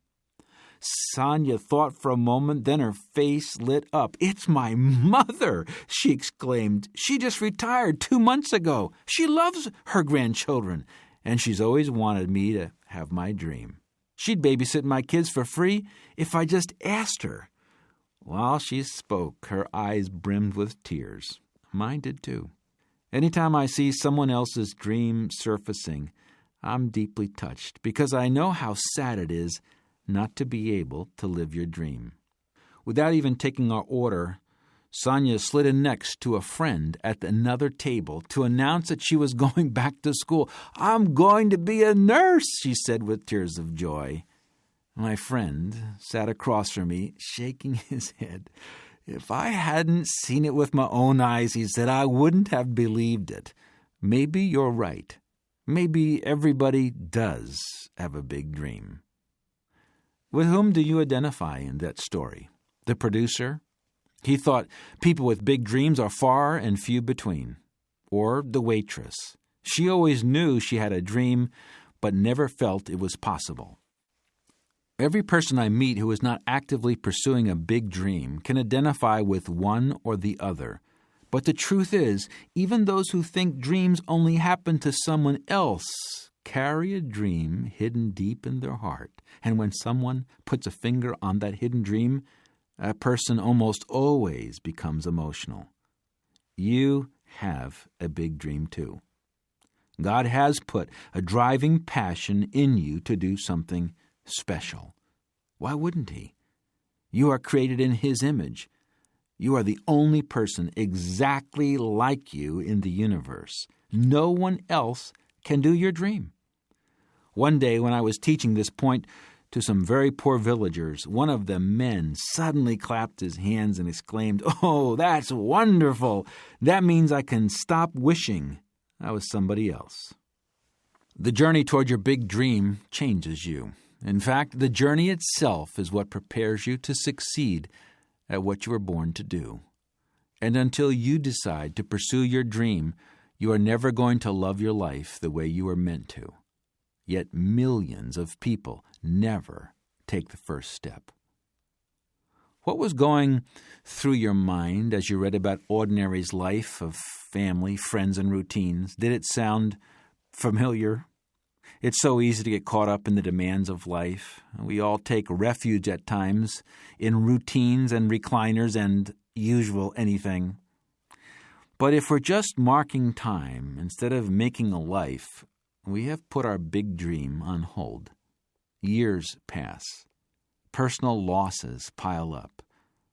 [SPEAKER 2] Sonia thought for a moment, then her face lit up. It's my mother, she exclaimed. She just retired 2 months ago. She loves her grandchildren, and she's always wanted me to have my dream. She'd babysit my kids for free if I just asked her. While she spoke, her eyes brimmed with tears. Mine did too. Anytime I see someone else's dream surfacing, I'm deeply touched because I know how sad it is not to be able to live your dream. Without even taking our order, Sonia slid in next to a friend at another table to announce that she was going back to school. I'm going to be a nurse, she said with tears of joy. My friend sat across from me, shaking his head. If I hadn't seen it with my own eyes, he said, I wouldn't have believed it. Maybe you're right. Maybe everybody does have a big dream. With whom do you identify in that story? The producer? He thought people with big dreams are far and few between. Or the waitress. She always knew she had a dream, but never felt it was possible. Every person I meet who is not actively pursuing a big dream can identify with one or the other. But the truth is, even those who think dreams only happen to someone else carry a dream hidden deep in their heart. And when someone puts a finger on that hidden dream, a person almost always becomes emotional. You have a big dream too. God has put a driving passion in you to do something special. Why wouldn't He? You are created in His image. You are the only person exactly like you in the universe. No one else can do your dream. One day when I was teaching this point to some very poor villagers, one of the men suddenly clapped his hands and exclaimed, "Oh, that's wonderful! That means I can stop wishing I was somebody else." The journey toward your big dream changes you. In fact, the journey itself is what prepares you to succeed at what you were born to do. And until you decide to pursue your dream, you are never going to love your life the way you were meant to. Yet millions of people never take the first step. What was going through your mind as you read about Ordinary's life of family, friends, and routines? Did it sound familiar? It's so easy to get caught up in the demands of life. We all take refuge at times in routines and recliners and usual anything. But if we're just marking time instead of making a life, we have put our big dream on hold. Years pass. Personal losses pile up.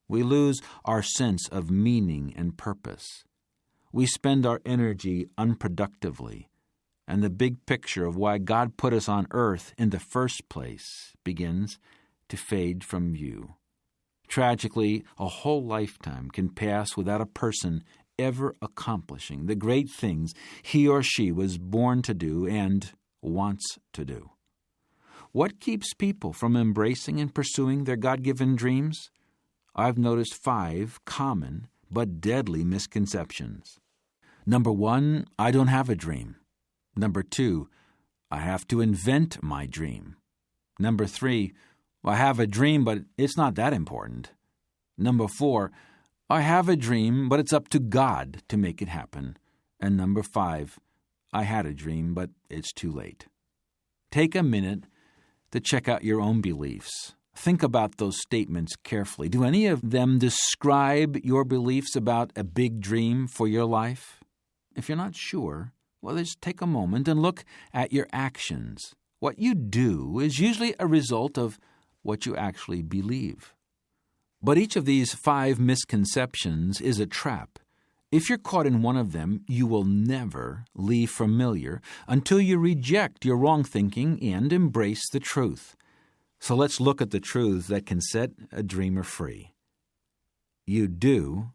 [SPEAKER 2] We lose our sense of meaning and purpose. We spend our energy unproductively, and the big picture of why God put us on earth in the first place begins to fade from view. Tragically, a whole lifetime can pass without a person ever accomplishing the great things he or she was born to do and wants to do. What keeps people from embracing and pursuing their God-given dreams? I've noticed 5 common but deadly misconceptions. Number 1, I don't have a dream. Number 2, I have to invent my dream. Number 3, I have a dream, but it's not that important. Number 4, I have a dream, but it's up to God to make it happen. And number 5, I had a dream, but it's too late. Take a minute to check out your own beliefs. Think about those statements carefully. Do any of them describe your beliefs about a big dream for your life? If you're not sure, well, just take a moment and look at your actions. What you do is usually a result of what you actually believe. But each of these 5 misconceptions is a trap. If you're caught in one of them, you will never leave familiar until you reject your wrong thinking and embrace the truth. So let's look at the truths that can set a dreamer free. You do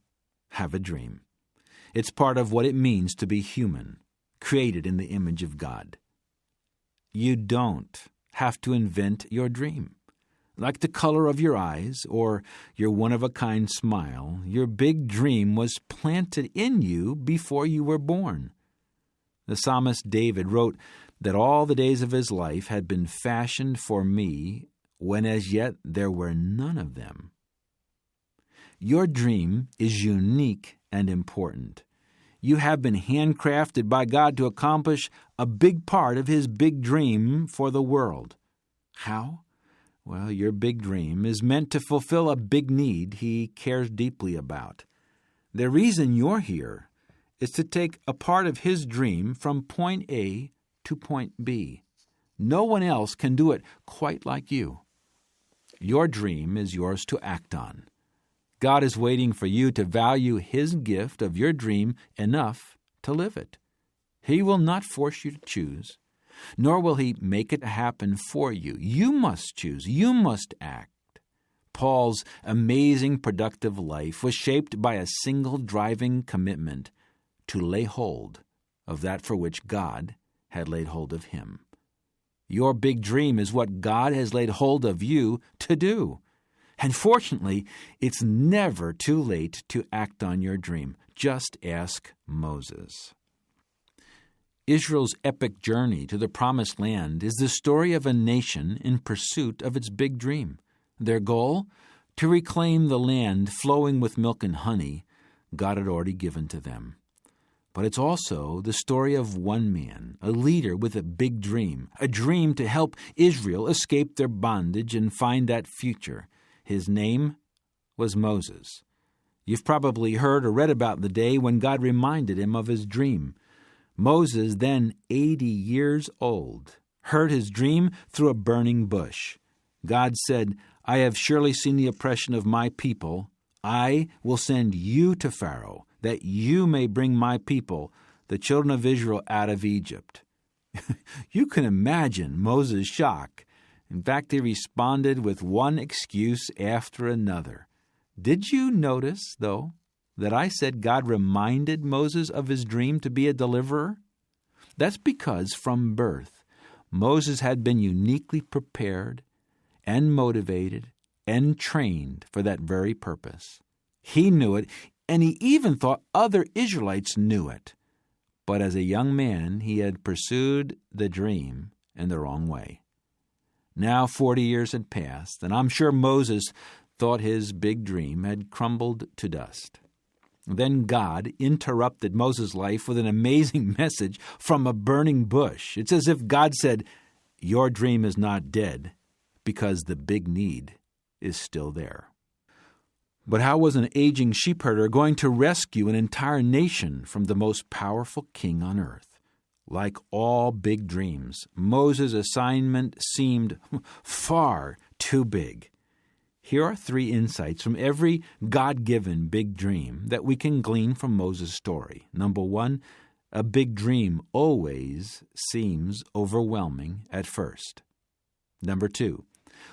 [SPEAKER 2] have a dream. It's part of what it means to be human, created in the image of God. You don't have to invent your dream. Like the color of your eyes or your one-of-a-kind smile, your big dream was planted in you before you were born. The psalmist David wrote that all the days of his life had been fashioned for me when as yet there were none of them. Your dream is unique and important. You have been handcrafted by God to accomplish a big part of His big dream for the world. How? Well, your big dream is meant to fulfill a big need He cares deeply about. The reason you're here is to take a part of His dream from point A to point B. No one else can do it quite like you. Your dream is yours to act on. God is waiting for you to value His gift of your dream enough to live it. He will not force you to choose, nor will He make it happen for you. You must choose. You must act. Paul's amazing productive life was shaped by a single driving commitment to lay hold of that for which God had laid hold of him. Your big dream is what God has laid hold of you to do. And fortunately, it's never too late to act on your dream. Just ask Moses. Israel's epic journey to the Promised Land is the story of a nation in pursuit of its big dream. Their goal? To reclaim the land flowing with milk and honey God had already given to them. But it's also the story of one man, a leader with a big dream, a dream to help Israel escape their bondage and find that future. His name was Moses. You've probably heard or read about the day when God reminded him of his dream. Moses, then 80 years old, heard his dream through a burning bush. God said, "I have surely seen the oppression of my people. I will send you to Pharaoh, that you may bring my people, the children of Israel, out of Egypt." You can imagine Moses' shock. In fact, he responded with one excuse after another. Did you notice, though, that I said God reminded Moses of his dream to be a deliverer? That's because from birth, Moses had been uniquely prepared and motivated and trained for that very purpose. He knew it, and he even thought other Israelites knew it. But as a young man, he had pursued the dream in the wrong way. Now 40 years had passed, and I'm sure Moses thought his big dream had crumbled to dust. Then God interrupted Moses' life with an amazing message from a burning bush. It's as if God said, "Your dream is not dead, because the big need is still there." But how was an aging sheepherder going to rescue an entire nation from the most powerful king on earth? Like all big dreams, Moses' assignment seemed far too big. Here are 3 insights from every God-given big dream that we can glean from Moses' story. Number 1, a big dream always seems overwhelming at first. Number 2,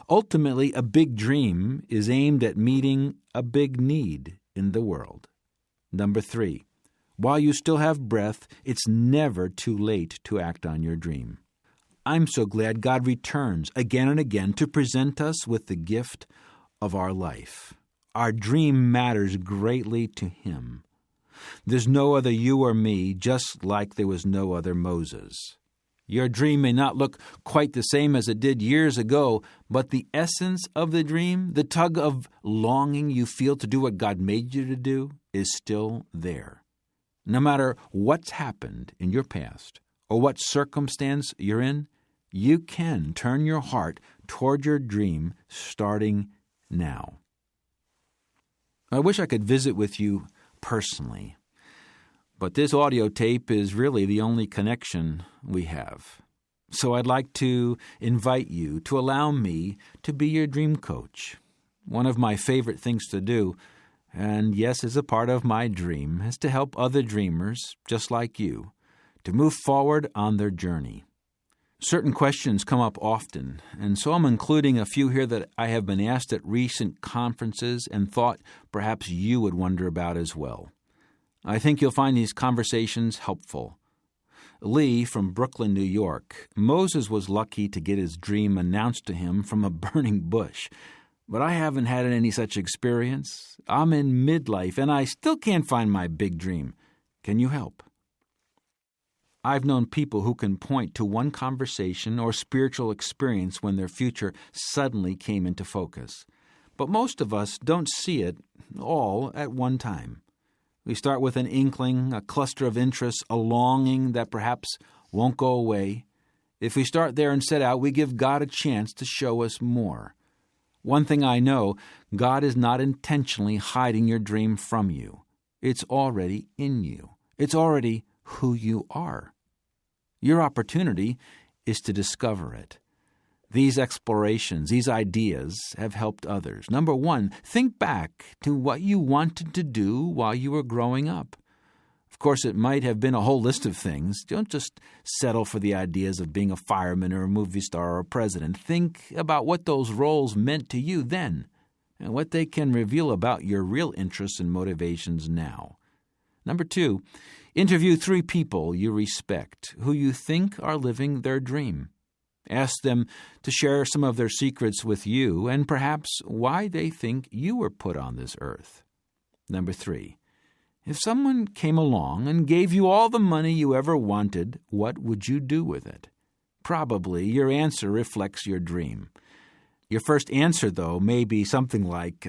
[SPEAKER 2] ultimately a big dream is aimed at meeting a big need in the world. Number 3, while you still have breath, it's never too late to act on your dream. I'm so glad God returns again and again to present us with the gift of our life. Our dream matters greatly to Him. There's no other you or me, just like there was no other Moses. Your dream may not look quite the same as it did years ago, but the essence of the dream, the tug of longing you feel to do what God made you to do, is still there. No matter what's happened in your past or what circumstance you're in, you can turn your heart toward your dream starting now. I wish I could visit with you personally, but this audio tape is really the only connection we have. So I'd like to invite you to allow me to be your dream coach. One of my favorite things to do, and yes, is a part of my dream, is to help other dreamers, just like you, to move forward on their journey. Certain questions come up often, and so I'm including a few here that I have been asked at recent conferences and thought perhaps you would wonder about as well. I think you'll find these conversations helpful. Lee from Brooklyn, New York. Moses was lucky to get his dream announced to him from a burning bush. But I haven't had any such experience. I'm in midlife, and I still can't find my big dream. Can you help? I've known people who can point to one conversation or spiritual experience when their future suddenly came into focus. But most of us don't see it all at one time. We start with an inkling, a cluster of interests, a longing that perhaps won't go away. If we start there and set out, we give God a chance to show us more. One thing I know, God is not intentionally hiding your dream from you. It's already in you. It's already who you are. Your opportunity is to discover it. These explorations, these ideas have helped others. Number one, think back to what you wanted to do while you were growing up. Of course, it might have been a whole list of things. Don't just settle for the ideas of being a fireman or a movie star or a president. Think about what those roles meant to you then and what they can reveal about your real interests and motivations now. Number two, interview 3 people you respect who you think are living their dream. Ask them to share some of their secrets with you and perhaps why they think you were put on this earth. Number 3, if someone came along and gave you all the money you ever wanted, what would you do with it? Probably your answer reflects your dream. Your first answer, though, may be something like,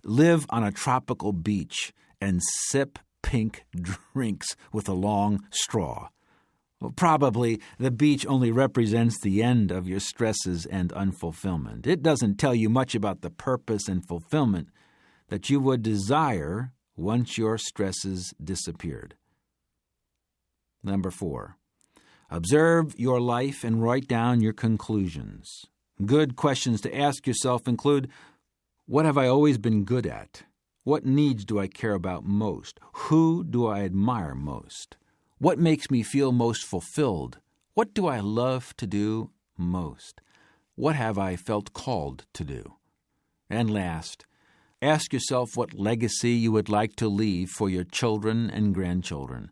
[SPEAKER 2] live on a tropical beach and sip pink drinks with a long straw. Well, probably the beach only represents the end of your stresses and unfulfillment. It doesn't tell you much about the purpose and fulfillment that you would desire once your stresses disappeared. Number 4, observe your life and write down your conclusions. Good questions to ask yourself include, what have I always been good at? What needs do I care about most? Who do I admire most? What makes me feel most fulfilled? What do I love to do most? What have I felt called to do? And last, ask yourself what legacy you would like to leave for your children and grandchildren.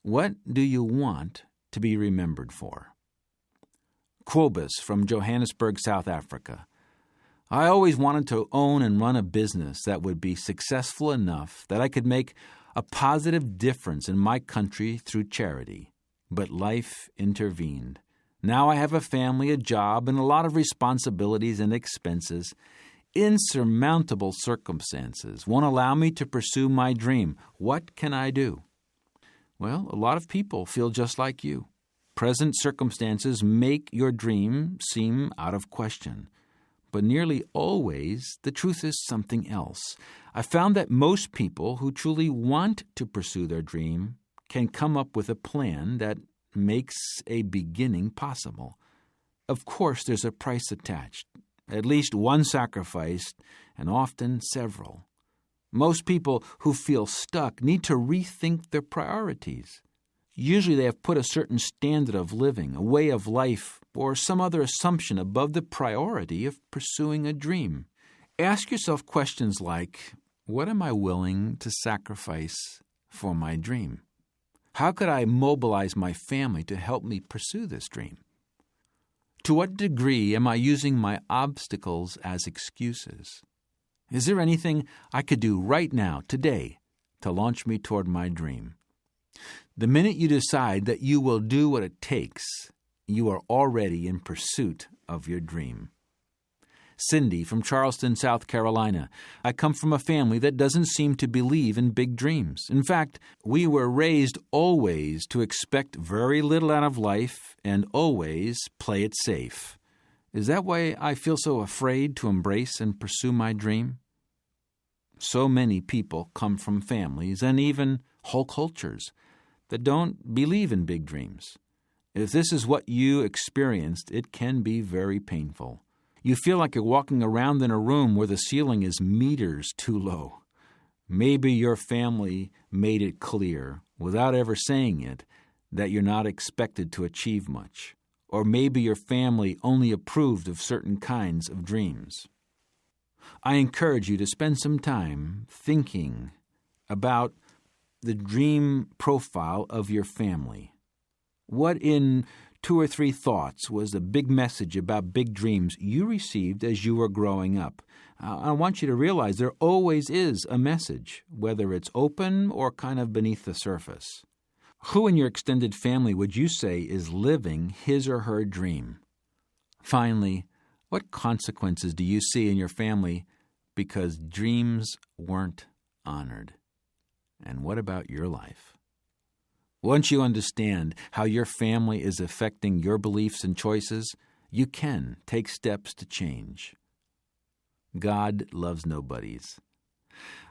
[SPEAKER 2] What do you want to be remembered for? Quobus from Johannesburg, South Africa. I always wanted to own and run a business that would be successful enough that I could make a positive difference in my country through charity. But life intervened. Now I have a family, a job, and a lot of responsibilities and expenses. Insurmountable circumstances won't allow me to pursue my dream. What can I do? Well, a lot of people feel just like you. Present circumstances make your dream seem out of question. But nearly always, the truth is something else. I found that most people who truly want to pursue their dream can come up with a plan that makes a beginning possible. Of course, there's a price attached, at least one sacrifice, and often several. Most people who feel stuck need to rethink their priorities. Usually they have put a certain standard of living, a way of life, or some other assumption above the priority of pursuing a dream. Ask yourself questions like, what am I willing to sacrifice for my dream? How could I mobilize my family to help me pursue this dream? To what degree am I using my obstacles as excuses? Is there anything I could do right now, today, to launch me toward my dream. The minute you decide that you will do what it takes, you are already in pursuit of your dream. Cindy from Charleston, South Carolina. I come from a family that doesn't seem to believe in big dreams. In fact, we were raised always to expect very little out of life and always play it safe. Is that why I feel so afraid to embrace and pursue my dream? So many people come from families and even whole cultures that don't believe in big dreams. If this is what you experienced, it can be very painful. You feel like you're walking around in a room where the ceiling is meters too low. Maybe your family made it clear, without ever saying it, that you're not expected to achieve much. Or maybe your family only approved of certain kinds of dreams. I encourage you to spend some time thinking about the dream profile of your family. What in 2 or 3 thoughts was the big message about big dreams you received as you were growing up? I want you to realize there always is a message, whether it's open or kind of beneath the surface. Who in your extended family would you say is living his or her dream? Finally, what consequences do you see in your family because dreams weren't honored? And what about your life? Once you understand how your family is affecting your beliefs and choices, you can take steps to change. God loves nobodies.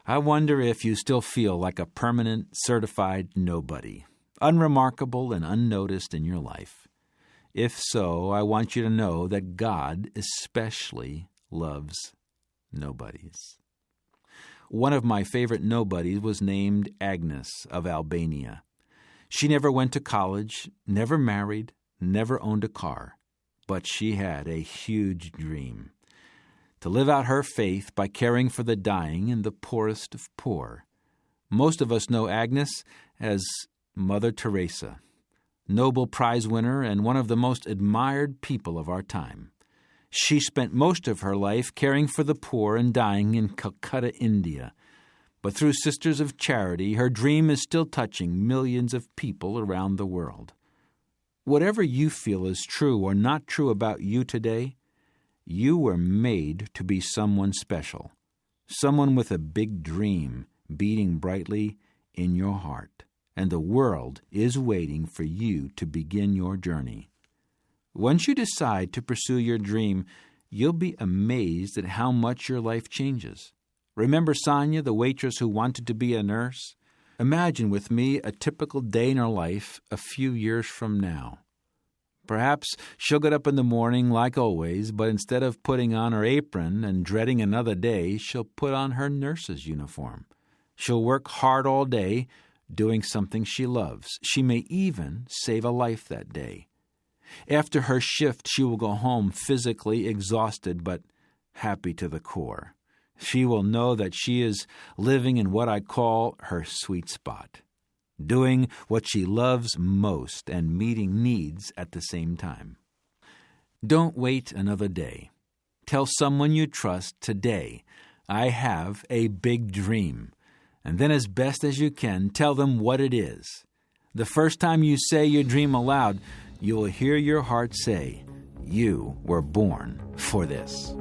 [SPEAKER 2] I wonder if you still feel like a permanent, certified nobody, unremarkable and unnoticed in your life. If so, I want you to know that God especially loves nobodies. One of my favorite nobodies was named Agnes of Albania. She never went to college, never married, never owned a car, but she had a huge dream: to live out her faith by caring for the dying and the poorest of poor. Most of us know Agnes as Mother Teresa, Nobel Prize winner and one of the most admired people of our time. She spent most of her life caring for the poor and dying in Calcutta, India. But through Sisters of Charity, her dream is still touching millions of people around the world. Whatever you feel is true or not true about you today, you were made to be someone special, someone with a big dream beating brightly in your heart, and the world is waiting for you to begin your journey. Once you decide to pursue your dream, you'll be amazed at how much your life changes. Remember Sonia, the waitress who wanted to be a nurse? Imagine with me a typical day in her life a few years from now. Perhaps she'll get up in the morning like always, but instead of putting on her apron and dreading another day, she'll put on her nurse's uniform. She'll work hard all day, doing something she loves. She may even save a life that day. After her shift, she will go home physically exhausted but happy to the core. She will know that she is living in what I call her sweet spot, doing what she loves most and meeting needs at the same time. Don't wait another day. Tell someone you trust today, I have a big dream. And then as best as you can, tell them what it is. The first time you say your dream aloud, you will hear your heart say, you were born for this.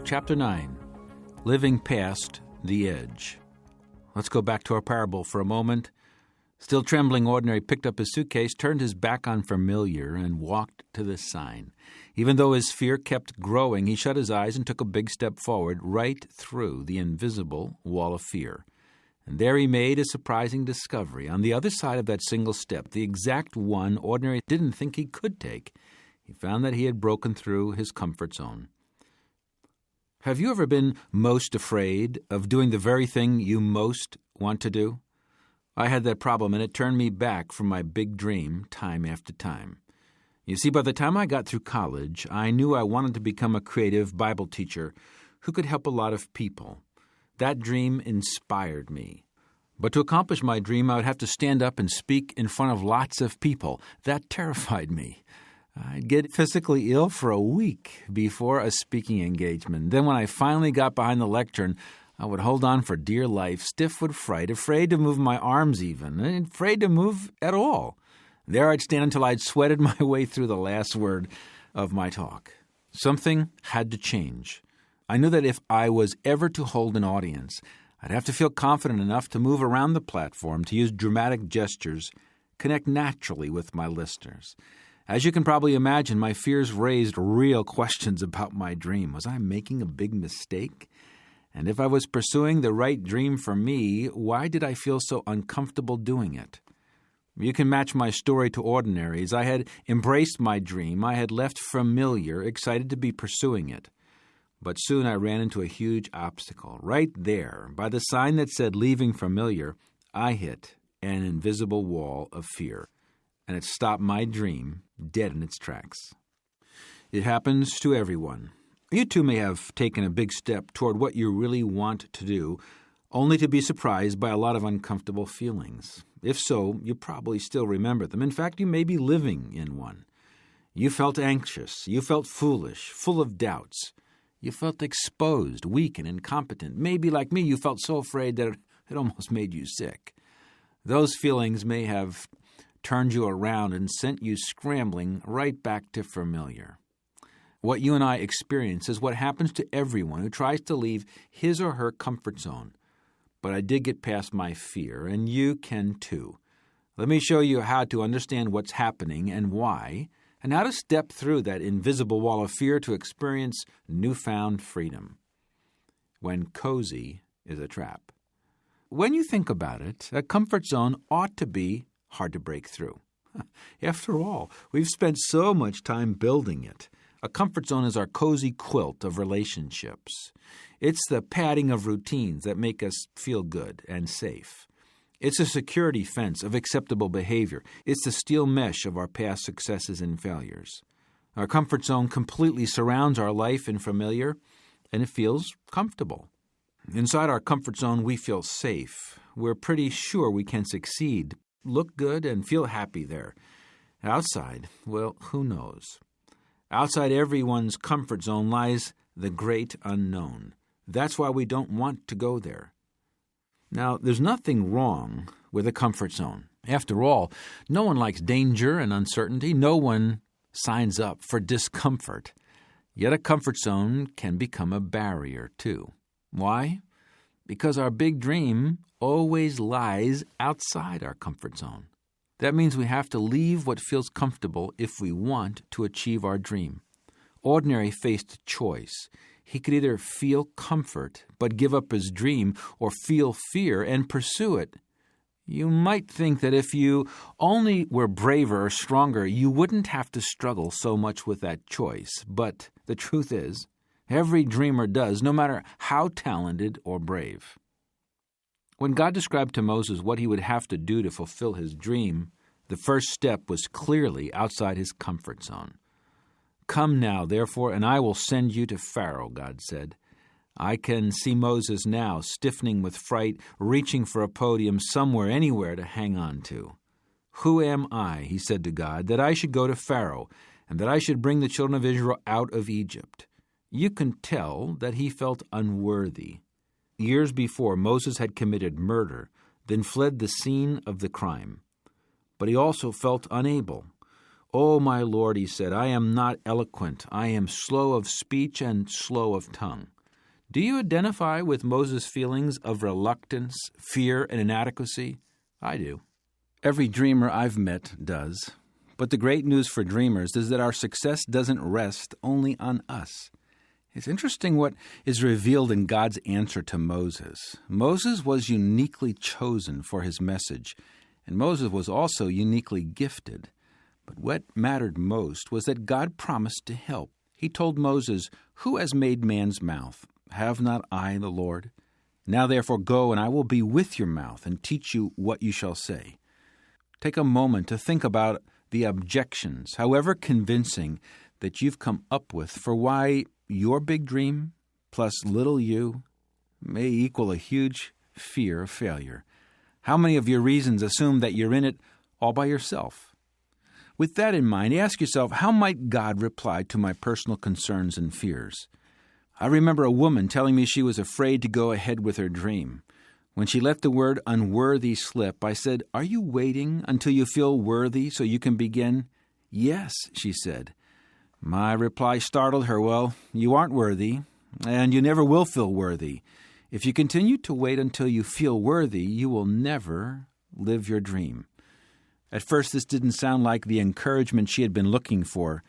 [SPEAKER 2] Chapter 9, Living Past the Edge. Let's go back to our parable for a moment. Still trembling, Ordinary picked up his suitcase, turned his back on familiar, and walked to the sign. Even though his fear kept growing, he shut his eyes and took a big step forward, right through the invisible wall of fear. And there he made a surprising discovery. On the other side of that single step, the exact one Ordinary didn't think he could take, he found that he had broken through his comfort zone. Have you ever been most afraid of doing the very thing you most want to do? I had that problem, and it turned me back from my big dream time after time. You see, by the time I got through college, I knew I wanted to become a creative Bible teacher who could help a lot of people. That dream inspired me. But to accomplish my dream, I would have to stand up and speak in front of lots of people. That terrified me. I'd get physically ill for a week before a speaking engagement. Then when I finally got behind the lectern, I would hold on for dear life, stiff with fright, afraid to move my arms even, and afraid to move at all. There I'd stand until I'd sweated my way through the last word of my talk. Something had to change. I knew that if I was ever to hold an audience, I'd have to feel confident enough to move around the platform, to use dramatic gestures, connect naturally with my listeners. As you can probably imagine, my fears raised real questions about my dream. Was I making a big mistake? And if I was pursuing the right dream for me, why did I feel so uncomfortable doing it? You can match my story to ordinary's. I had embraced my dream. I had left familiar, excited to be pursuing it. But soon I ran into a huge obstacle. Right there, by the sign that said leaving familiar, I hit an invisible wall of fear, and it stopped my dream dead in its tracks. It happens to everyone. You too may have taken a big step toward what you really want to do, only to be surprised by a lot of uncomfortable feelings. If so, you probably still remember them. In fact, you may be living in one. You felt anxious. You felt foolish, full of doubts. You felt exposed, weak, and incompetent. Maybe, like me, you felt so afraid that it almost made you sick. Those feelings may have turned you around and sent you scrambling right back to familiar. What you and I experience is what happens to everyone who tries to leave his or her comfort zone. But I did get past my fear, and you can too. Let me show you how to understand what's happening and why, and how to step through that invisible wall of fear to experience newfound freedom. When cozy is a trap. When you think about it, a comfort zone ought to be hard to break through. After all, we've spent so much time building it. A comfort zone is our cozy quilt of relationships. It's the padding of routines that make us feel good and safe. It's a security fence of acceptable behavior. It's the steel mesh of our past successes and failures. Our comfort zone completely surrounds our life in familiar, and it feels comfortable. Inside our comfort zone, we feel safe. We're pretty sure we can succeed, look good, and feel happy there. Outside, well, who knows? Outside everyone's comfort zone lies the great unknown. That's why we don't want to go there. Now, there's nothing wrong with a comfort zone. After all, no one likes danger and uncertainty. No one signs up for discomfort. Yet a comfort zone can become a barrier, too. Why? Because our big dream always lies outside our comfort zone. That means we have to leave what feels comfortable if we want to achieve our dream. Ordinary faced a choice. He could either feel comfort but give up his dream, or feel fear and pursue it. You might think that if you only were braver or stronger, you wouldn't have to struggle so much with that choice. But the truth is, every dreamer does, no matter how talented or brave. When God described to Moses what he would have to do to fulfill his dream, the first step was clearly outside his comfort zone. "Come now, therefore, and I will send you to Pharaoh," God said. I can see Moses now, stiffening with fright, reaching for a podium somewhere, anywhere to hang on to. "Who am I," he said to God, "that I should go to Pharaoh, and that I should bring the children of Israel out of Egypt?" You can tell that he felt unworthy. Years before, Moses had committed murder, then fled the scene of the crime. But he also felt unable. "Oh, my Lord," he said, "I am not eloquent. I am slow of speech and slow of tongue." Do you identify with Moses' feelings of reluctance, fear, and inadequacy? I do. Every dreamer I've met does. But the great news for dreamers is that our success doesn't rest only on us. It's interesting what is revealed in God's answer to Moses. Moses was uniquely chosen for his message, and Moses was also uniquely gifted. But what mattered most was that God promised to help. He told Moses, "Who has made man's mouth? Have not I the Lord? Now therefore go, and I will be with your mouth and teach you what you shall say." Take a moment to think about the objections, however convincing, that you've come up with for why your big dream plus little you may equal a huge fear of failure. How many of your reasons assume that you're in it all by yourself? With that in mind, ask yourself, how might God reply to my personal concerns and fears? I remember a woman telling me she was afraid to go ahead with her dream. When she let the word unworthy slip, I said, "Are you waiting until you feel worthy so you can begin?" "Yes," she said. My reply startled her. "Well, you aren't worthy, and you never will feel worthy. If you continue to wait until you feel worthy, you will never live your dream." At first, this didn't sound like the encouragement she had been looking for.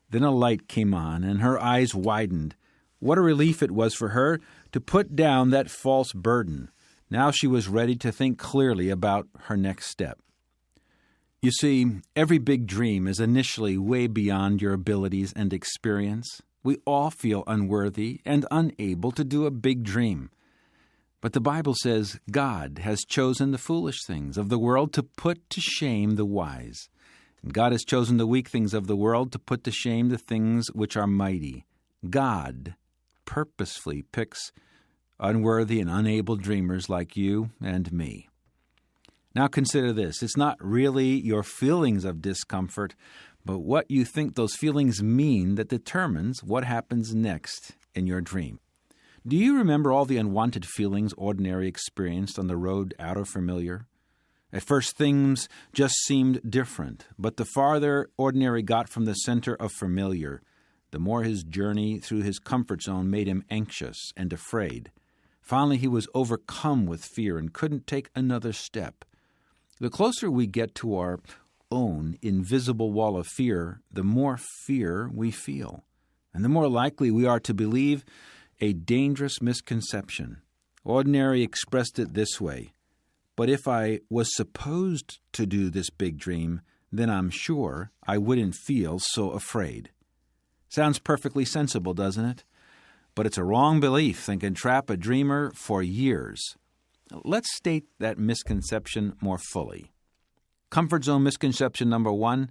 [SPEAKER 2] Then a light came on, and her eyes widened. What a relief it was for her to put down that false burden. Now she was ready to think clearly about her next step. You see, every big dream is initially way beyond your abilities and experience. We all feel unworthy and unable to do a big dream. But the Bible says God has chosen the foolish things of the world to put to shame the wise. And God has chosen the weak things of the world to put to shame the things which are mighty. God purposefully picks unworthy and unable dreamers like you and me. Now consider this. It's not really your feelings of discomfort, but what you think those feelings mean that determines what happens next in your dream. Do you remember all the unwanted feelings Ordinary experienced on the road out of familiar? At first, things just seemed different, but the farther Ordinary got from the center of familiar, the more his journey through his comfort zone made him anxious and afraid. Finally, he was overcome with fear and couldn't take another step. The closer we get to our own invisible wall of fear, the more fear we feel, and the more likely we are to believe a dangerous misconception. Ordinary expressed it this way: "But if I was supposed to do this big dream, then I'm sure I wouldn't feel so afraid." Sounds perfectly sensible, doesn't it? But it's a wrong belief and can trap a dreamer for years. Let's state that misconception more fully. Comfort zone misconception number 1,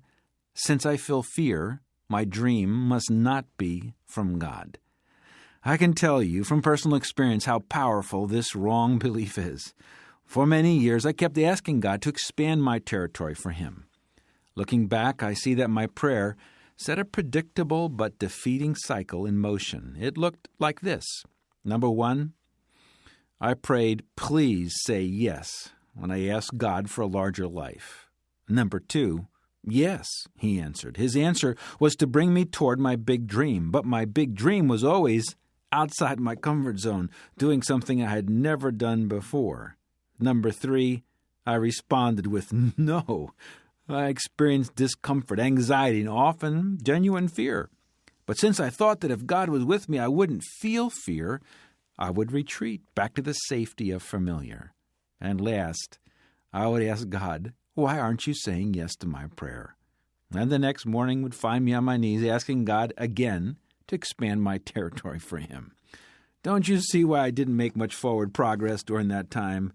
[SPEAKER 2] since I feel fear, my dream must not be from God. I can tell you from personal experience how powerful this wrong belief is. For many years, I kept asking God to expand my territory for Him. Looking back, I see that my prayer set a predictable but defeating cycle in motion. It looked like this. Number 1, I prayed, "Please say yes," when I asked God for a larger life. Number 2, yes, He answered. His answer was to bring me toward my big dream, but my big dream was always outside my comfort zone, doing something I had never done before. Number 3, I responded with no. I experienced discomfort, anxiety, and often genuine fear. But since I thought that if God was with me, I wouldn't feel fear, I would retreat back to the safety of familiar. And last, I would ask God, "Why aren't you saying yes to my prayer?" And the next morning would find me on my knees asking God again to expand my territory for Him. Don't you see why I didn't make much forward progress during that time?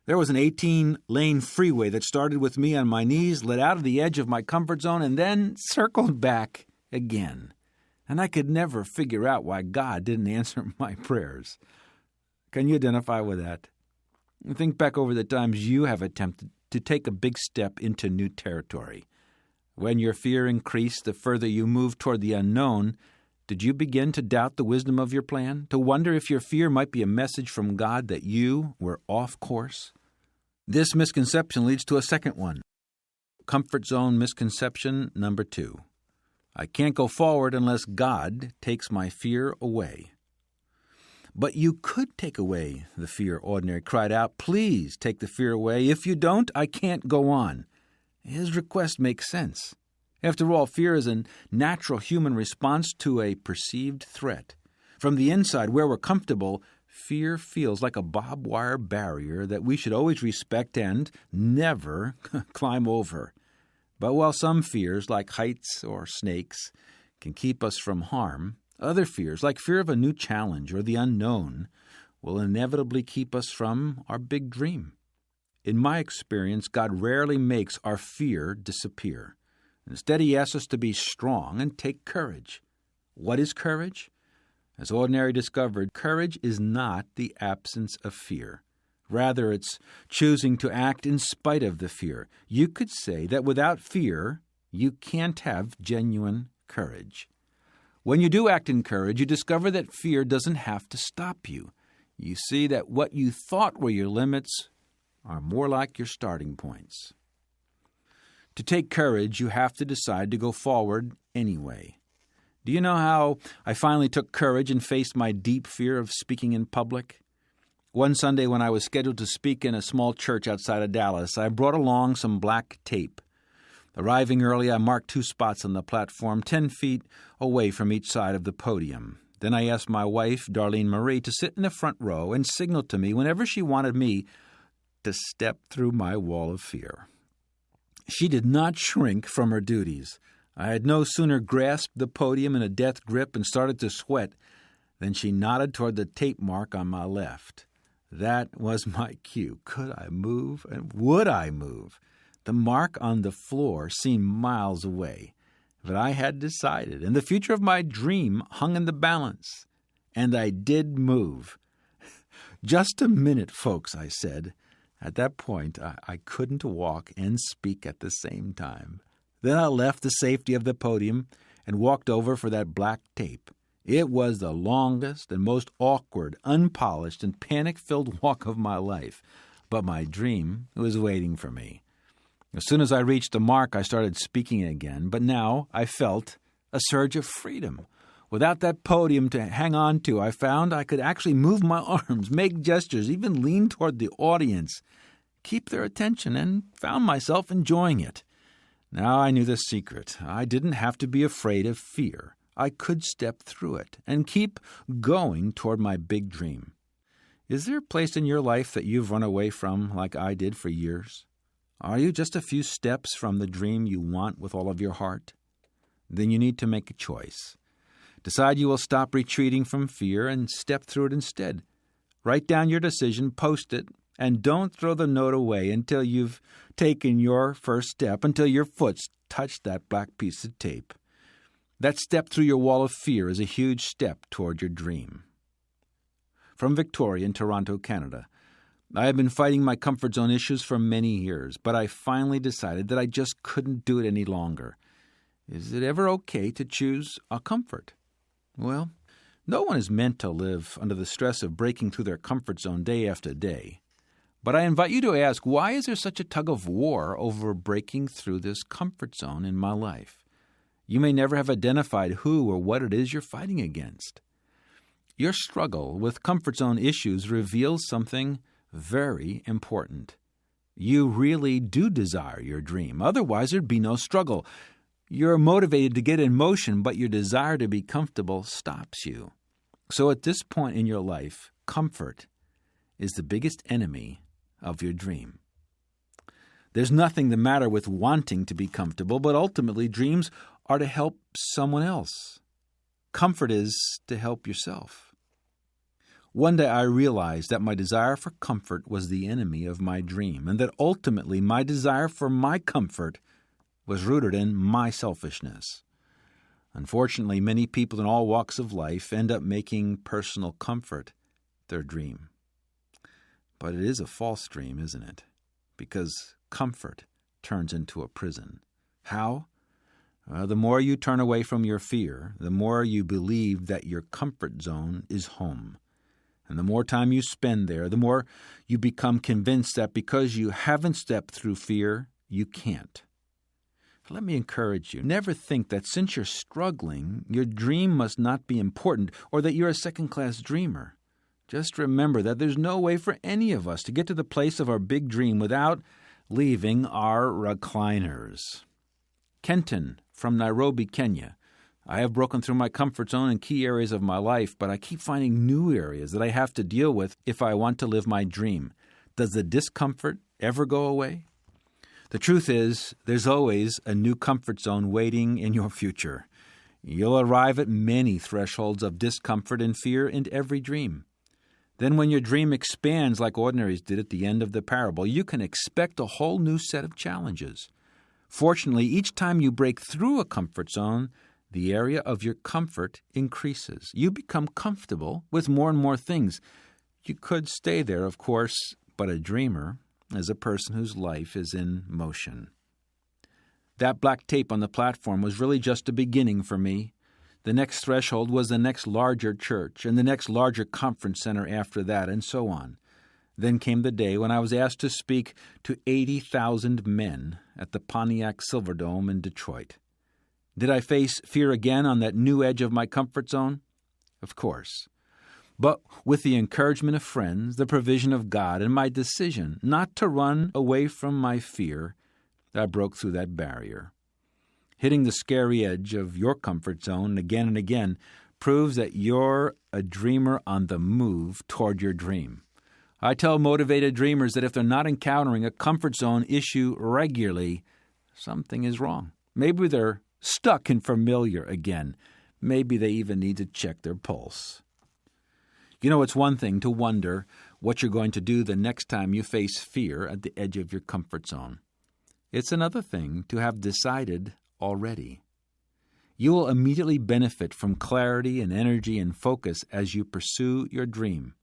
[SPEAKER 2] There was an 18-lane freeway that started with me on my knees, led out of the edge of my comfort zone, and then circled back again. And I could never figure out why God didn't answer my prayers. Can you identify with that? Think back over the times you have attempted to take a big step into new territory. When your fear increased the further you moved toward the unknown, did you begin to doubt the wisdom of your plan? To wonder if your fear might be a message from God that you were off course? This misconception leads to a second one. Comfort zone misconception number 2. I can't go forward unless God takes my fear away. But you could take away the fear, Ordinary cried out. "Please take the fear away. If you don't, I can't go on." His request makes sense. After all, fear is a natural human response to a perceived threat. From the inside, where we're comfortable, fear feels like a barbed wire barrier that we should always respect and never climb over. But while some fears, like heights or snakes, can keep us from harm, other fears, like fear of a new challenge or the unknown, will inevitably keep us from our big dream. In my experience, God rarely makes our fear disappear. Instead, He asks us to be strong and take courage. What is courage? As Ordinary discovered, courage is not the absence of fear. Rather, it's choosing to act in spite of the fear. You could say that without fear, you can't have genuine courage. When you do act in courage, you discover that fear doesn't have to stop you. You see that what you thought were your limits are more like your starting points. To take courage, you have to decide to go forward anyway. Do you know how I finally took courage and faced my deep fear of speaking in public? One Sunday when I was scheduled to speak in a small church outside of Dallas, I brought along some black tape. Arriving early, I marked 2 spots on the platform, 10 feet away from each side of the podium. Then I asked my wife, Darlene Marie, to sit in the front row and signal to me whenever she wanted me to step through my wall of fear. She did not shrink from her duties. I had no sooner grasped the podium in a death grip and started to sweat than she nodded toward the tape mark on my left. That was my cue. Could I move? And would I move? The mark on the floor seemed miles away, but I had decided, and the future of my dream hung in the balance. And I did move. "Just a minute, folks," I said. At that point, I couldn't walk and speak at the same time. Then I left the safety of the podium and walked over for that black tape. It was the longest and most awkward, unpolished, and panic-filled walk of my life, but my dream was waiting for me. As soon as I reached the mark, I started speaking again, but now I felt a surge of freedom. Without that podium to hang on to, I found I could actually move my arms, make gestures, even lean toward the audience, keep their attention, and found myself enjoying it. Now I knew the secret. I didn't have to be afraid of fear. I could step through it and keep going toward my big dream. Is there a place in your life that you've run away from like I did for years? Are you just a few steps from the dream you want with all of your heart? Then you need to make a choice. Decide you will stop retreating from fear and step through it instead. Write down your decision, post it, and don't throw the note away until you've taken your first step, until your foot's touched that black piece of tape. That step through your wall of fear is a huge step toward your dream. From Victoria in Toronto, Canada. I have been fighting my comfort zone issues for many years, but I finally decided that I just couldn't do it any longer. Is it ever okay to choose a comfort? Well, no one is meant to live under the stress of breaking through their comfort zone day after day. But I invite you to ask, why is there such a tug of war over breaking through this comfort zone in my life? You may never have identified who or what it is you're fighting against. Your struggle with comfort zone issues reveals something very important. You really do desire your dream. Otherwise, there'd be no struggle. You're motivated to get in motion, but your desire to be comfortable stops you. So at this point in your life, comfort is the biggest enemy of your dream. There's nothing the matter with wanting to be comfortable, but ultimately dreams are to help someone else. Comfort is to help yourself. One day I realized that my desire for comfort was the enemy of my dream, and that ultimately my desire for my comfort was rooted in my selfishness. Unfortunately, many people in all walks of life end up making personal comfort their dream. But it is a false dream, isn't it? Because comfort turns into a prison. How? The more you turn away from your fear, the more you believe that your comfort zone is home. And the more time you spend there, the more you become convinced that because you haven't stepped through fear, you can't. Let me encourage you, never think that since you're struggling, your dream must not be important or that you're a second-class dreamer. Just remember that there's no way for any of us to get to the place of our big dream without leaving our recliners. Kenton from Nairobi, Kenya. I have broken through my comfort zone in key areas of my life, but I keep finding new areas that I have to deal with if I want to live my dream. Does the discomfort ever go away? The truth is, there's always a new comfort zone waiting in your future. You'll arrive at many thresholds of discomfort and fear in every dream. Then when your dream expands like Ordinaries did at the end of the parable, you can expect a whole new set of challenges. Fortunately, each time you break through a comfort zone, the area of your comfort increases. You become comfortable with more and more things. You could stay there, of course, but a dreamer is a person whose life is in motion. That black tape on the platform was really just a beginning for me. The next threshold was the next larger church, and the next larger conference center after that, and so on. Then came the day when I was asked to speak to 80,000 men at the Pontiac Silverdome in Detroit. Did I face fear again on that new edge of my comfort zone? Of course. But with the encouragement of friends, the provision of God, and my decision not to run away from my fear, I broke through that barrier. Hitting the scary edge of your comfort zone again and again proves that you're a dreamer on the move toward your dream. I tell motivated dreamers that if they're not encountering a comfort zone issue regularly, something is wrong. Maybe they're stuck in familiar again. Maybe they even need to check their pulse. You know, it's one thing to wonder what you're going to do the next time you face fear at the edge of your comfort zone. It's another thing to have decided already. You will immediately benefit from clarity and energy and focus as you pursue your dream.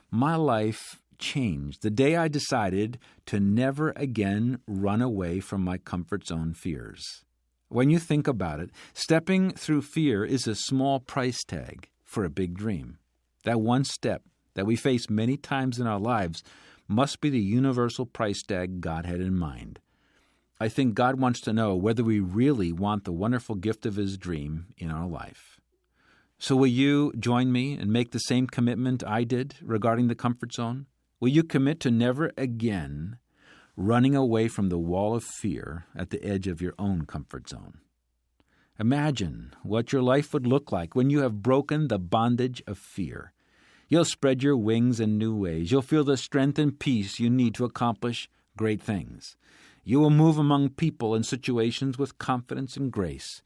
[SPEAKER 2] My life changed the day I decided to never again run away from my comfort zone fears. When you think about it, stepping through fear is a small price tag for a big dream. That one step that we face many times in our lives must be the universal price tag God had in mind. I think God wants to know whether we really want the wonderful gift of His dream in our life. So will you join me and make the same commitment I did regarding the comfort zone? Will you commit to never again running away from the wall of fear at the edge of your own comfort zone? Imagine what your life would look like when you have broken the bondage of fear. You'll spread your wings in new ways. You'll feel the strength and peace you need to accomplish great things. You will move among people and situations with confidence and grace.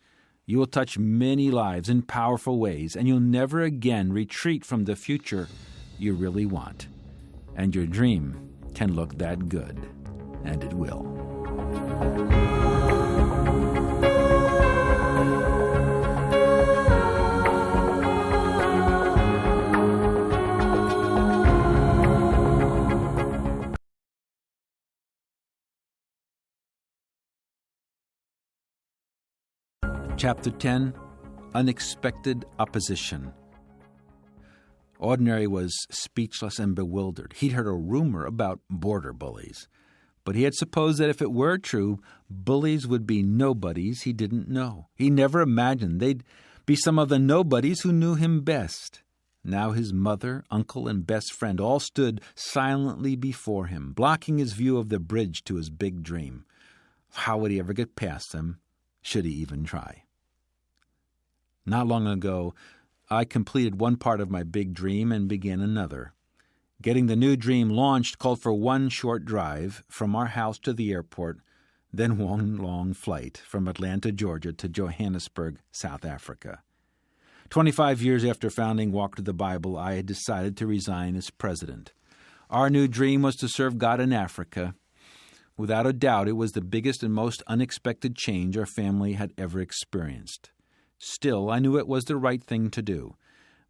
[SPEAKER 2] You will touch many lives in powerful ways, and you'll never again retreat from the future you really want. And your dream can look that good, and it will. Chapter 10, Unexpected Opposition. Ordinary was speechless and bewildered. He'd heard a rumor about border bullies, but he had supposed that if it were true, bullies would be nobodies he didn't know. He never imagined they'd be some of the nobodies who knew him best. Now his mother, uncle, and best friend all stood silently before him, blocking his view of the bridge to his big dream. How would he ever get past them, should he even try? Not long ago, I completed one part of my big dream and began another. Getting the new dream launched called for one short drive from our house to the airport, then one long flight from Atlanta, Georgia to Johannesburg, South Africa. 25 years after founding Walk to the Bible, I had decided to resign as president. Our new dream was to serve God in Africa. Without a doubt, it was the biggest and most unexpected change our family had ever experienced. Still, I knew it was the right thing to do.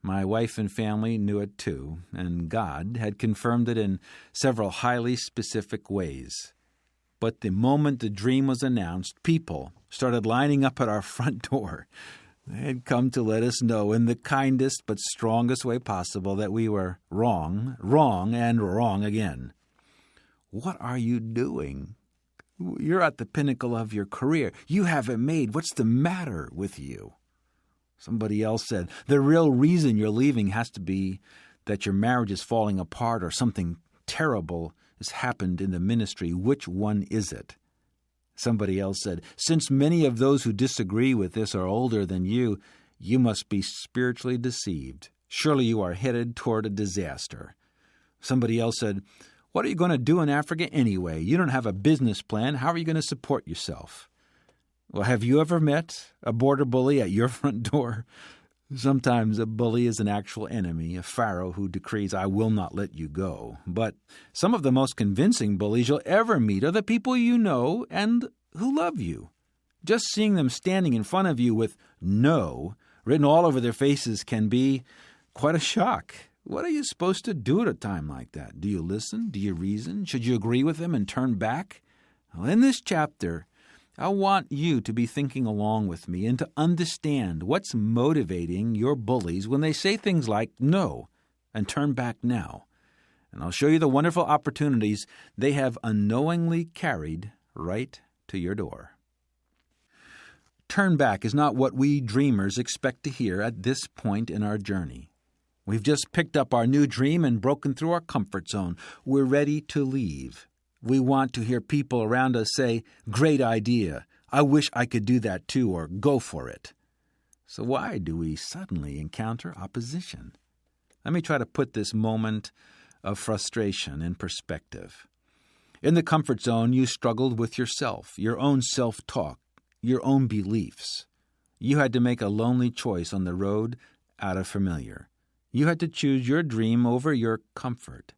[SPEAKER 2] My wife and family knew it too, and God had confirmed it in several highly specific ways. But the moment the dream was announced, people started lining up at our front door. They had come to let us know in the kindest but strongest way possible that we were wrong, and wrong again. What are you doing? You're at the pinnacle of your career. You have it made. What's the matter with you? Somebody else said, the real reason you're leaving has to be that your marriage is falling apart or something terrible has happened in the ministry. Which one is it? Somebody else said, since many of those who disagree with this are older than you, you must be spiritually deceived. Surely you are headed toward a disaster. Somebody else said, what are you going to do in Africa anyway? You don't have a business plan. How are you going to support yourself? Well, have you ever met a border bully at your front door? Sometimes a bully is an actual enemy, a pharaoh who decrees, I will not let you go. But some of the most convincing bullies you'll ever meet are the people you know and who love you. Just seeing them standing in front of you with "no" written all over their faces can be quite a shock. What are you supposed to do at a time like that? Do you listen? Do you reason? Should you agree with them and turn back? Well, in this chapter, I want you to be thinking along with me and to understand what's motivating your bullies when they say things like "no" and "turn back now." And I'll show you the wonderful opportunities they have unknowingly carried right to your door. Turn back is not what we dreamers expect to hear at this point in our journey. We've just picked up our new dream and broken through our comfort zone. We're ready to leave. We want to hear people around us say, "Great idea. I wish I could do that too," or "Go for it." So why do we suddenly encounter opposition? Let me try to put this moment of frustration in perspective. In the comfort zone, you struggled with yourself, your own self-talk, your own beliefs. You had to make a lonely choice on the road out of familiar. You had to choose your dream over your comfort.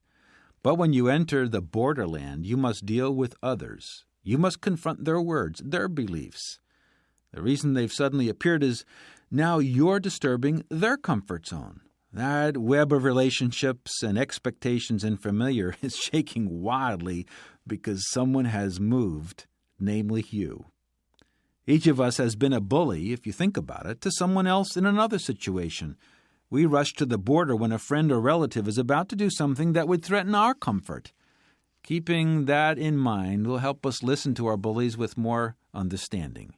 [SPEAKER 2] But when you enter the borderland, you must deal with others. You must confront their words, their beliefs. The reason they've suddenly appeared is now you're disturbing their comfort zone. That web of relationships and expectations in familiar is shaking wildly because someone has moved, namely you. Each of us has been a bully, if you think about it, to someone else in another situation. We rush to the border when a friend or relative is about to do something that would threaten our comfort. Keeping that in mind will help us listen to our bullies with more understanding.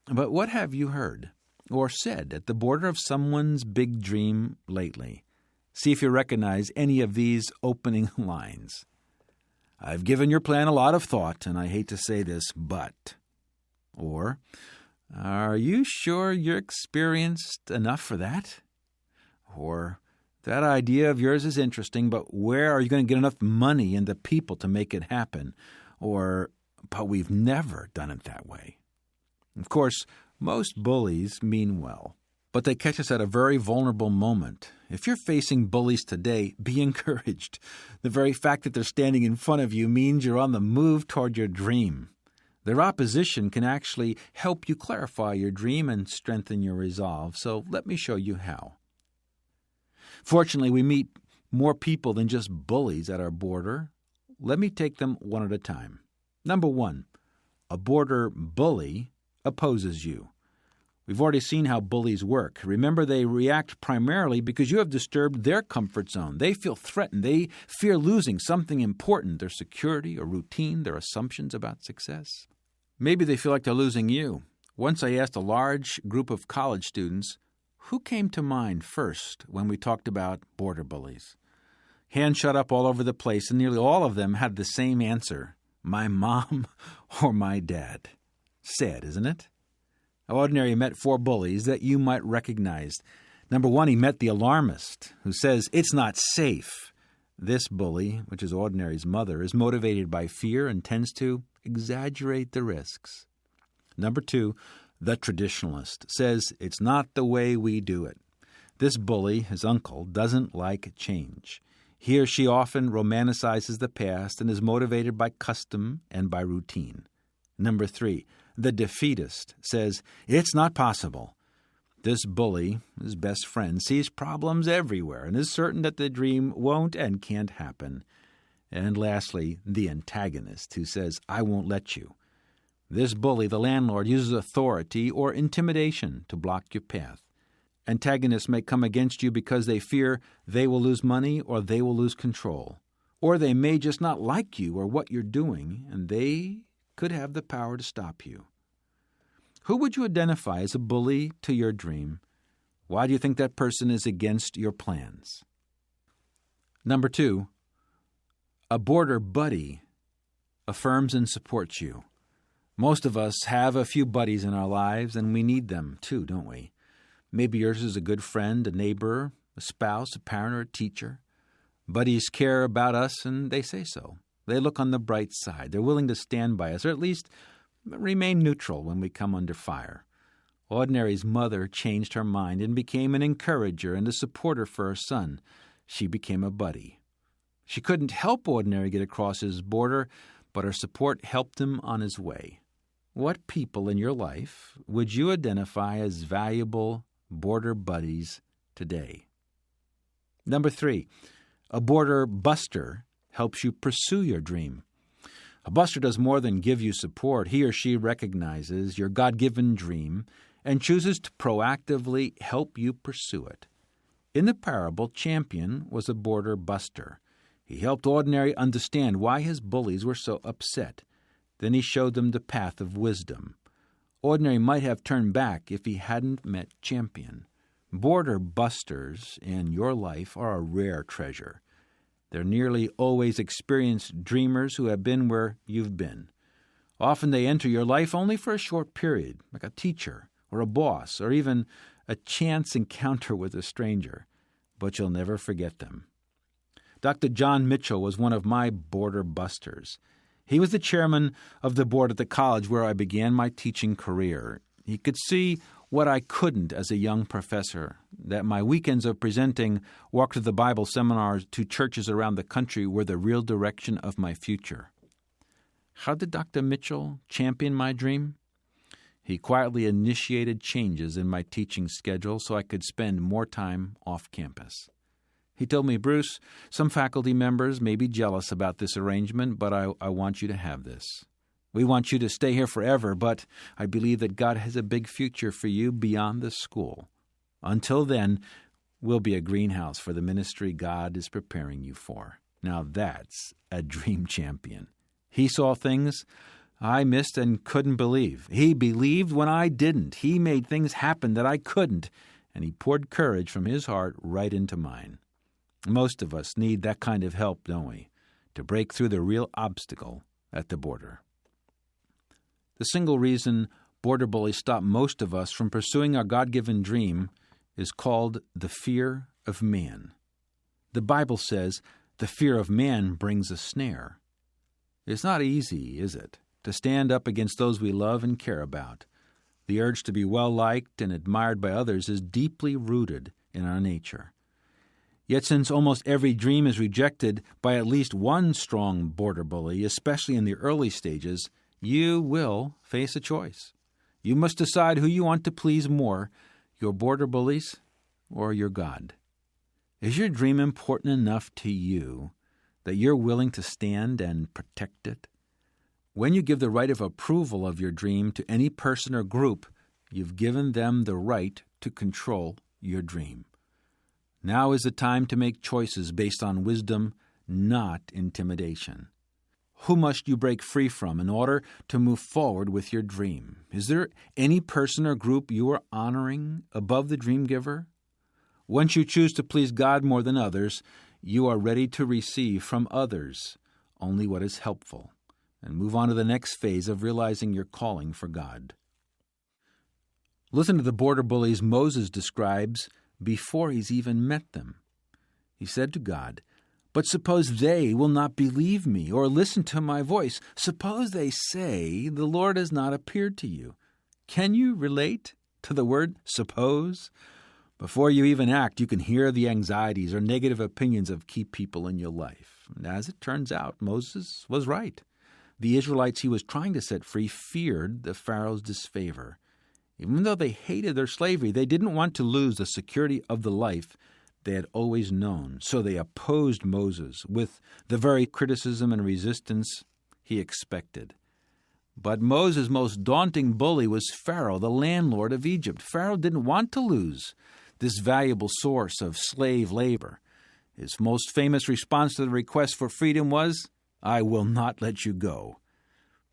[SPEAKER 2] But what have you heard or said at the border of someone's big dream lately? See if you recognize any of these opening lines. "I've given your plan a lot of thought, and I hate to say this, but..." Or, "Are you sure you're experienced enough for that?" Or, "That idea of yours is interesting, but where are you going to get enough money and the people to make it happen?" Or, "But we've never done it that way." Of course, most bullies mean well, but they catch us at a very vulnerable moment. If you're facing bullies today, be encouraged. The very fact that they're standing in front of you means you're on the move toward your dream. Their opposition can actually help you clarify your dream and strengthen your resolve, so let me show you how. Fortunately, we meet more people than just bullies at our border. Let me take them one at a time. Number one, a border bully opposes you. We've already seen how bullies work. Remember, they react primarily because you have disturbed their comfort zone. They feel threatened. They fear losing something important, their security or routine, their assumptions about success. Maybe they feel like they're losing you. Once I asked a large group of college students, who came to mind first when we talked about border bullies? Hands shot up all over the place, and nearly all of them had the same answer: my mom or my dad. Sad, isn't it? Ordinary met 4 bullies that you might recognize. Number 1, he met the alarmist, who says, "It's not safe." This bully, which is Ordinary's mother, is motivated by fear and tends to exaggerate the risks. Number 2, the traditionalist, says it's not the way we do it. This bully, his uncle, doesn't like change. He or she often romanticizes the past and is motivated by custom and by routine. Number 3, the defeatist, says it's not possible. This bully, his best friend, sees problems everywhere and is certain that the dream won't and can't happen. And lastly, the antagonist, who says, "I won't let you." This bully, the landlord, uses authority or intimidation to block your path. Antagonists may come against you because they fear they will lose money or they will lose control. Or they may just not like you or what you're doing, and they could have the power to stop you. Who would you identify as a bully to your dream? Why do you think that person is against your plans? Number 2, a border buddy affirms and supports you. Most of us have a few buddies in our lives, and we need them too, don't we? Maybe yours is a good friend, a neighbor, a spouse, a parent, or a teacher. Buddies care about us, and they say so. They look on the bright side. They're willing to stand by us, or at least remain neutral when we come under fire. Ordinary's mother changed her mind and became an encourager and a supporter for her son. She became a buddy. She couldn't help Ordinary get across his border, but her support helped him on his way. What people in your life would you identify as valuable border buddies today? Number 3, a border buster helps you pursue your dream. A buster does more than give you support. He or she recognizes your God-given dream and chooses to proactively help you pursue it. In the parable, Champion was a border buster. He helped Ordinary understand why his bullies were so upset. Then he showed them the path of wisdom. Ordinary might have turned back if he hadn't met Champion. Border busters in your life are a rare treasure. They're nearly always experienced dreamers who have been where you've been. Often they enter your life only for a short period, like a teacher or a boss or even a chance encounter with a stranger, but you'll never forget them. Dr. John Mitchell was one of my border busters. He was the chairman of the board at the college where I began my teaching career. He could see what I couldn't as a young professor, that my weekends of presenting Walk to the Bible seminars to churches around the country were the real direction of my future. How did Dr. Mitchell champion my dream? He quietly initiated changes in my teaching schedule so I could spend more time off campus. He told me, "Bruce, some faculty members may be jealous about this arrangement, but I want you to have this. We want you to stay here forever, but I believe that God has a big future for you beyond the school. Until then, we'll be a greenhouse for the ministry God is preparing you for." Now that's a dream champion. He saw things I missed and couldn't believe. He believed when I didn't. He made things happen that I couldn't, and he poured courage from his heart right into mine. Most of us need that kind of help, don't we, to break through the real obstacle at the border. The single reason border bullies stop most of us from pursuing our God-given dream is called the fear of man. The Bible says the fear of man brings a snare. It's not easy, is it, to stand up against those we love and care about. The urge to be well-liked and admired by others is deeply rooted in our nature. Yet since almost every dream is rejected by at least one strong border bully, especially in the early stages, you will face a choice. You must decide who you want to please more, your border bullies or your God. Is your dream important enough to you that you're willing to stand and protect it? When you give the right of approval of your dream to any person or group, you've given them the right to control your dream. Now is the time to make choices based on wisdom, not intimidation. Who must you break free from in order to move forward with your dream? Is there any person or group you are honoring above the dream giver? Once you choose to please God more than others, you are ready to receive from others only what is helpful and move on to the next phase of realizing your calling for God. Listen to the border bullies Moses describes before he's even met them. He said to God, "But suppose they will not believe me or listen to my voice. Suppose they say the Lord has not appeared to you." Can you relate to the word suppose? Before you even act, you can hear the anxieties or negative opinions of key people in your life. And as it turns out, Moses was right. The Israelites he was trying to set free feared the Pharaoh's disfavor. Even though they hated their slavery, they didn't want to lose the security of the life they had always known. So they opposed Moses with the very criticism and resistance he expected. But Moses' most daunting bully was Pharaoh, the landlord of Egypt. Pharaoh didn't want to lose this valuable source of slave labor. His most famous response to the request for freedom was, "I will not let you go."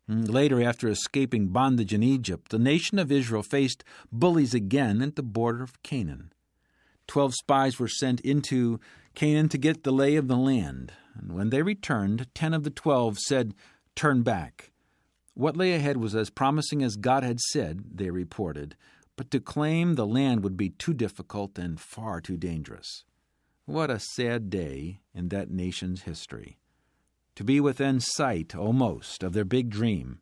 [SPEAKER 2] Later, after escaping bondage in Egypt, the nation of Israel faced bullies again at the border of Canaan. 12 spies were sent into Canaan to get the lay of the land, and when they returned, 10 of the 12 said, "Turn back." What lay ahead was as promising as God had said, they reported, but to claim the land would be too difficult and far too dangerous. What a sad day in that nation's history. To be within sight, almost, of their big dream,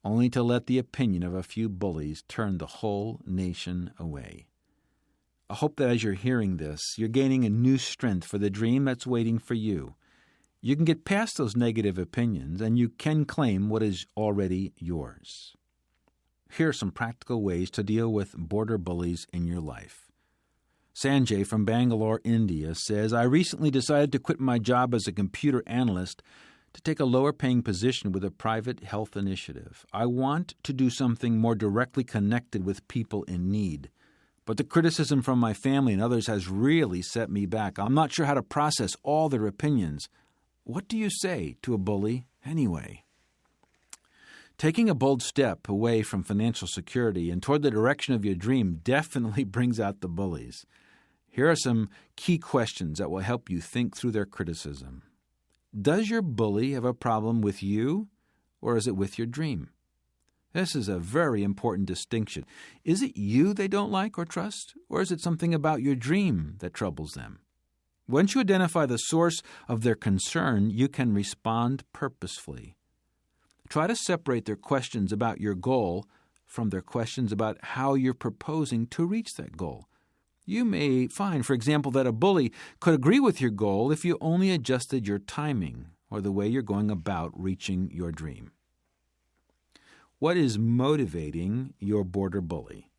[SPEAKER 2] only to let the opinion of a few bullies turn the whole nation away. I hope that as you're hearing this, you're gaining a new strength for the dream that's waiting for you. You can get past those negative opinions, and you can claim what is already yours. Here are some practical ways to deal with border bullies in your life. Sanjay from Bangalore, India says, I recently decided to quit my job as a computer analyst to take a lower-paying position with a private health initiative. I want to do something more directly connected with people in need. But the criticism from my family and others has really set me back. I'm not sure how to process all their opinions. What do you say to a bully anyway? Taking a bold step away from financial security and toward the direction of your dream definitely brings out the bullies. Here are some key questions that will help you think through their criticism. Does your bully have a problem with you, or is it with your dream? This is a very important distinction. Is it you they don't like or trust, or is it something about your dream that troubles them? Once you identify the source of their concern, you can respond purposefully. Try to separate their questions about your goal from their questions about how you're proposing to reach that goal. You may find, for example, that a bully could agree with your goal if you only adjusted your timing or the way you're going about reaching your dream. What is motivating your border bully?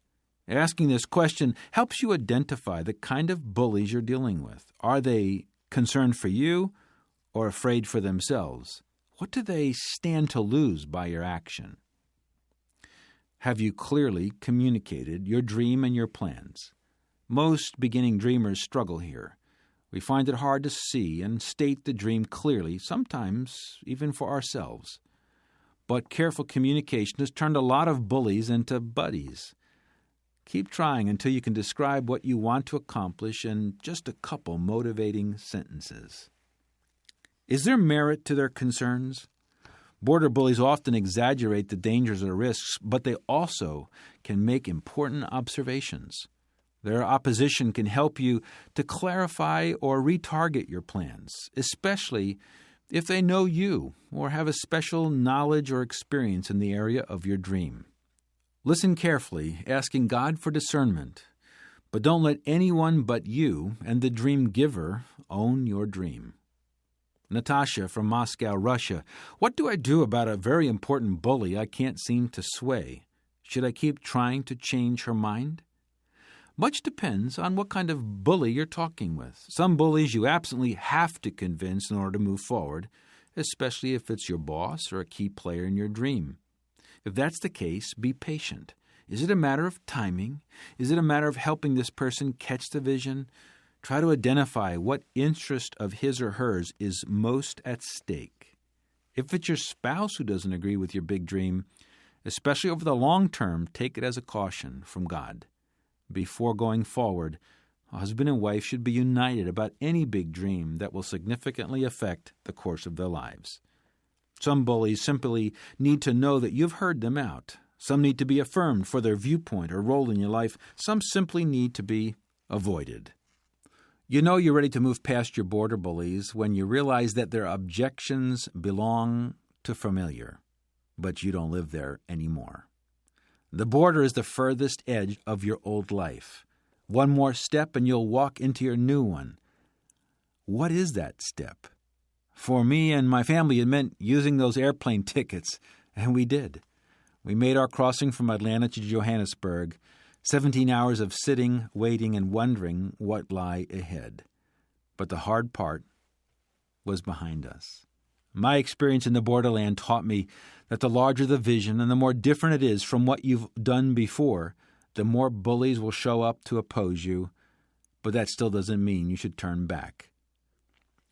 [SPEAKER 2] Asking this question helps you identify the kind of bullies you're dealing with. Are they concerned for you or afraid for themselves? What do they stand to lose by your action? Have you clearly communicated your dream and your plans? Most beginning dreamers struggle here. We find it hard to see and state the dream clearly, sometimes even for ourselves. But careful communication has turned a lot of bullies into buddies. Keep trying until you can describe what you want to accomplish in just a couple motivating sentences. Is there merit to their concerns? Border bullies often exaggerate the dangers or risks, but they also can make important observations. Their opposition can help you to clarify or retarget your plans, especially if they know you or have a special knowledge or experience in the area of your dream. Listen carefully, asking God for discernment, but don't let anyone but you and the dream giver own your dream. Natasha from Moscow, Russia. What do I do about a very important bully I can't seem to sway? Should I keep trying to change her mind? Much depends on what kind of bully you're talking with. Some bullies you absolutely have to convince in order to move forward, especially if it's your boss or a key player in your dream. If that's the case, be patient. Is it a matter of timing? Is it a matter of helping this person catch the vision? Try to identify what interest of his or hers is most at stake. If it's your spouse who doesn't agree with your big dream, especially over the long term, take it as a caution from God. Before going forward, a husband and wife should be united about any big dream that will significantly affect the course of their lives. Some bullies simply need to know that you've heard them out. Some need to be affirmed for their viewpoint or role in your life. Some simply need to be avoided. You know you're ready to move past your border bullies when you realize that their objections belong to familiar, but you don't live there anymore. The border is the furthest edge of your old life. One more step and you'll walk into your new one. What is that step? For me and my family, it meant using those airplane tickets, and we did. We made our crossing from Atlanta to Johannesburg, 17 hours of sitting, waiting, and wondering what lay ahead. But the hard part was behind us. My experience in the Borderland taught me that the larger the vision and the more different it is from what you've done before, the more bullies will show up to oppose you, but that still doesn't mean you should turn back.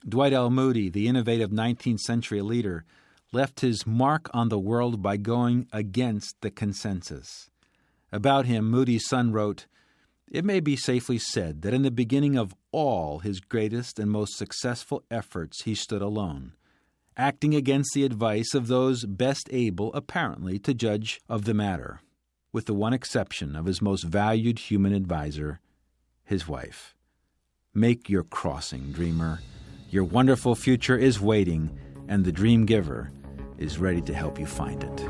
[SPEAKER 2] Dwight L. Moody, the innovative 19th century leader, left his mark on the world by going against the consensus. About him, Moody's son wrote, "It may be safely said that in the beginning of all his greatest and most successful efforts he stood alone, acting against the advice of those best able, apparently, to judge of the matter, with the one exception of his most valued human advisor, his wife. Make your crossing, dreamer. Your wonderful future is waiting, and the dream giver is ready to help you find it."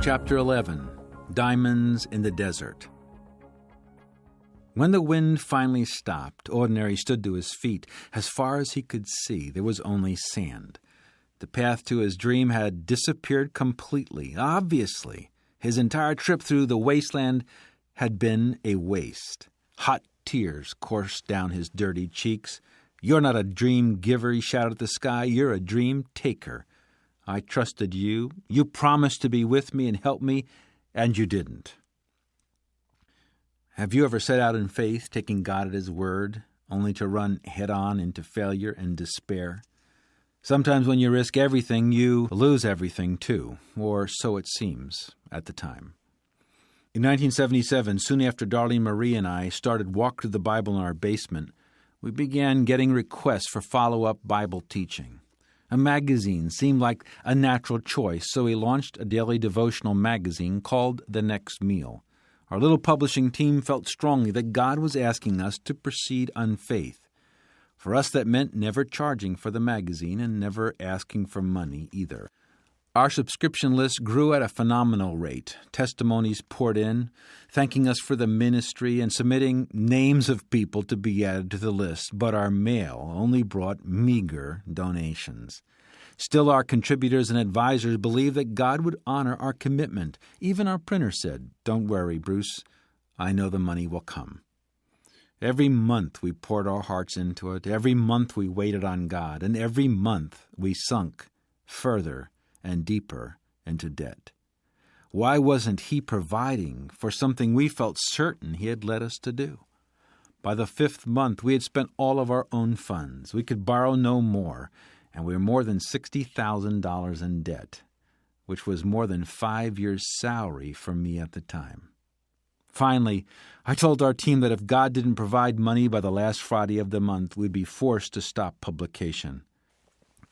[SPEAKER 2] Chapter 11, Diamonds in the Desert. When the wind finally stopped, Ordinary stood to his feet. As far as he could see, there was only sand. The path to his dream had disappeared completely. Obviously, his entire trip through the wasteland had been a waste. Hot tears coursed down his dirty cheeks. "You're not a dream giver," he shouted at the sky. "You're a dream taker. I trusted you. You promised to be with me and help me, and you didn't." Have you ever set out in faith, taking God at His word, only to run head-on into failure and despair? Sometimes when you risk everything, you lose everything too, or so it seems at the time. In 1977, soon after Darlene Marie and I started Walk Through the Bible in our basement, we began getting requests for follow-up Bible teaching. A magazine seemed like a natural choice, so we launched a daily devotional magazine called The Next Meal. Our little publishing team felt strongly that God was asking us to proceed on faith. For us, that meant never charging for the magazine and never asking for money either. Our subscription list grew at a phenomenal rate. Testimonies poured in, thanking us for the ministry and submitting names of people to be added to the list, but our mail only brought meager donations. Still, our contributors and advisors believed that God would honor our commitment. Even our printer said, "Don't worry, Bruce. I know the money will come." Every month we poured our hearts into it. Every month we waited on God. And every month we sunk further and deeper into debt. Why wasn't He providing for something we felt certain He had led us to do? By the 5th month, we had spent all of our own funds. We could borrow no more, and we were more than $60,000 in debt, which was more than 5 years' salary for me at the time. Finally, I told our team that if God didn't provide money by the last Friday of the month, we'd be forced to stop publication.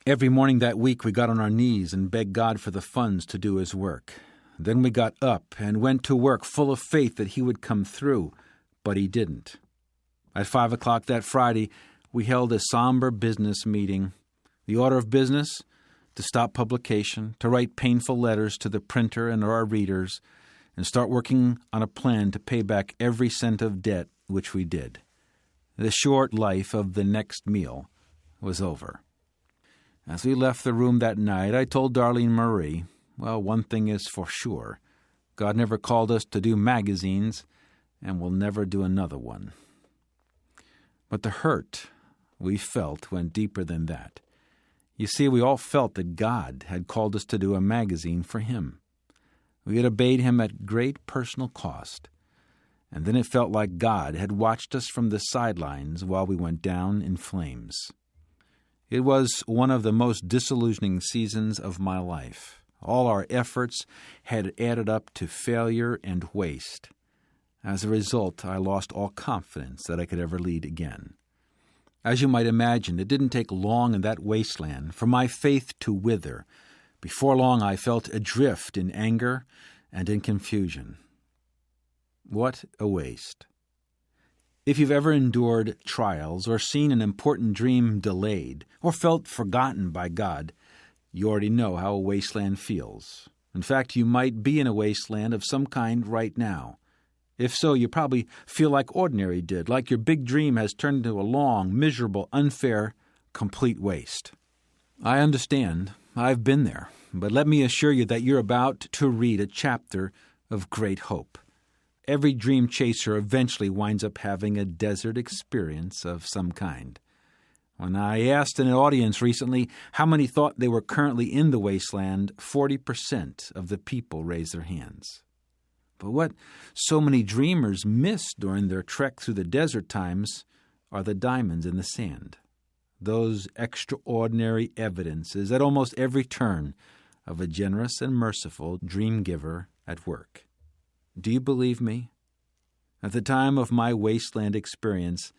[SPEAKER 2] Every morning that week, we got on our knees and begged God for the funds to do His work. Then we got up and went to work full of faith that He would come through, but He didn't. At 5 o'clock that Friday, we held a somber business meeting. The order of business? To stop publication, to write painful letters to the printer and our readers, and start working on a plan to pay back every cent of debt, which we did. The short life of The Next Meal was over. As we left the room that night, I told Darlene Marie, well, one thing is for sure. God never called us to do magazines, and will never do another one. But the hurt we felt went deeper than that. You see, we all felt that God had called us to do a magazine for Him. We had obeyed Him at great personal cost, and then it felt like God had watched us from the sidelines while we went down in flames. It was one of the most disillusioning seasons of my life. All our efforts had added up to failure and waste. As a result, I lost all confidence that I could ever lead again. As you might imagine, it didn't take long in that wasteland for my faith to wither. Before long, I felt adrift in anger and in confusion. What a waste. If you've ever endured trials or seen an important dream delayed or felt forgotten by God, you already know how a wasteland feels. In fact, you might be in a wasteland of some kind right now. If so, you probably feel like Ordinary did, like your big dream has turned into a long, miserable, unfair, complete waste. I understand. I've been there. But let me assure you that you're about to read a chapter of great hope. Every dream chaser eventually winds up having a desert experience of some kind. When I asked an audience recently how many thought they were currently in the wasteland, 40% of the people raised their hands. But what so many dreamers miss during their trek through the desert times are the diamonds in the sand. Those extraordinary evidences at almost every turn of a generous and merciful dream giver at work. Do you believe me? At the time of my wasteland experience,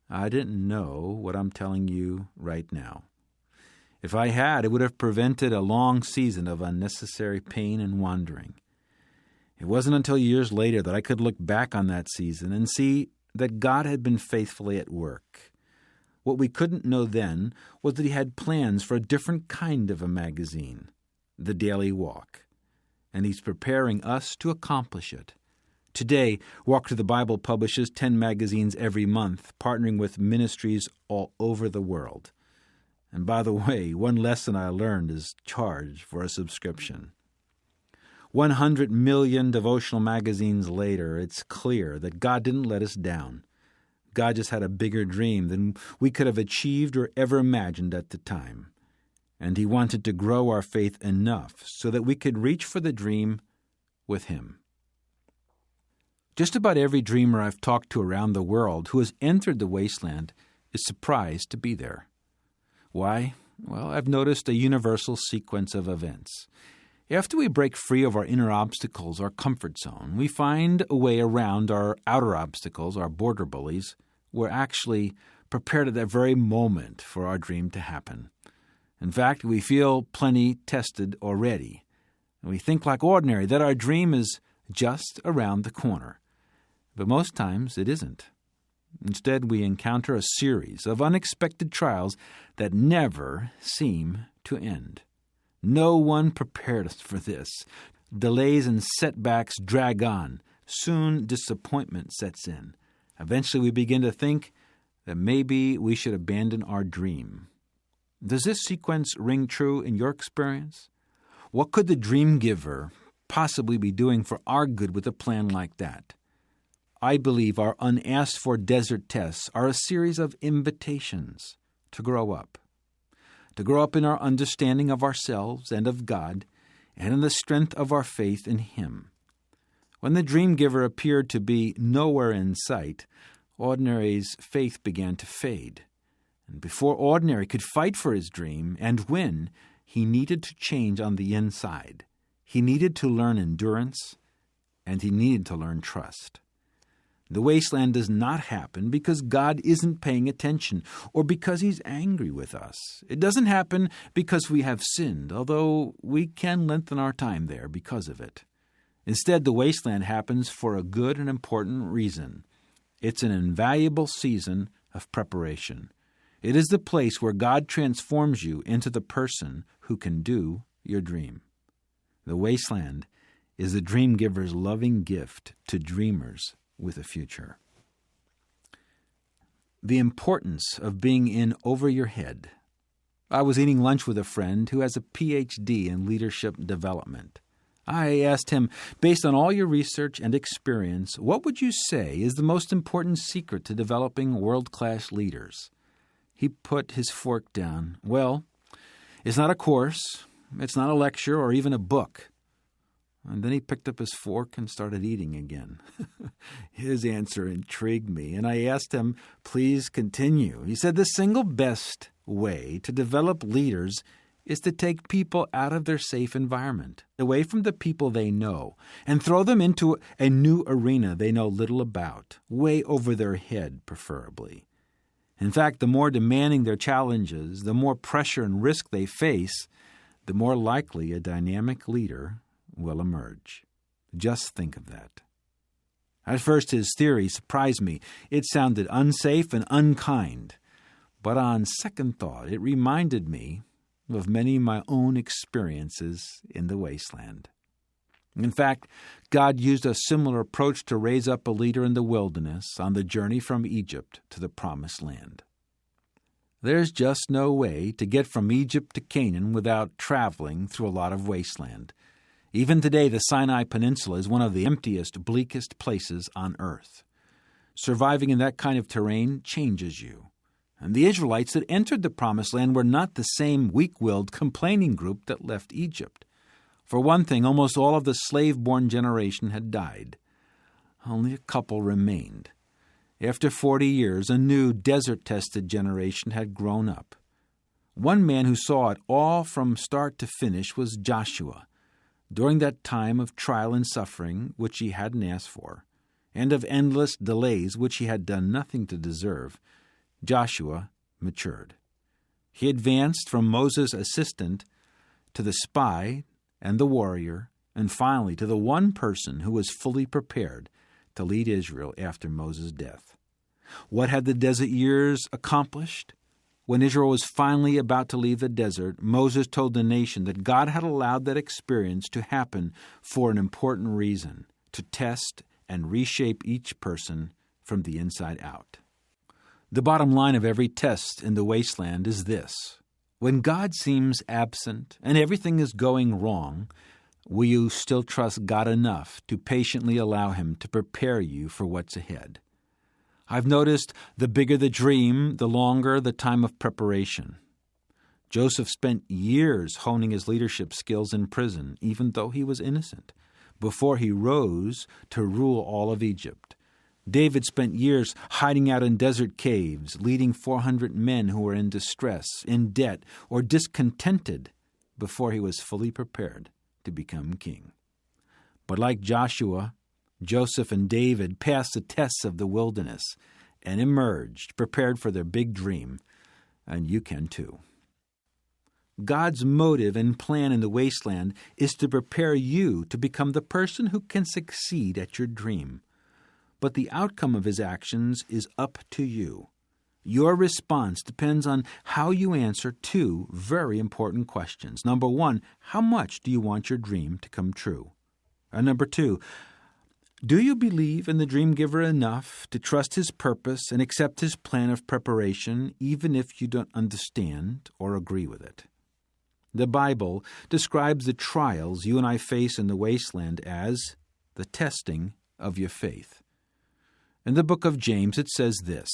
[SPEAKER 2] I didn't know what I'm telling you right now. If I had, it would have prevented a long season of unnecessary pain and wandering. It wasn't until years later that I could look back on that season and see that God had been faithfully at work. What we couldn't know then was that He had plans for a different kind of a magazine, The Daily Walk. and He's preparing us to accomplish it. Today, Walk to the Bible publishes 10 magazines every month, partnering with ministries all over the world. And by the way, one lesson I learned is charge for a subscription. 100 million devotional magazines later, it's clear that God didn't let us down. God just had a bigger dream than we could have achieved or ever imagined at the time. And He wanted to grow our faith enough so that we could reach for the dream with Him. Just about every dreamer I've talked to around the world who has entered the Wasteland is surprised to be there. Why? Well, I've noticed a universal sequence of events. After we break free of our inner obstacles, our comfort zone, we find a way around our outer obstacles, our border bullies. We're actually prepared at that very moment for our dream to happen. In fact, we feel plenty tested already. And we think like ordinary that our dream is just around the corner. But most times it isn't. Instead, we encounter a series of unexpected trials that never seem to end. No one prepared us for this. Delays and setbacks drag on. Soon disappointment sets in. Eventually we begin to think that maybe we should abandon our dream. Does this sequence ring true in your experience? What could the dream giver possibly be doing for our good with a plan like that? I believe our unasked-for desert tests are a series of invitations to grow up. To grow up in our understanding of ourselves and of God, and in the strength of our faith in Him. When the dream giver appeared to be nowhere in sight, Ordinary's faith began to fade. And before Ordinary could fight for his dream and win, he needed to change on the inside. He needed to learn endurance, and he needed to learn trust. The Wasteland does not happen because God isn't paying attention or because He's angry with us. It doesn't happen because we have sinned, although we can lengthen our time there because of it. Instead, the Wasteland happens for a good and important reason. It's an invaluable season of preparation. It is the place where God transforms you into the person who can do your dream. The Wasteland is the dream giver's loving gift to dreamers with a future. The importance of being in over your head. I was eating lunch with a friend who has a PhD in leadership development. I asked him, based on all your research and experience, what would you say is the most important secret to developing world-class leaders? He put his fork down. Well, it's not a course, it's not a lecture or even a book. And then he picked up his fork and started eating again. His answer intrigued me, and I asked him, please continue. He said the single best way to develop leaders is to take people out of their safe environment, away from the people they know, and throw them into a new arena they know little about, way over their head preferably. In fact, the more demanding their challenges, the more pressure and risk they face, the more likely a dynamic leader will emerge. Just think of that. At first, his theory surprised me. It sounded unsafe and unkind. But on second thought, it reminded me of many of my own experiences in the Wasteland. In fact, God used a similar approach to raise up a leader in the wilderness on the journey from Egypt to the Promised Land. There's just no way to get from Egypt to Canaan without traveling through a lot of wasteland. Even today, the Sinai Peninsula is one of the emptiest, bleakest places on earth. Surviving in that kind of terrain changes you. And the Israelites that entered the Promised Land were not the same weak-willed, complaining group that left Egypt. For one thing, almost all of the slave-born generation had died. Only a couple remained. After 40 years, a new desert-tested generation had grown up. One man who saw it all from start to finish was Joshua. During that time of trial and suffering, which he hadn't asked for, and of endless delays which he had done nothing to deserve, Joshua matured. He advanced from Moses' assistant to the spy and the warrior, and finally to the one person who was fully prepared to lead Israel after Moses' death. What had the desert years accomplished? When Israel was finally about to leave the desert, Moses told the nation that God had allowed that experience to happen for an important reason, to test and reshape each person from the inside out. The bottom line of every test in the wasteland is this: when God seems absent and everything is going wrong, will you still trust God enough to patiently allow Him to prepare you for what's ahead? I've noticed the bigger the dream, the longer the time of preparation. Joseph spent years honing his leadership skills in prison, even though he was innocent, before he rose to rule all of Egypt. David spent years hiding out in desert caves, leading 400 men who were in distress, in debt, or discontented before he was fully prepared to become king. But like Joshua, Joseph and David passed the tests of the wilderness and emerged prepared for their big dream, and you can too. God's motive and plan in the wasteland is to prepare you to become the person who can succeed at your dream. But the outcome of His actions is up to you. Your response depends on how you answer two very important questions. Number one, how much do you want your dream to come true? And number two, do you believe in the dream giver enough to trust His purpose and accept His plan of preparation, even if you don't understand or agree with it? The Bible describes the trials you and I face in the wasteland as the testing of your faith. In the book of James, it says this: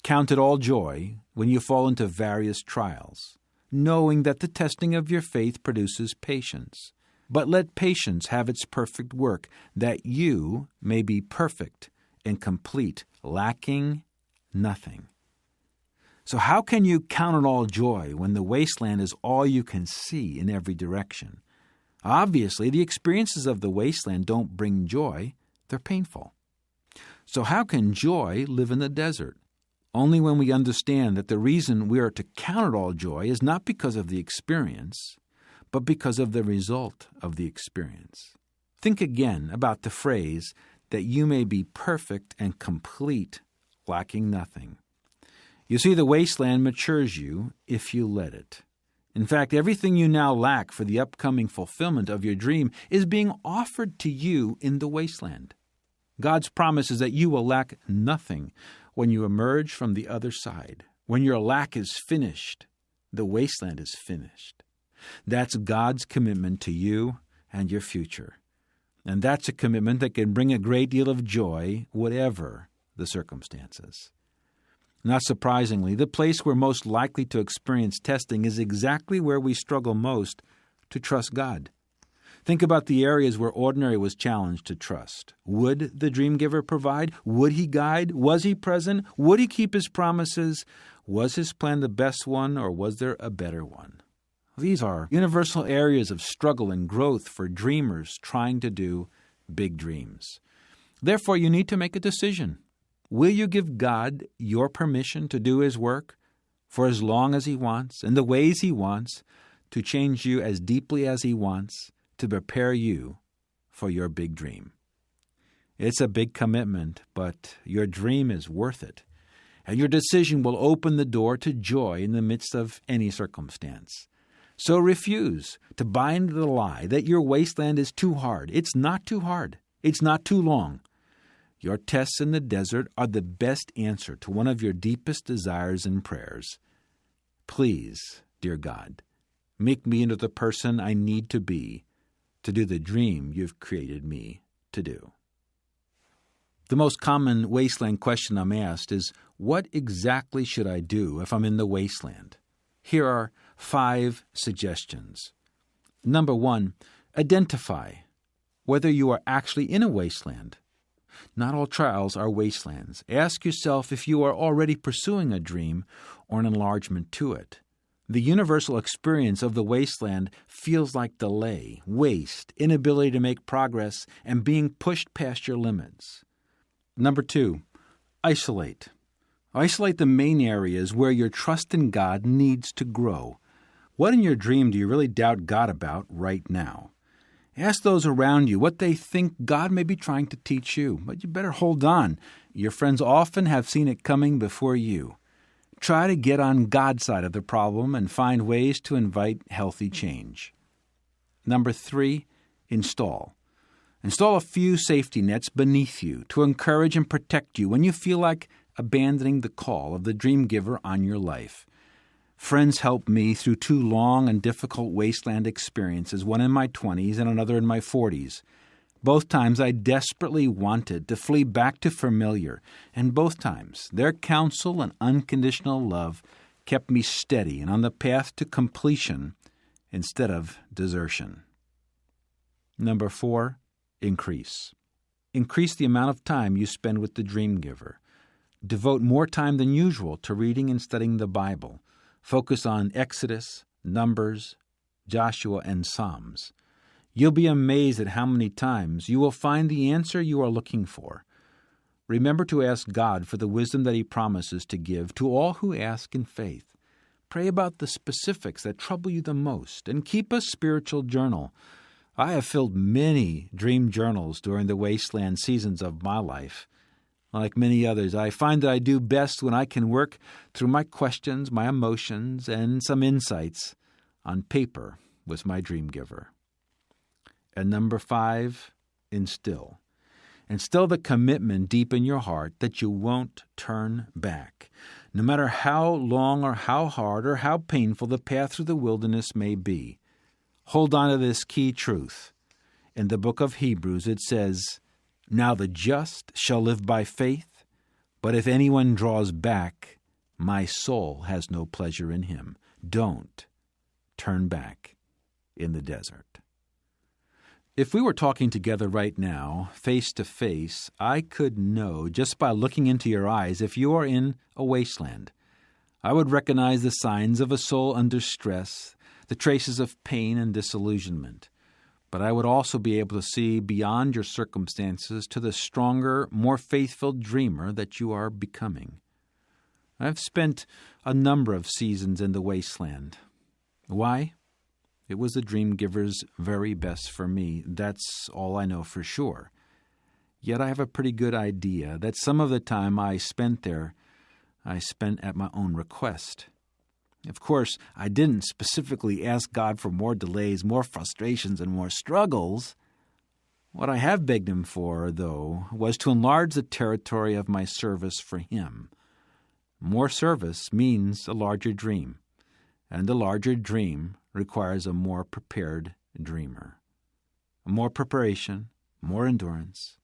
[SPEAKER 2] "Count it all joy when you fall into various trials, knowing that the testing of your faith produces patience. But let patience have its perfect work, that you may be perfect and complete, lacking nothing." So how can you count it all joy when the wasteland is all you can see in every direction? Obviously, the experiences of the wasteland don't bring joy, they're painful. So how can joy live in the desert? Only when we understand that the reason we are to count it all joy is not because of the experience, but because of the result of the experience. Think again about the phrase that you may be perfect and complete, lacking nothing. You see, the wasteland matures you if you let it. In fact, everything you now lack for the upcoming fulfillment of your dream is being offered to you in the wasteland. God's promise is that you will lack nothing when you emerge from the other side. When your lack is finished, the wasteland is finished. That's God's commitment to you and your future. And that's a commitment that can bring a great deal of joy, whatever the circumstances. Not surprisingly, the place we're most likely to experience testing is exactly where we struggle most to trust God. Think about the areas where ordinary was challenged to trust. Would the dream giver provide? Would He guide? Was He present? Would He keep His promises? Was His plan the best one, or was there a better one? These are universal areas of struggle and growth for dreamers trying to do big dreams. Therefore, you need to make a decision. Will you give God your permission to do His work for as long as He wants, in the ways He wants, to change you as deeply as He wants, to prepare you for your big dream? It's a big commitment, but your dream is worth it, and your decision will open the door to joy in the midst of any circumstance. So refuse to buy into the lie that your wasteland is too hard. It's not too hard. It's not too long. Your tests in the desert are the best answer to one of your deepest desires and prayers. Please, dear God, make me into the person I need to be to do the dream You've created me to do. The most common wasteland question I'm asked is, what exactly should I do if I'm in the wasteland? Here are 5 suggestions. Number 1, identify whether you are actually in a wasteland. Not all trials are wastelands. Ask yourself if you are already pursuing a dream or an enlargement to it. The universal experience of the wasteland feels like delay, waste, inability to make progress, and being pushed past your limits. Number 2, isolate. Isolate the main areas where your trust in God needs to grow. What in your dream do you really doubt God about right now? Ask those around you what they think God may be trying to teach you, but you better hold on. Your friends often have seen it coming before you. Try to get on God's side of the problem and find ways to invite healthy change. Number 3, install. Install a few safety nets beneath you to encourage and protect you when you feel like abandoning the call of the dream giver on your life. Friends helped me through 2 long and difficult Wasteland experiences, one in my 20s and another in my 40s. Both times I desperately wanted to flee back to familiar, and both times their counsel and unconditional love kept me steady and on the path to completion instead of desertion. Number 4, increase. Increase the amount of time you spend with the dream giver. Devote more time than usual to reading and studying the Bible. Focus on Exodus, Numbers, Joshua, and Psalms. You'll be amazed at how many times you will find the answer you are looking for. Remember to ask God for the wisdom that He promises to give to all who ask in faith. Pray about the specifics that trouble you the most, and keep a spiritual journal. I have filled many dream journals during the Wasteland seasons of my life. Like many others, I find that I do best when I can work through my questions, my emotions, and some insights on paper with my dream giver. And number 5, instill. Instill the commitment deep in your heart that you won't turn back, no matter how long or how hard or how painful the path through the wilderness may be. Hold on to this key truth. In the book of Hebrews it says, "Now the just shall live by faith, but if anyone draws back, my soul has no pleasure in him." Don't turn back in the desert. If we were talking together right now, face to face, I could know just by looking into your eyes if you are in a wasteland. I would recognize the signs of a soul under stress, the traces of pain and disillusionment. But I would also be able to see beyond your circumstances to the stronger, more faithful dreamer that you are becoming. I've spent a number of seasons in the wasteland. Why? It was the dream giver's very best for me. That's all I know for sure. Yet I have a pretty good idea that some of the time I spent there, I spent at my own request. Of course, I didn't specifically ask God for more delays, more frustrations, and more struggles. What I have begged Him for, though, was to enlarge the territory of my service for Him. More service means a larger dream, and a larger dream requires a more prepared dreamer. More preparation, more endurance,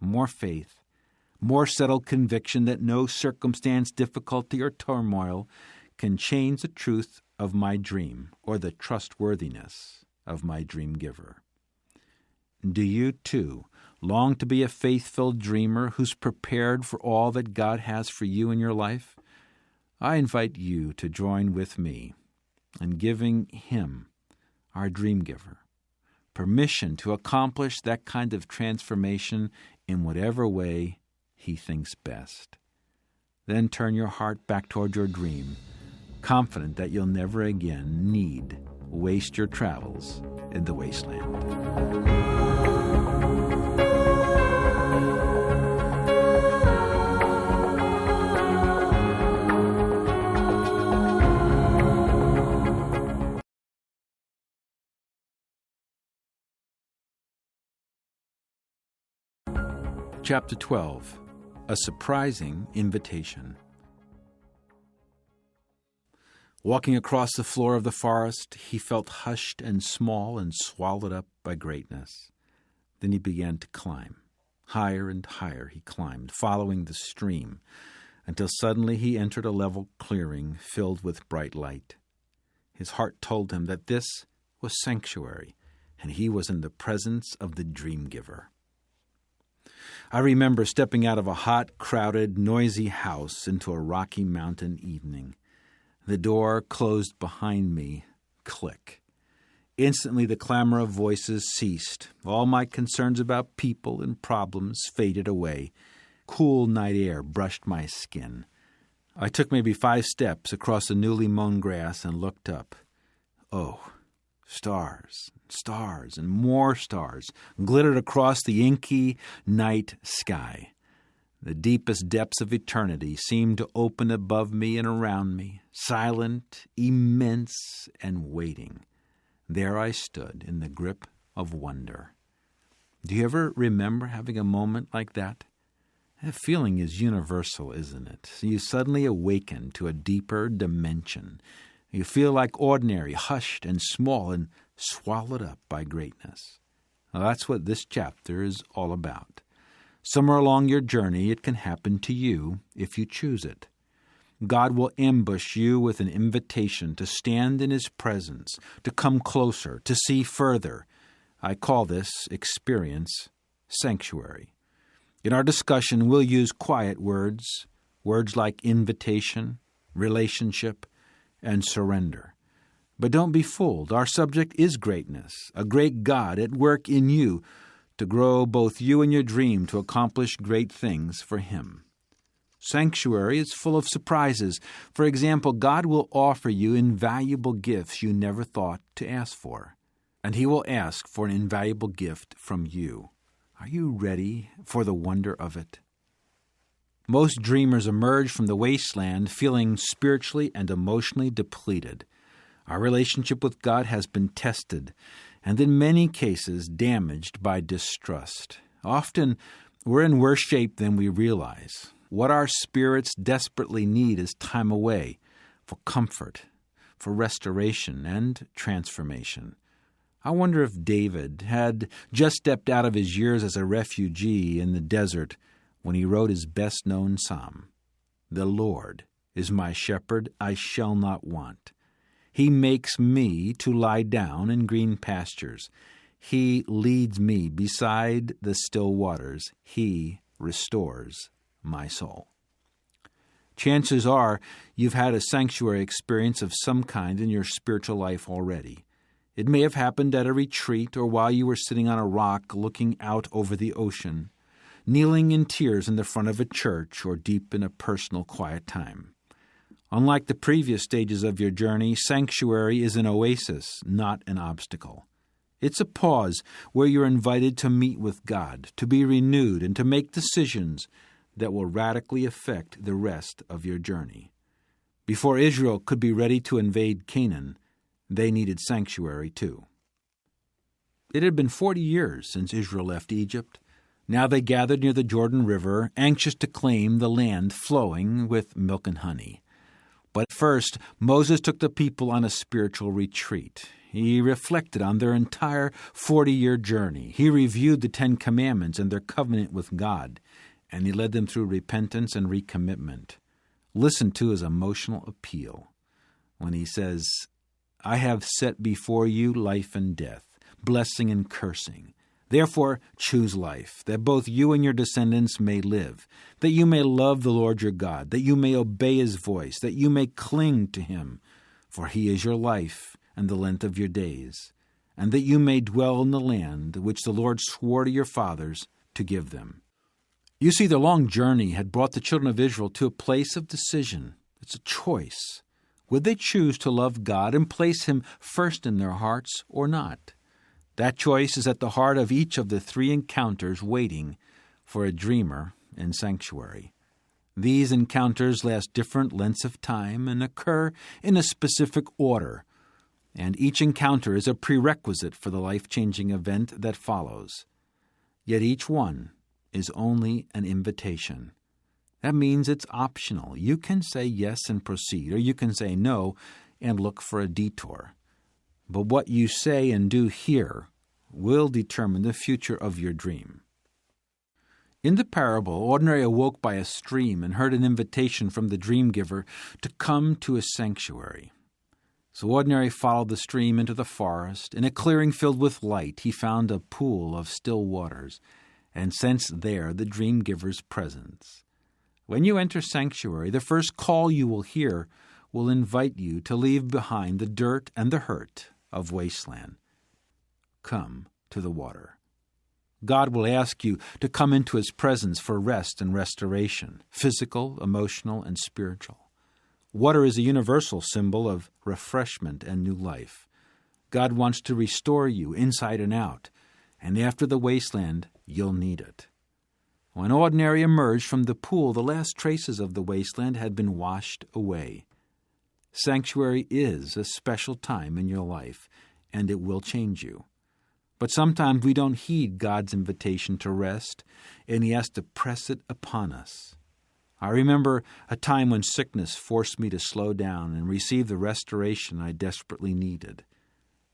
[SPEAKER 2] more faith, more settled conviction that no circumstance, difficulty, or turmoil can change the truth of my dream or the trustworthiness of my dream giver. Do you, too, long to be a faith-filled dreamer who's prepared for all that God has for you in your life? I invite you to join with me in giving Him, our dream giver, permission to accomplish that kind of transformation in whatever way He thinks best. Then turn your heart back toward your dream, confident that you'll never again need waste your travels in the wasteland. Chapter 12. A Surprising Invitation. Walking across the floor of the forest, he felt hushed and small and swallowed up by greatness. Then he began to climb. Higher and higher he climbed, following the stream, until suddenly he entered a level clearing filled with bright light. His heart told him that this was sanctuary, and he was in the presence of the dream giver. I remember stepping out of a hot, crowded, noisy house into a Rocky Mountain evening. The door closed behind me. Click. Instantly the clamor of voices ceased. All my concerns about people and problems faded away. Cool night air brushed my skin. I took maybe 5 steps across the newly mown grass and looked up. Oh, stars, stars, and more stars glittered across the inky night sky. The deepest depths of eternity seemed to open above me and around me, silent, immense, and waiting. There I stood in the grip of wonder. Do you ever remember having a moment like that? That feeling is universal, isn't it? You suddenly awaken to a deeper dimension. You feel like ordinary, hushed and small and swallowed up by greatness. Well, that's what this chapter is all about. Somewhere along your journey, it can happen to you if you choose it. God will ambush you with an invitation to stand in His presence, to come closer, to see further. I call this experience sanctuary. In our discussion, we'll use quiet words like invitation, relationship, and surrender. But don't be fooled. Our subject is greatness, a great God at work in you to grow both you and your dream to accomplish great things for Him. Sanctuary is full of surprises. For example, God will offer you invaluable gifts you never thought to ask for, and He will ask for an invaluable gift from you. Are you ready for the wonder of it? Most dreamers emerge from the wasteland feeling spiritually and emotionally depleted. Our relationship with God has been tested, and in many cases damaged by distrust. Often, we're in worse shape than we realize. What our spirits desperately need is time away for comfort, for restoration and transformation. I wonder if David had just stepped out of his years as a refugee in the desert when he wrote his best-known psalm. The Lord is my shepherd, I shall not want. He makes me to lie down in green pastures. He leads me beside the still waters. He restores my soul. Chances are you've had a sanctuary experience of some kind in your spiritual life already. It may have happened at a retreat or while you were sitting on a rock looking out over the ocean, kneeling in tears in the front of a church, or deep in a personal quiet time. Unlike the previous stages of your journey, sanctuary is an oasis, not an obstacle. It's a pause where you're invited to meet with God, to be renewed, and to make decisions that will radically affect the rest of your journey. Before Israel could be ready to invade Canaan, they needed sanctuary too. It had been 40 years since Israel left Egypt. Now they gathered near the Jordan River, anxious to claim the land flowing with milk and honey. But first, Moses took the people on a spiritual retreat. He reflected on their entire 40-year journey. He reviewed the 10 Commandments and their covenant with God, and he led them through repentance and recommitment. Listen to his emotional appeal when he says, I have set before you life and death, blessing and cursing. Therefore choose life, that both you and your descendants may live, that you may love the Lord your God, that you may obey His voice, that you may cling to Him, for He is your life and the length of your days, and that you may dwell in the land which the Lord swore to your fathers to give them. You see, the long journey had brought the children of Israel to a place of decision. It's a choice. Would they choose to love God and place Him first in their hearts or not? That choice is at the heart of each of the 3 encounters waiting for a dreamer in sanctuary. These encounters last different lengths of time and occur in a specific order, and each encounter is a prerequisite for the life-changing event that follows. Yet each one is only an invitation. That means it's optional. You can say yes and proceed, or you can say no and look for a detour. But what you say and do here will determine the future of your dream. In the parable, Ordinary awoke by a stream and heard an invitation from the dream giver to come to a sanctuary. So Ordinary followed the stream into the forest. In a clearing filled with light, he found a pool of still waters and sensed there the dream giver's presence. When you enter sanctuary, the first call you will hear will invite you to leave behind the dirt and the hurt of Wasteland. Come to the water. God will ask you to come into His presence for rest and restoration, physical, emotional, and spiritual. Water is a universal symbol of refreshment and new life. God wants to restore you inside and out, and after the wasteland, you'll need it. When Ordinary emerged from the pool, the last traces of the wasteland had been washed away. Sanctuary is a special time in your life, and it will change you. But sometimes we don't heed God's invitation to rest, and He has to press it upon us. I remember a time when sickness forced me to slow down and receive the restoration I desperately needed.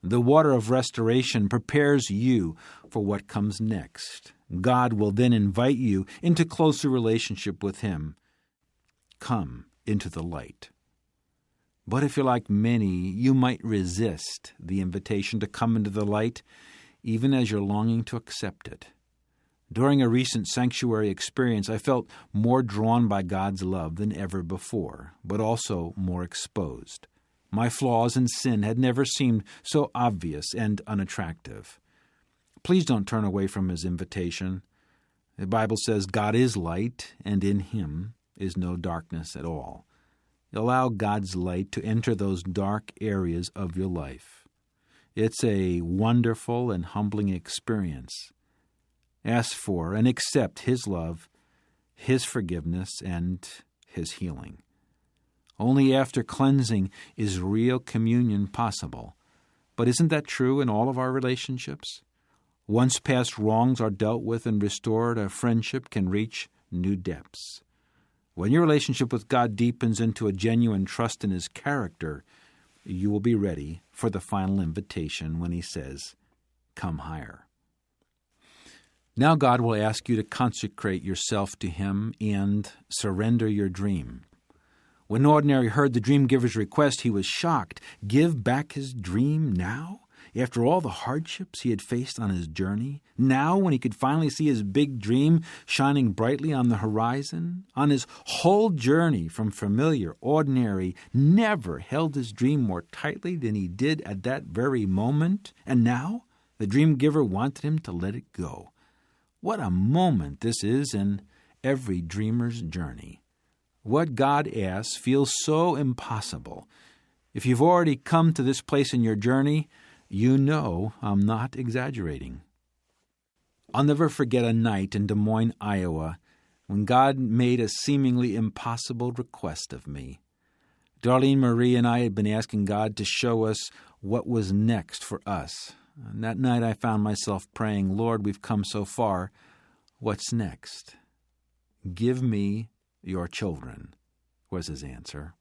[SPEAKER 2] The water of restoration prepares you for what comes next. God will then invite you into closer relationship with Him. Come into the light. But if you're like many, you might resist the invitation to come into the light, even as you're longing to accept it. During a recent sanctuary experience, I felt more drawn by God's love than ever before, but also more exposed. My flaws and sin had never seemed so obvious and unattractive. Please don't turn away from His invitation. The Bible says God is light, and in Him is no darkness at all. Allow God's light to enter those dark areas of your life. It's a wonderful and humbling experience. Ask for and accept His love, His forgiveness, and His healing. Only after cleansing is real communion possible. But isn't that true in all of our relationships? Once past wrongs are dealt with and restored, a friendship can reach new depths. When your relationship with God deepens into a genuine trust in His character, you will be ready for the final invitation when He says, "Come higher." Now God will ask you to consecrate yourself to Him and surrender your dream. When Ordinary heard the dream giver's request, he was shocked. Give back his dream now? After all the hardships he had faced on his journey? Now, when he could finally see his big dream shining brightly on the horizon? On his whole journey from familiar, Ordinary never held his dream more tightly than he did at that very moment. And now, the dream giver wanted him to let it go. What a moment this is in every dreamer's journey. What God asks feels so impossible. If you've already come to this place in your journey, you know I'm not exaggerating. I'll never forget a night in Des Moines, Iowa, when God made a seemingly impossible request of me. Darlene Marie and I had been asking God to show us what was next for us. And that night I found myself praying, "Lord, we've come so far. What's next?" "Give me your children," was His answer.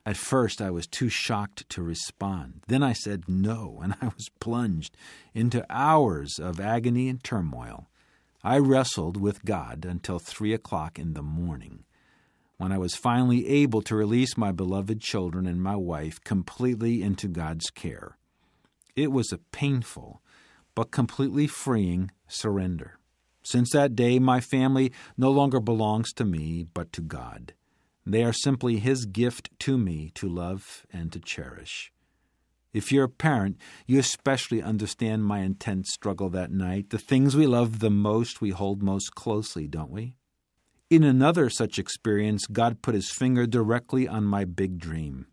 [SPEAKER 2] At first, I was too shocked to respond. Then I said no, and I was plunged into hours of agony and turmoil. I wrestled with God until 3 o'clock in the morning, when I was finally able to release my beloved children and my wife completely into God's care. It was a painful but completely freeing surrender. Since that day, my family no longer belongs to me, but to God. They are simply His gift to me to love and to cherish. If you're a parent, you especially understand my intense struggle that night. The things we love the most, we hold most closely, don't we? In another such experience, God put His finger directly on my big dream.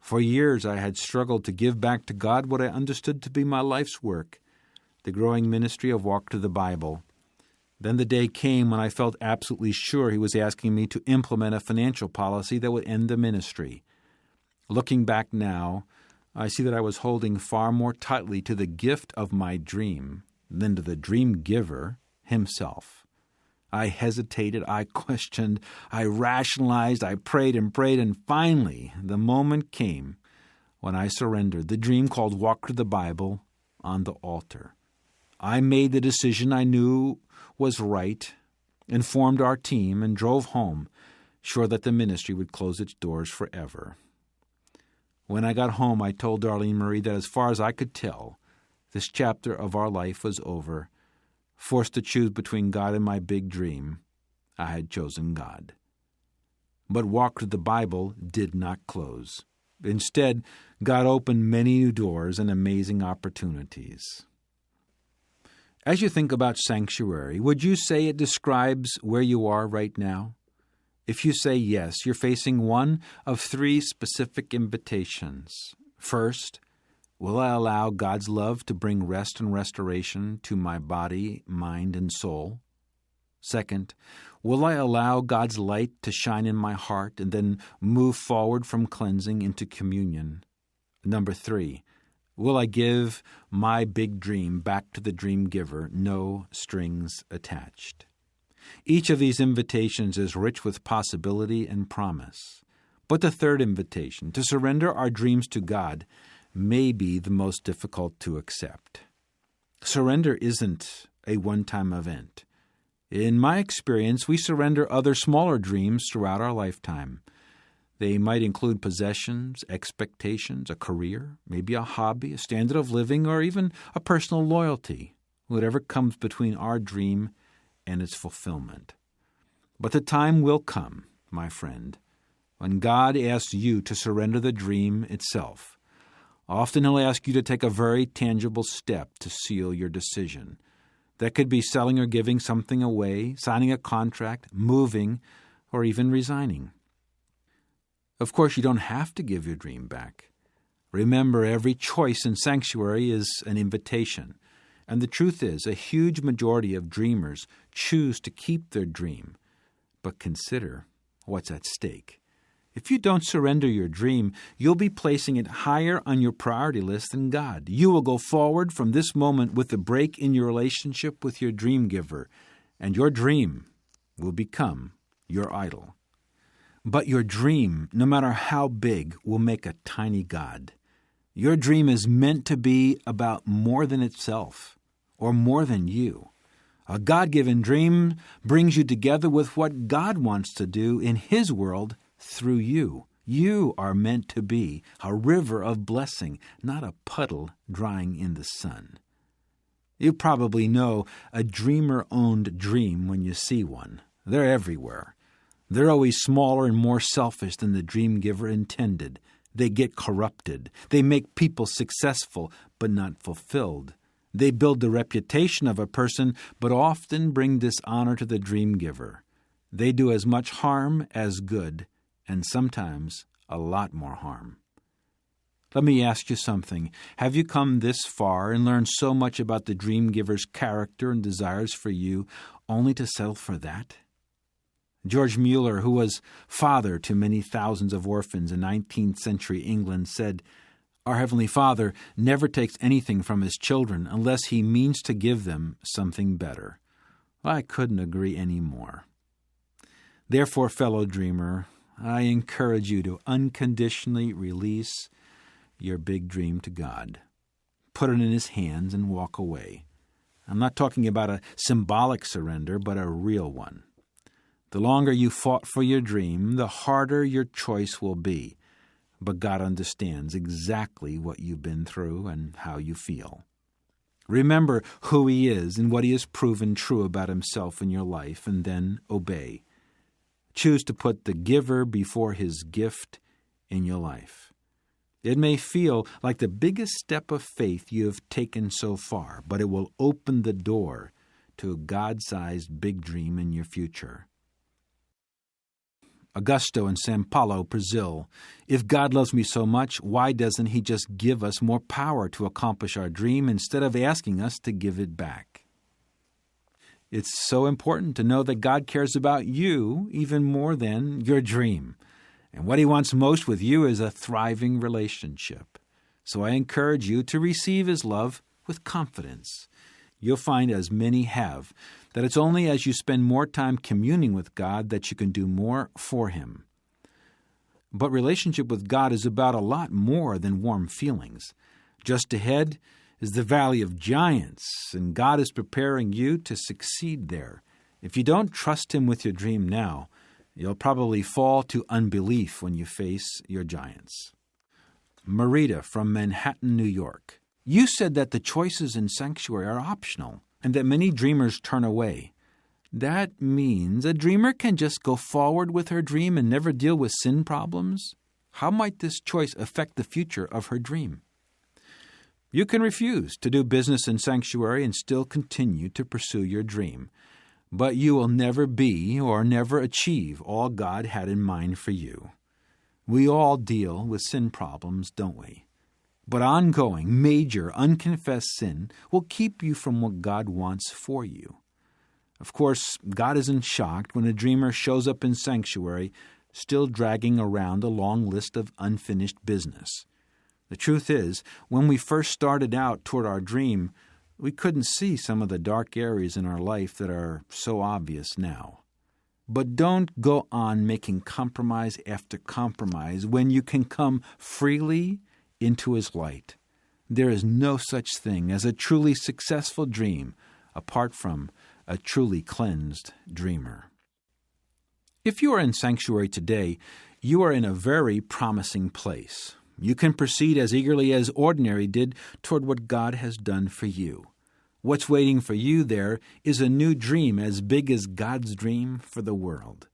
[SPEAKER 2] For years, I had struggled to give back to God what I understood to be my life's work, the growing ministry of Walk to the Bible. Then the day came when I felt absolutely sure He was asking me to implement a financial policy that would end the ministry. Looking back now, I see that I was holding far more tightly to the gift of my dream than to the dream giver Himself. I hesitated, I questioned, I rationalized, I prayed, and finally the moment came when I surrendered the dream called Walk to the Bible on the altar. I made the decision I knew was right, informed our team, and drove home, sure that the ministry would close its doors forever. When I got home, I told Darlene Marie that as far as I could tell, this chapter of our life was over. Forced to choose between God and my big dream, I had chosen God. But Walk to the Bible did not close. Instead, God opened many new doors and amazing opportunities. As you think about sanctuary, would you say it describes where you are right now? If you say yes, you're facing one of 3 specific invitations. First, will I allow God's love to bring rest and restoration to my body, mind, and soul? Second, will I allow God's light to shine in my heart and then move forward from cleansing into communion? Number 3, will I give my big dream back to the dream giver, no strings attached? Each of these invitations is rich with possibility and promise. But the third invitation, to surrender our dreams to God, may be the most difficult to accept. Surrender isn't a one-time event. In my experience, we surrender other smaller dreams throughout our lifetime. They might include possessions, expectations, a career, maybe a hobby, a standard of living, or even a personal loyalty, whatever comes between our dream and its fulfillment. But the time will come, my friend, when God asks you to surrender the dream itself. Often He'll ask you to take a very tangible step to seal your decision. That could be selling or giving something away, signing a contract, moving, or even resigning. Of course, you don't have to give your dream back. Remember, every choice in sanctuary is an invitation. And the truth is, a huge majority of dreamers choose to keep their dream. But consider what's at stake. If you don't surrender your dream, you'll be placing it higher on your priority list than God. You will go forward from this moment with a break in your relationship with your dream giver, and your dream will become your idol. But your dream, no matter how big, will make a tiny God. Your dream is meant to be about more than itself, or more than you. A God-given dream brings you together with what God wants to do in His world through you. You are meant to be a river of blessing, not a puddle drying in the sun. You probably know a dreamer-owned dream when you see one. They're everywhere. They're always smaller and more selfish than the dream giver intended. They get corrupted. They make people successful but not fulfilled. They build the reputation of a person but often bring dishonor to the dream giver. They do as much harm as good, and sometimes a lot more harm. Let me ask you something. Have you come this far and learned so much about the dream giver's character and desires for you only to settle for that? George Mueller, who was father to many thousands of orphans in 19th century England, said, "Our Heavenly Father never takes anything from His children unless He means to give them something better." I couldn't agree any more. Therefore, fellow dreamer, I encourage you to unconditionally release your big dream to God. Put it in His hands and walk away. I'm not talking about a symbolic surrender, but a real one. The longer you fought for your dream, the harder your choice will be. But God understands exactly what you've been through and how you feel. Remember who He is and what He has proven true about Himself in your life, and then obey. Choose to put the giver before His gift in your life. It may feel like the biggest step of faith you have taken so far, but it will open the door to a God-sized big dream in your future. Augusto in São Paulo, Brazil. If God loves me so much, why doesn't He just give us more power to accomplish our dream instead of asking us to give it back? It's so important to know that God cares about you even more than your dream. And what He wants most with you is a thriving relationship. So I encourage you to receive His love with confidence. You'll find, as many have, that it's only as you spend more time communing with God that you can do more for Him. But relationship with God is about a lot more than warm feelings. Just ahead is the Valley of Giants, and God is preparing you to succeed there. If you don't trust Him with your dream now, you'll probably fall to unbelief when you face your giants. Marita from Manhattan, New York. You said that the choices in sanctuary are optional and that many dreamers turn away. That means a dreamer can just go forward with her dream and never deal with sin problems? How might this choice affect the future of her dream? You can refuse to do business in sanctuary and still continue to pursue your dream. But you will never be or never achieve all God had in mind for you. We all deal with sin problems, don't we? But ongoing, major, unconfessed sin will keep you from what God wants for you. Of course, God isn't shocked when a dreamer shows up in sanctuary still dragging around a long list of unfinished business. The truth is, when we first started out toward our dream, we couldn't see some of the dark areas in our life that are so obvious now. But don't go on making compromise after compromise when you can come freely into His light. There is no such thing as a truly successful dream apart from a truly cleansed dreamer. If you are in sanctuary today, you are in a very promising place. You can proceed as eagerly as Ordinary did toward what God has done for you. What's waiting for you there is a new dream as big as God's dream for the world.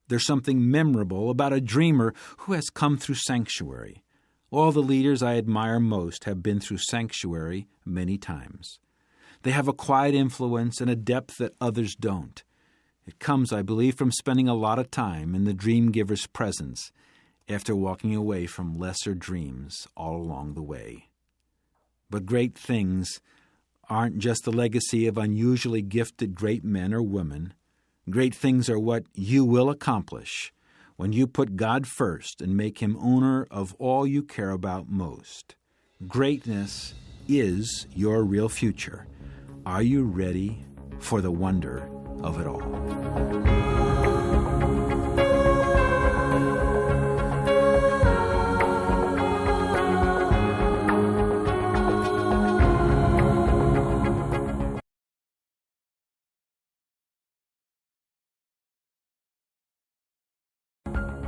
[SPEAKER 2] There's something memorable about a dreamer who has come through sanctuary. All the leaders I admire most have been through sanctuary many times. They have a quiet influence and a depth that others don't. It comes, I believe, from spending a lot of time in the dream giver's presence after walking away from lesser dreams all along the way. But great things aren't just the legacy of unusually gifted great men or women. Great things are what you will accomplish when you put God first and make Him owner of all you care about most. Greatness is your real future. Are you ready for the wonder of it all?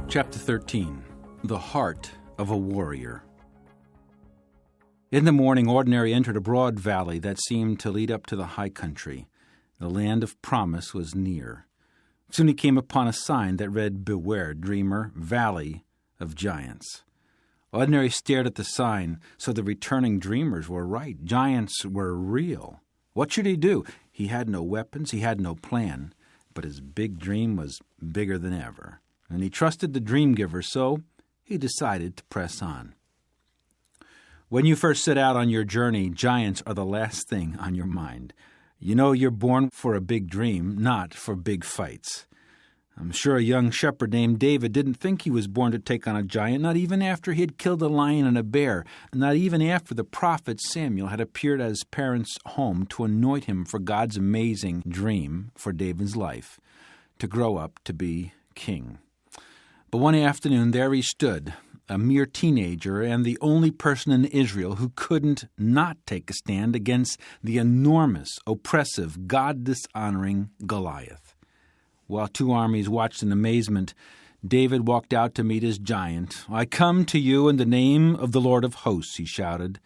[SPEAKER 2] Chapter 13. The Heart of a Warrior. In the morning, Ordinary entered a broad valley that seemed to lead up to the high country. The land of promise was near. Soon he came upon a sign that read, "Beware, Dreamer, Valley of Giants." Ordinary stared at the sign, so the returning dreamers were right. Giants were real. What should he do? He had no weapons, he had no plan, but his big dream was bigger than ever. And he trusted the dream giver, so he decided to press on. When you first set out on your journey, giants are the last thing on your mind. You know you're born for a big dream, not for big fights. I'm sure a young shepherd named David didn't think he was born to take on a giant, not even after he had killed a lion and a bear, not even after the prophet Samuel had appeared at his parents' home to anoint him for God's amazing dream for David's life, to grow up to be king. But one afternoon there he stood, a mere teenager and the only person in Israel who couldn't not take a stand against the enormous, oppressive, God-dishonoring Goliath. While two armies watched in amazement, David walked out to meet his giant. "I come to you in the name of the Lord of hosts," he shouted.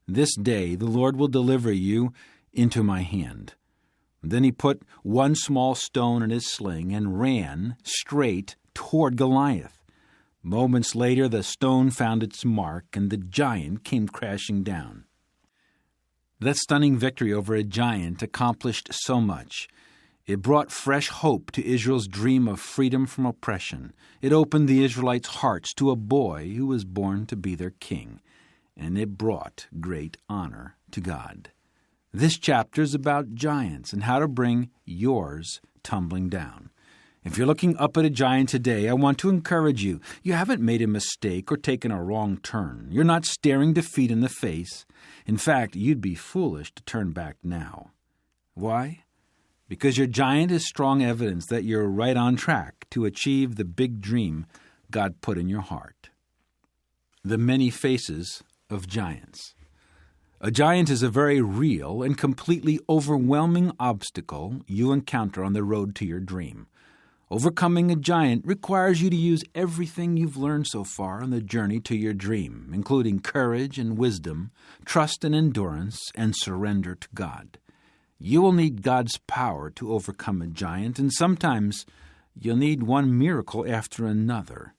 [SPEAKER 2] "This day the Lord will deliver you into my hand." Then he put one small stone in his sling and ran straight toward Goliath. Moments later, the stone found its mark, and the giant came crashing down. That stunning victory over a giant accomplished so much. It brought fresh hope to Israel's dream of freedom from oppression. It opened the Israelites' hearts to a boy who was born to be their king, and it brought great honor to God. This chapter is about giants and how to bring yours tumbling down. If you're looking up at a giant today, I want to encourage you. You haven't made a mistake or taken a wrong turn. You're not staring defeat in the face. In fact, you'd be foolish to turn back now. Why? Because your giant is strong evidence that you're right on track to achieve the big dream God put in your heart. The many faces of giants. A giant is a very real and completely overwhelming obstacle you encounter on the road to your dream. Overcoming a giant requires you to use everything you've learned so far on the journey to your dream, including courage and wisdom, trust and endurance, and surrender to God. You will need God's power to overcome a giant, and sometimes you'll need one miracle after another.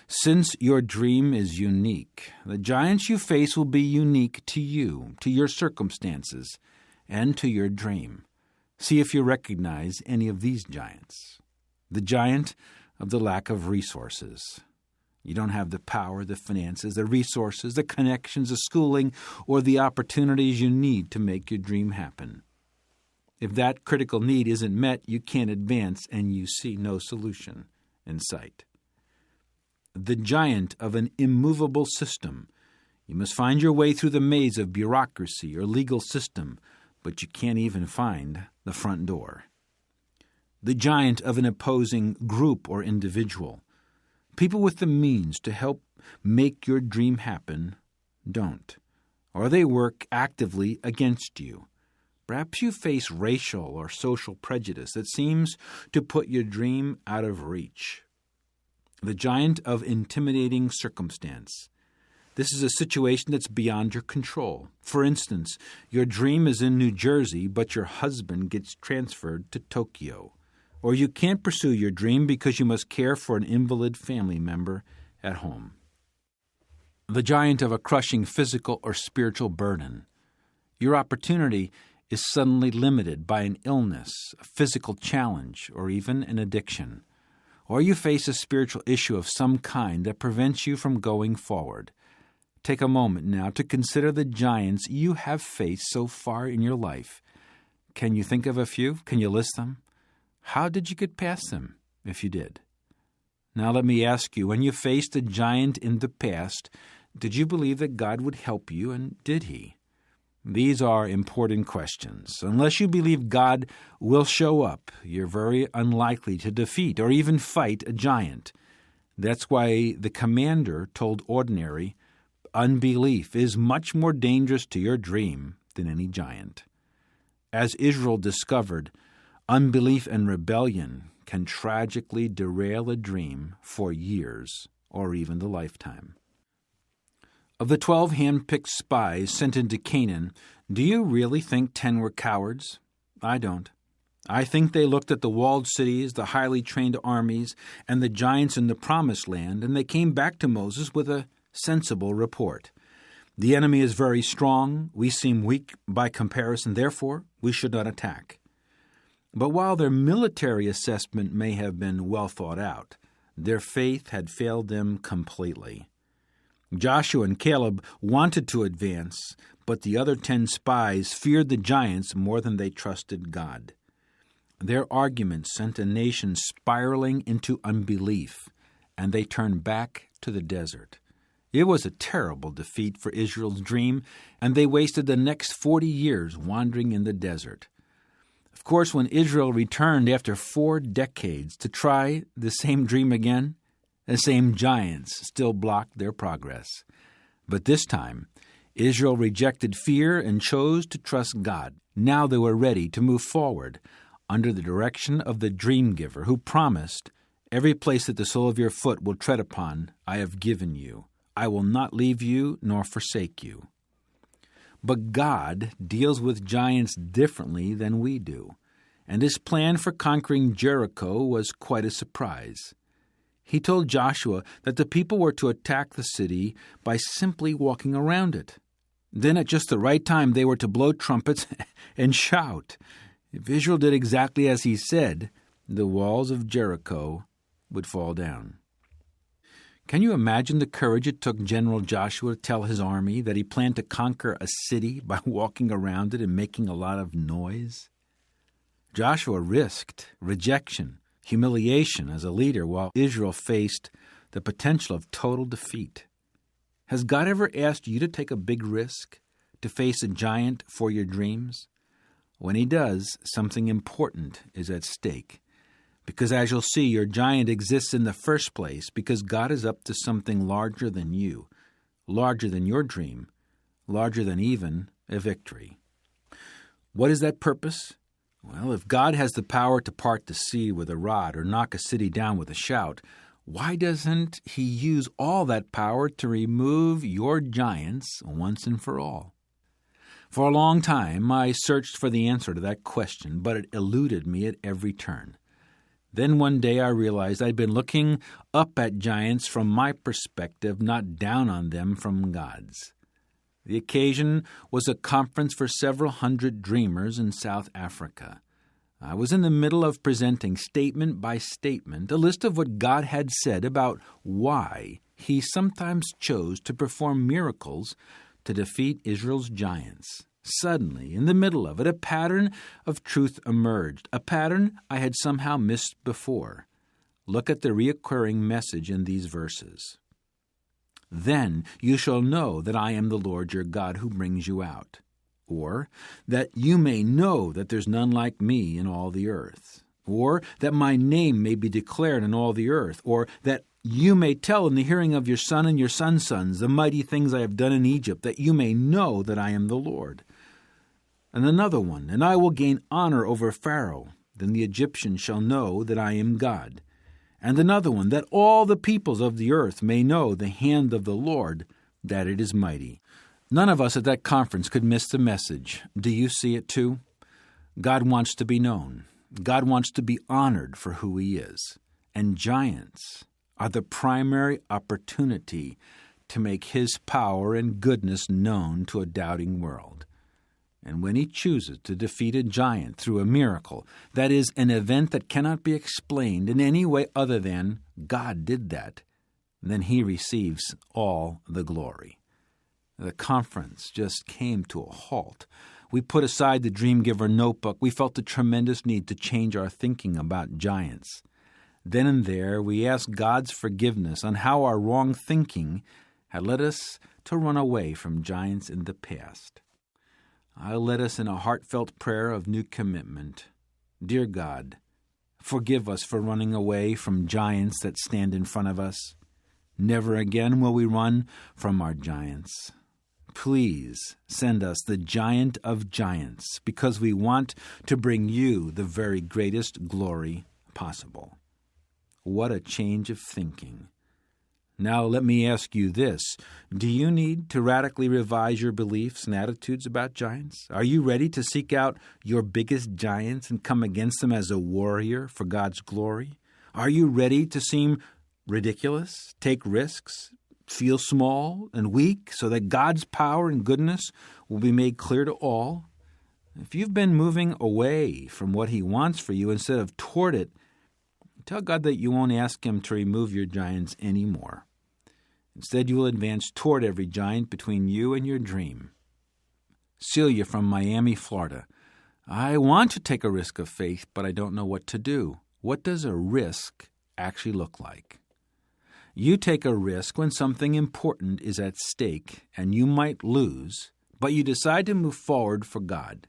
[SPEAKER 2] Since your dream is unique, the giants you face will be unique to you, to your circumstances, and to your dream. See if you recognize any of these giants. The giant of the lack of resources. You don't have the power, the finances, the resources, the connections, the schooling, or the opportunities you need to make your dream happen. If that critical need isn't met, you can't advance and you see no solution in sight. The giant of an immovable system. You must find your way through the maze of bureaucracy or legal system, but you can't even find the front door. The giant of an opposing group or individual. People with the means to help make your dream happen don't, or they work actively against you. Perhaps you face racial or social prejudice that seems to put your dream out of reach. The giant of intimidating circumstance. This is a situation that's beyond your control. For instance, your dream is in New Jersey, but your husband gets transferred to Tokyo. Or you can't pursue your dream because you must care for an invalid family member at home. The giant of a crushing physical or spiritual burden. Your opportunity is suddenly limited by an illness, a physical challenge, or even an addiction. Or you face a spiritual issue of some kind that prevents you from going forward. Take a moment now to consider the giants you have faced so far in your life. Can you think of a few? Can you list them? How did you get past them, if you did? Now let me ask you, when you faced a giant in the past, did you believe that God would help you, and did He? These are important questions. Unless you believe God will show up, you're very unlikely to defeat or even fight a giant. That's why the commander told Ordinary, unbelief is much more dangerous to your dream than any giant. As Israel discovered, unbelief and rebellion can tragically derail a dream for years or even the lifetime. Of the 12 hand-picked spies sent into Canaan, do you really think 10 were cowards? I don't. I think they looked at the walled cities, the highly trained armies, and the giants in the Promised Land, and they came back to Moses with a sensible report. The enemy is very strong. We seem weak by comparison. Therefore, we should not attack. But while their military assessment may have been well thought out, their faith had failed them completely. Joshua and Caleb wanted to advance, but the other 10 spies feared the giants more than they trusted God. Their arguments sent a nation spiraling into unbelief, and they turned back to the desert. It was a terrible defeat for Israel's dream, and they wasted the next 40 years wandering in the desert. Of course, when Israel returned after 4 decades to try the same dream again, the same giants still blocked their progress. But this time, Israel rejected fear and chose to trust God. Now they were ready to move forward under the direction of the dream giver who promised, every place that the sole of your foot will tread upon, I have given you. I will not leave you nor forsake you. But God deals with giants differently than we do, and His plan for conquering Jericho was quite a surprise. He told Joshua that the people were to attack the city by simply walking around it. Then at just the right time they were to blow trumpets and shout. If Israel did exactly as He said, the walls of Jericho would fall down. Can you imagine the courage it took General Joshua to tell his army that he planned to conquer a city by walking around it and making a lot of noise? Joshua risked rejection, humiliation as a leader while Israel faced the potential of total defeat. Has God ever asked you to take a big risk, to face a giant for your dreams? When He does, something important is at stake. Because as you'll see, your giant exists in the first place because God is up to something larger than you, larger than your dream, larger than even a victory. What is that purpose? Well, if God has the power to part the sea with a rod or knock a city down with a shout, why doesn't He use all that power to remove your giants once and for all? For a long time, I searched for the answer to that question, but it eluded me at every turn. Then one day I realized I'd been looking up at giants from my perspective, not down on them from God's. The occasion was a conference for several hundred dreamers in South Africa. I was in the middle of presenting statement by statement a list of what God had said about why He sometimes chose to perform miracles to defeat Israel's giants. Suddenly, in the middle of it, a pattern of truth emerged, a pattern I had somehow missed before. Look at the reoccurring message in these verses. Then you shall know that I am the Lord your God who brings you out. Or, that you may know that there's none like me in all the earth. Or, that my name may be declared in all the earth. Or, that you may tell in the hearing of your son and your son's sons the mighty things I have done in Egypt, that you may know that I am the Lord. And another one, and I will gain honor over Pharaoh. Then the Egyptians shall know that I am God. And another one, that all the peoples of the earth may know the hand of the Lord, that it is mighty. None of us at that conference could miss the message. Do you see it too? God wants to be known. God wants to be honored for who He is. And giants are the primary opportunity to make His power and goodness known to a doubting world. And when He chooses to defeat a giant through a miracle, that is, an event that cannot be explained in any way other than God did that, then He receives all the glory. The conference just came to a halt. We put aside the Dream Giver notebook. We felt a tremendous need to change our thinking about giants. Then and there, we asked God's forgiveness on how our wrong thinking had led us to run away from giants in the past. I led us in a heartfelt prayer of new commitment. Dear God, forgive us for running away from giants that stand in front of us. Never again will we run from our giants. Please send us the giant of giants, because we want to bring you the very greatest glory possible. What a change of thinking. Now let me ask you this. Do you need to radically revise your beliefs and attitudes about giants? Are you ready to seek out your biggest giants and come against them as a warrior for God's glory? Are you ready to seem ridiculous, take risks, feel small and weak so that God's power and goodness will be made clear to all? If you've been moving away from what He wants for you instead of toward it, tell God that you won't ask Him to remove your giants anymore. Instead, you will advance toward every giant between you and your dream. Celia from Miami, Florida. I want to take a risk of faith, but I don't know what to do. What does a risk actually look like? You take a risk when something important is at stake and you might lose, but you decide to move forward for God.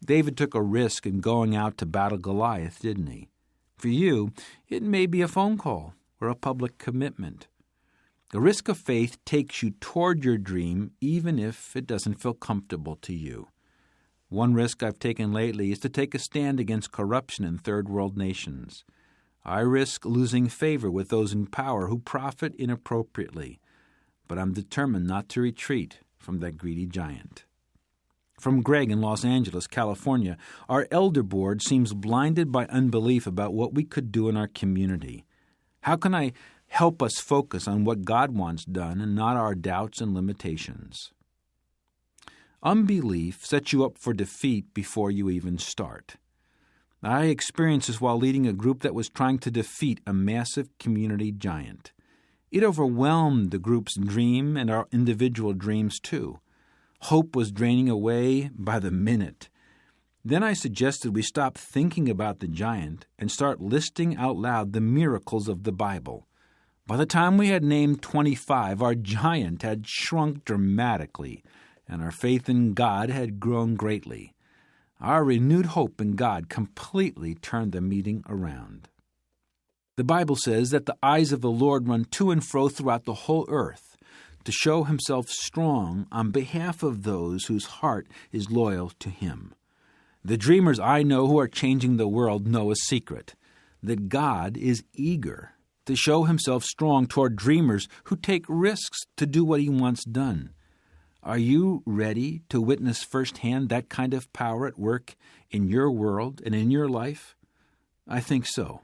[SPEAKER 2] David took a risk in going out to battle Goliath, didn't he? For you, it may be a phone call or a public commitment. The risk of faith takes you toward your dream, even if it doesn't feel comfortable to you. One risk I've taken lately is to take a stand against corruption in third world nations. I risk losing favor with those in power who profit inappropriately, but I'm determined not to retreat from that greedy giant. From Greg in Los Angeles, California, our elder board seems blinded by unbelief about what we could do in our community. How can I help us focus on what God wants done and not our doubts and limitations? Unbelief sets you up for defeat before you even start. I experienced this while leading a group that was trying to defeat a massive community giant. It overwhelmed the group's dream and our individual dreams too. Hope was draining away by the minute. Then I suggested we stop thinking about the giant and start listing out loud the miracles of the Bible. By the time we had named 25, our giant had shrunk dramatically, and our faith in God had grown greatly. Our renewed hope in God completely turned the meeting around. The Bible says that the eyes of the Lord run to and fro throughout the whole earth to show Himself strong on behalf of those whose heart is loyal to Him. The dreamers I know who are changing the world know a secret, that God is eager to show Himself strong toward dreamers who take risks to do what He wants done. Are you ready to witness firsthand that kind of power at work in your world and in your life? I think so.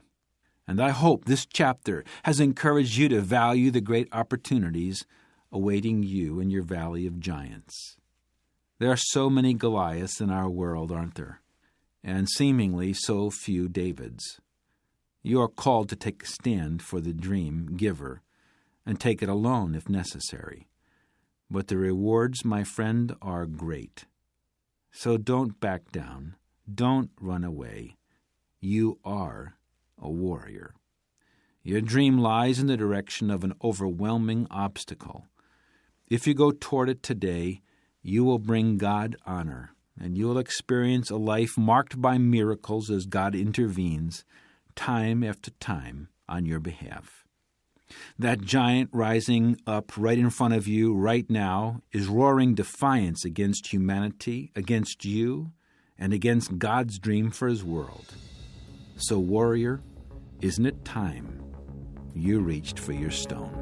[SPEAKER 2] And I hope this chapter has encouraged you to value the great opportunities awaiting you in your valley of giants. There are so many Goliaths in our world, aren't there? And seemingly so few Davids. You are called to take a stand for the dream giver and take it alone if necessary. But the rewards, my friend, are great. So don't back down. Don't run away. You are a warrior. Your dream lies in the direction of an overwhelming obstacle. If you go toward it today, you will bring God honor, and you will experience a life marked by miracles as God intervenes time after time on your behalf. That giant rising up right in front of you right now is roaring defiance against humanity, against you, and against God's dream for His world. So, warrior, isn't it time you reached for your stone?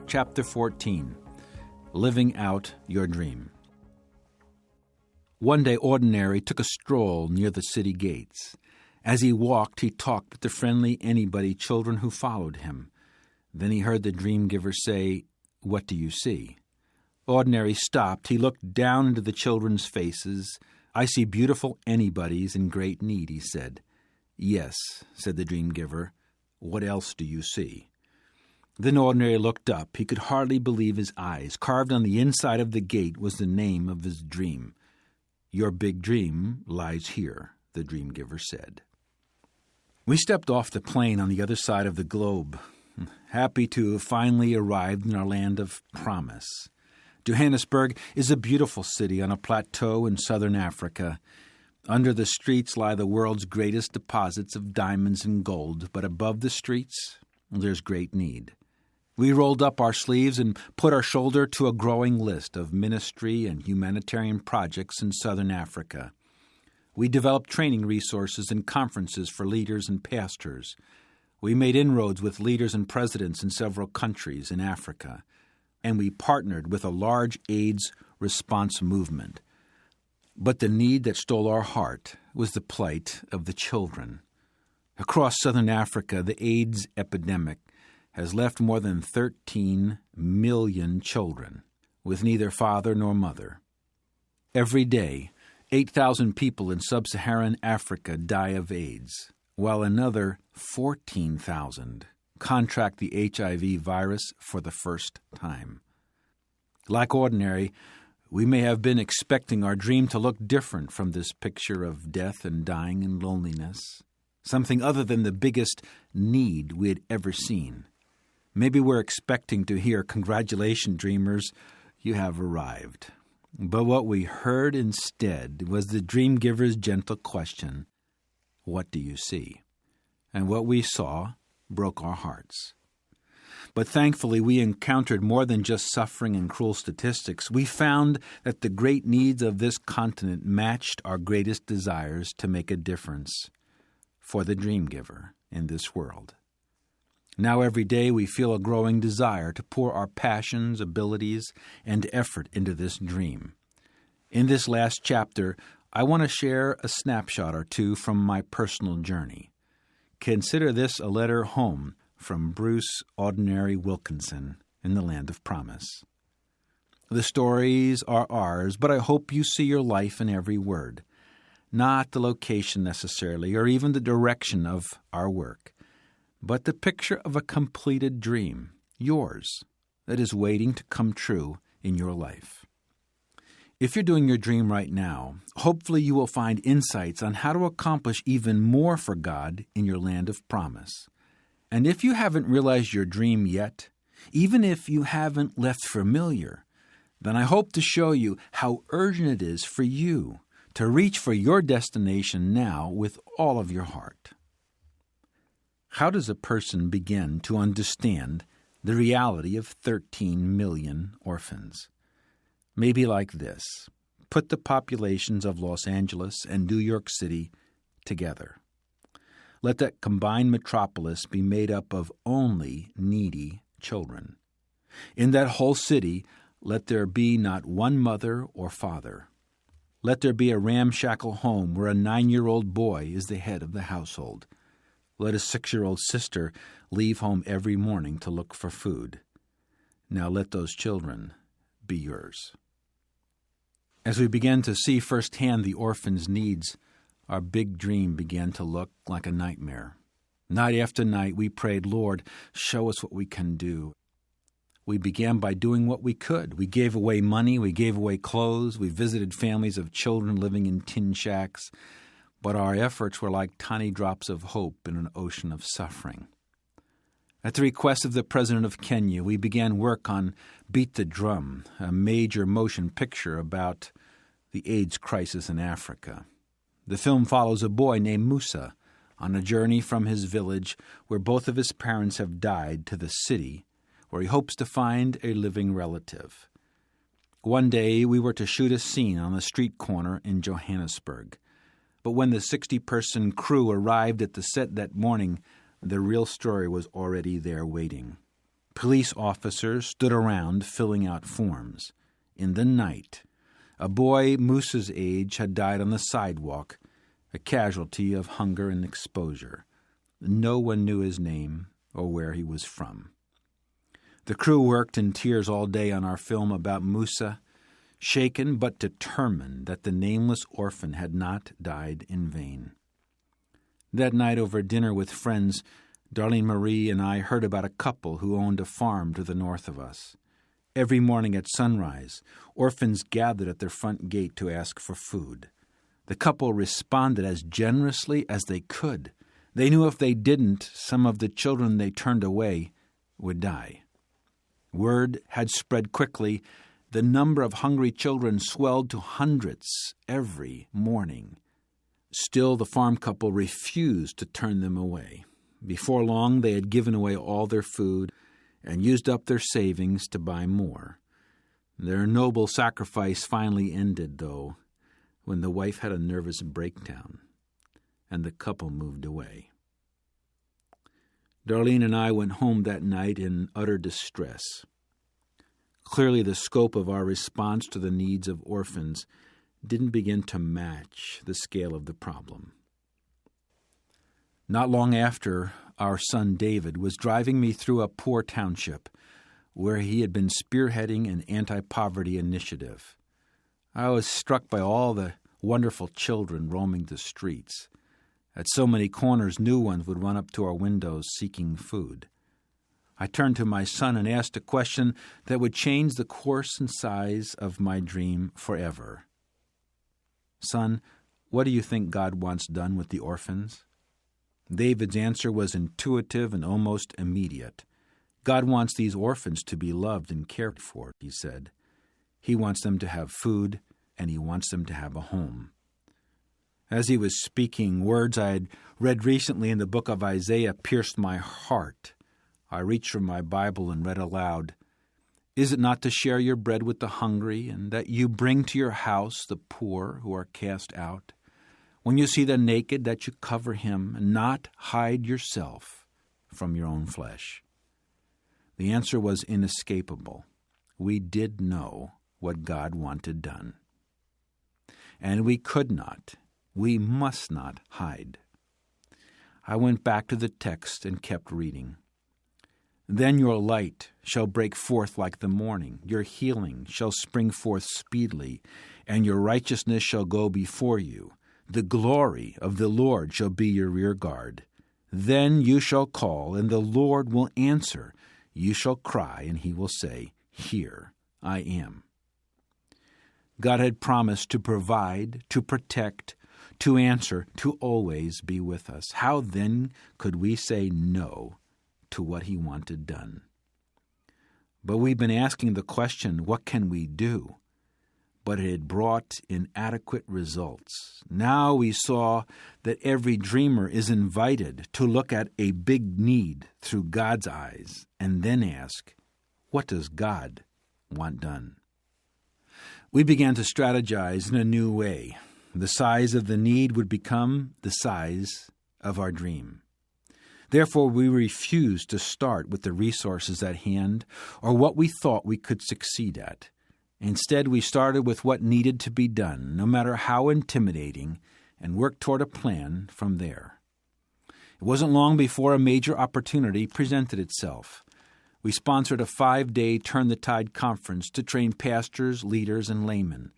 [SPEAKER 2] Chapter 14. Living Out Your Dream. One day, Ordinary took a stroll near the city gates. As he walked, he talked with the friendly anybody children who followed him. Then he heard the dream giver say, "What do you see?" Ordinary stopped. He looked down into the children's faces. "I see beautiful anybodies in great need," he said. "Yes," said the dream giver. "What else do you see?" Then Ordinary looked up. He could hardly believe his eyes. Carved on the inside of the gate was the name of his dream. "Your big dream lies here," the dream giver said. We stepped off the plane on the other side of the globe, happy to have finally arrived in our land of promise. Johannesburg is a beautiful city on a plateau in southern Africa. Under the streets lie the world's greatest deposits of diamonds and gold, but above the streets there's great need. We rolled up our sleeves and put our shoulder to a growing list of ministry and humanitarian projects in southern Africa. We developed training resources and conferences for leaders and pastors. We made inroads with leaders and presidents in several countries in Africa. And we partnered with a large AIDS response movement. But the need that stole our heart was the plight of the children. Across southern Africa, the AIDS epidemic has left more than 13 million children with neither father nor mother. Every day, 8,000 people in sub-Saharan Africa die of AIDS, while another 14,000 contract the HIV virus for the first time. Like Ordinary, we may have been expecting our dream to look different from this picture of death and dying and loneliness, something other than the biggest need we had ever seen. Maybe we're expecting to hear, "Congratulations, dreamers, you have arrived." But what we heard instead was the dream giver's gentle question, "What do you see?" And what we saw broke our hearts. But thankfully, we encountered more than just suffering and cruel statistics. We found that the great needs of this continent matched our greatest desires to make a difference for the dream giver in this world. Now every day we feel a growing desire to pour our passions, abilities, and effort into this dream. In this last chapter, I want to share a snapshot or two from my personal journey. Consider this a letter home from Bruce Ordinary Wilkinson in the land of promise. The stories are ours, but I hope you see your life in every word, not the location necessarily, or even the direction of our work, but the picture of a completed dream, yours, that is waiting to come true in your life. If you're doing your dream right now, hopefully you will find insights on how to accomplish even more for God in your land of promise. And if you haven't realized your dream yet, even if you haven't left familiar, then I hope to show you how urgent it is for you to reach for your destination now with all of your heart. How does a person begin to understand the reality of 13 million orphans? Maybe like this. Put the populations of Los Angeles and New York City together. Let that combined metropolis be made up of only needy children. In that whole city, let there be not one mother or father. Let there be a ramshackle home where a 9-year-old boy is the head of the household. Let a 6-year-old sister leave home every morning to look for food. Now let those children be yours. As we began to see firsthand the orphans' needs, our big dream began to look like a nightmare. Night after night, we prayed, Lord, show us what we can do. We began by doing what we could. We gave away money, we gave away clothes, we visited families of children living in tin shacks, but our efforts were like tiny drops of hope in an ocean of suffering. At the request of the President of Kenya, we began work on Beat the Drum, a major motion picture about the AIDS crisis in Africa. The film follows a boy named Musa on a journey from his village where both of his parents have died to the city where he hopes to find a living relative. One day we were to shoot a scene on a street corner in Johannesburg, but when the 60-person crew arrived at the set that morning, the real story was already there waiting. Police officers stood around filling out forms. In the night, a boy Musa's age had died on the sidewalk, a casualty of hunger and exposure. No one knew his name or where he was from. The crew worked in tears all day on our film about Musa, shaken but determined that the nameless orphan had not died in vain. That night over dinner with friends, Darlene Marie and I heard about a couple who owned a farm to the north of us. Every morning at sunrise, orphans gathered at their front gate to ask for food. The couple responded as generously as they could. They knew if they didn't, some of the children they turned away would die. Word had spread quickly. The number of hungry children swelled to hundreds every morning. Still, the farm couple refused to turn them away. Before long, they had given away all their food and used up their savings to buy more. Their noble sacrifice finally ended, though, when the wife had a nervous breakdown and the couple moved away. Darlene and I went home that night in utter distress. Clearly, the scope of our response to the needs of orphans didn't begin to match the scale of the problem. Not long after, our son David was driving me through a poor township where he had been spearheading an anti-poverty initiative. I was struck by all the wonderful children roaming the streets. At so many corners, new ones would run up to our windows seeking food. I turned to my son and asked a question that would change the course and size of my dream forever. Son, what do you think God wants done with the orphans? David's answer was intuitive and almost immediate. God wants these orphans to be loved and cared for, he said. He wants them to have food, and he wants them to have a home. As he was speaking, words I had read recently in the book of Isaiah pierced my heart. I reached for my Bible and read aloud, "Is it not to share your bread with the hungry, and that you bring to your house the poor who are cast out? When you see the naked, that you cover him, and not hide yourself from your own flesh?" The answer was inescapable. We did know what God wanted done. And we could not, we must not hide. I went back to the text and kept reading. "Then your light shall break forth like the morning, your healing shall spring forth speedily, and your righteousness shall go before you. The glory of the Lord shall be your rear guard. Then you shall call, and the Lord will answer. You shall cry, and he will say, 'Here I am.'" God had promised to provide, to protect, to answer, to always be with us. How then could we say no to what he wanted done? But we've been asking the question, what can we do? But it had brought inadequate results. Now we saw that every dreamer is invited to look at a big need through God's eyes and then ask, what does God want done? We began to strategize in a new way. The size of the need would become the size of our dream. Therefore, we refused to start with the resources at hand or what we thought we could succeed at. Instead, we started with what needed to be done, no matter how intimidating, and worked toward a plan from there. It wasn't long before a major opportunity presented itself. We sponsored a 5-day Turn the Tide conference to train pastors, leaders, and laymen.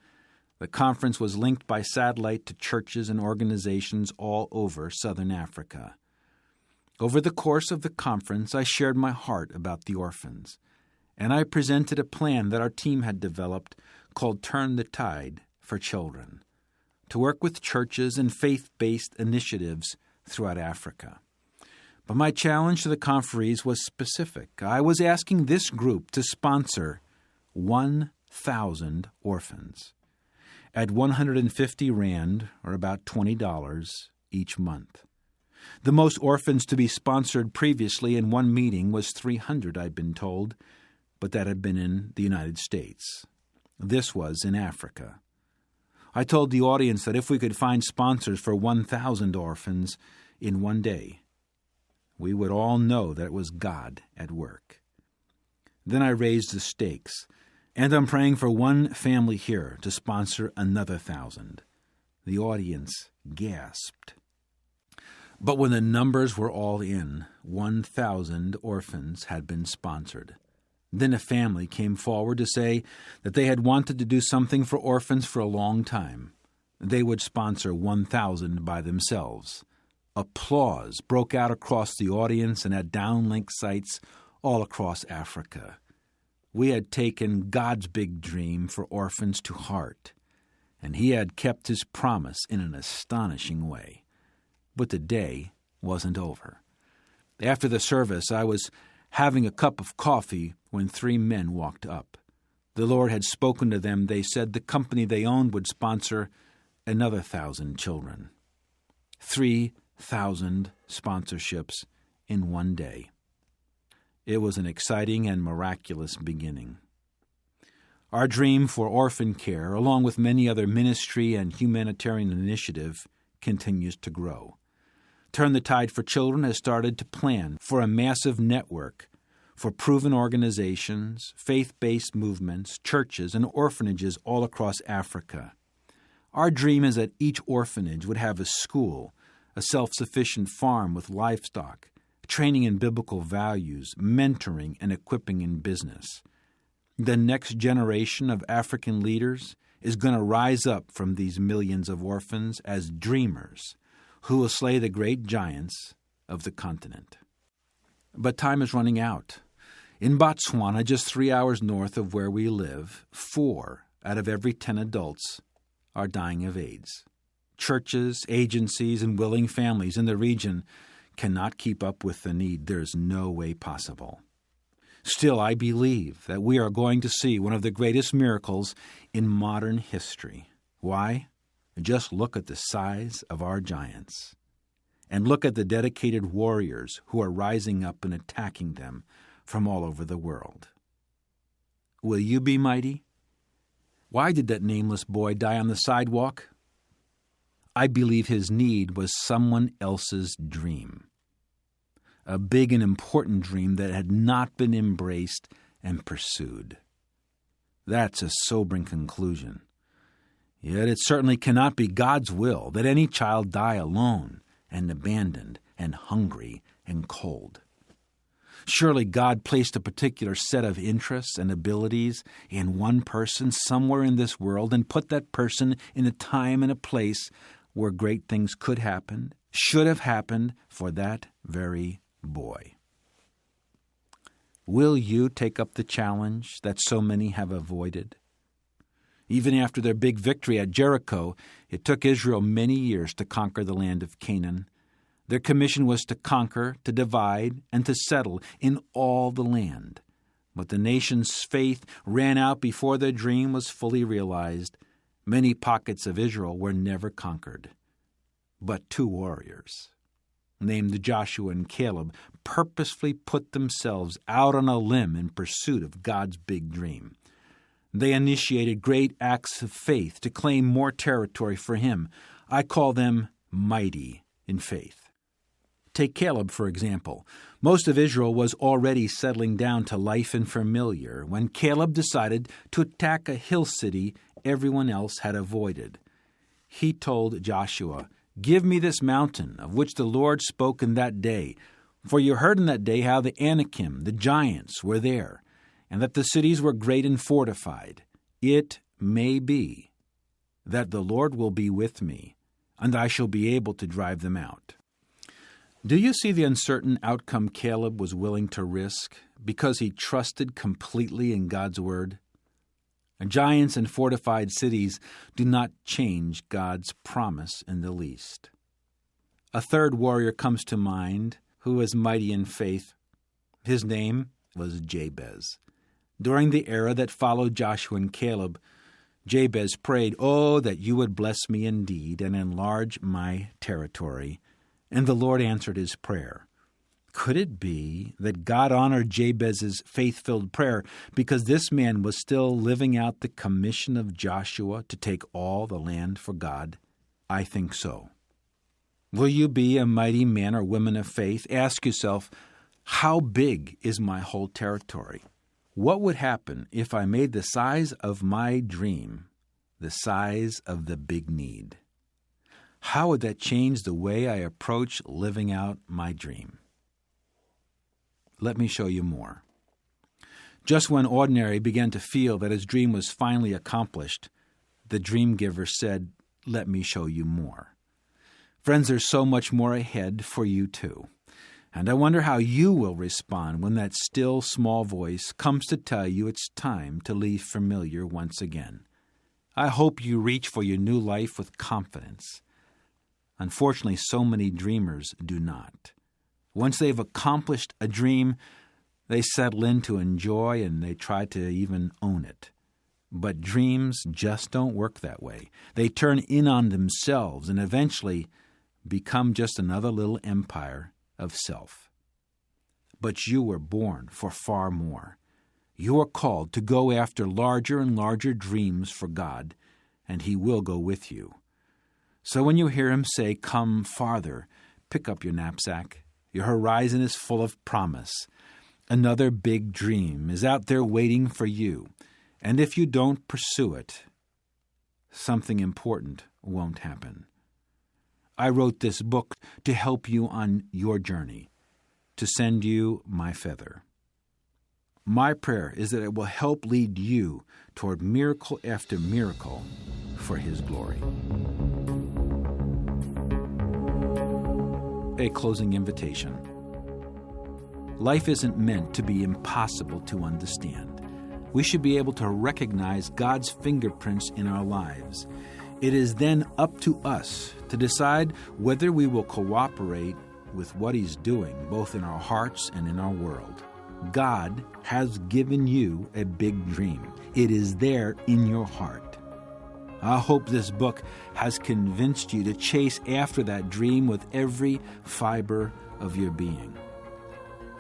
[SPEAKER 2] The conference was linked by satellite to churches and organizations all over southern Africa. Over the course of the conference, I shared my heart about the orphans, and I presented a plan that our team had developed called Turn the Tide for Children, to work with churches and faith-based initiatives throughout Africa. But my challenge to the conferees was specific. I was asking this group to sponsor 1,000 orphans at 150 Rand, or about $20, each month. The most orphans to be sponsored previously in one meeting was 300, I'd been told, but that had been in the United States. This was in Africa. I told the audience that if we could find sponsors for 1,000 orphans in one day, we would all know that it was God at work. Then I raised the stakes, and I'm praying for one family here to sponsor another 1,000. The audience gasped. But when the numbers were all in, 1,000 orphans had been sponsored. Then a family came forward to say that they had wanted to do something for orphans for a long time. They would sponsor 1,000 by themselves. Applause broke out across the audience and at downlink sites all across Africa. We had taken God's big dream for orphans to heart, and He had kept His promise in an astonishing way. But the day wasn't over. After the service, I was having a cup of coffee when 3 men walked up. The Lord had spoken to them. They said the company they owned would sponsor another 1,000 children. 3,000 sponsorships in one day. It was an exciting and miraculous beginning. Our dream for orphan care, along with many other ministry and humanitarian initiatives, continues to grow. Turn the Tide for Children has started to plan for a massive network for proven organizations, faith-based movements, churches, and orphanages all across Africa. Our dream is that each orphanage would have a school, a self-sufficient farm with livestock, training in biblical values, mentoring, and equipping in business. The next generation of African leaders is going to rise up from these millions of orphans as dreamers who will slay the great giants of the continent. But time is running out. In Botswana, just 3 hours north of where we live, 4 out of every 10 adults are dying of AIDS. Churches, agencies, and willing families in the region cannot keep up with the need. There's no way possible. Still, I believe that we are going to see one of the greatest miracles in modern history. Why? Just look at the size of our giants. And look at the dedicated warriors who are rising up and attacking them from all over the world. Will you be mighty? Why did that nameless boy die on the sidewalk? I believe his need was someone else's dream. A big and important dream that had not been embraced and pursued. That's a sobering conclusion. Yet it certainly cannot be God's will that any child die alone and abandoned and hungry and cold. Surely God placed a particular set of interests and abilities in one person somewhere in this world and put that person in a time and a place where great things could happen, should have happened for that very boy. Will you take up the challenge that so many have avoided? Even after their big victory at Jericho, it took Israel many years to conquer the land of Canaan. Their commission was to conquer, to divide, and to settle in all the land. But the nation's faith ran out before their dream was fully realized. Many pockets of Israel were never conquered. But 2 warriors, named Joshua and Caleb, purposefully put themselves out on a limb in pursuit of God's big dream. They initiated great acts of faith to claim more territory for Him. I call them mighty in faith. Take Caleb, for example. Most of Israel was already settling down to life and familiar when Caleb decided to attack a hill city everyone else had avoided. He told Joshua, "Give me this mountain of which the Lord spoke in that day, For you heard in that day how the Anakim, the giants, were there, and that the cities were great and fortified. It may be that the Lord will be with me, and I shall be able to drive them out. Do you see the uncertain outcome Caleb was willing to risk because he trusted completely in God's word? Giants and fortified cities do not change God's promise in the least. A third warrior comes to mind who was mighty in faith. His name was Jabez. During the era that followed Joshua and Caleb, Jabez prayed, "Oh, that you would bless me indeed and enlarge my territory." And the Lord answered his prayer. Could it be that God honored Jabez's faith-filled prayer because this man was still living out the commission of Joshua to take all the land for God? I think so. Will you be a mighty man or woman of faith? Ask yourself, how big is my whole territory? What would happen if I made the size of my dream the size of the big need? How would that change the way I approach living out my dream? Let me show you more. Just when Ordinary began to feel that his dream was finally accomplished, the dream giver said, "Let me show you more." Friends, there's so much more ahead for you too. And I wonder how you will respond when that still small voice comes to tell you it's time to leave familiar once again. I hope you reach for your new life with confidence. Unfortunately, so many dreamers do not. Once they've accomplished a dream, they settle in to enjoy and they try to even own it. But dreams just don't work that way. They turn in on themselves and eventually become just another little empire of self. But you were born for far more. You are called to go after larger and larger dreams for God, and He will go with you. So when you hear Him say, "Come farther," pick up your knapsack. Your horizon is full of promise. Another big dream is out there waiting for you, and if you don't pursue it, something important won't happen. I wrote this book to help you on your journey, to send you my feather. My prayer is that it will help lead you toward miracle after miracle for His glory. A closing invitation. Life isn't meant to be impossible to understand. We should be able to recognize God's fingerprints in our lives. It is then up to us to decide whether we will cooperate with what He's doing, both in our hearts and in our world. God has given you a big dream. It is there in your heart. I hope this book has convinced you to chase after that dream with every fiber of your being.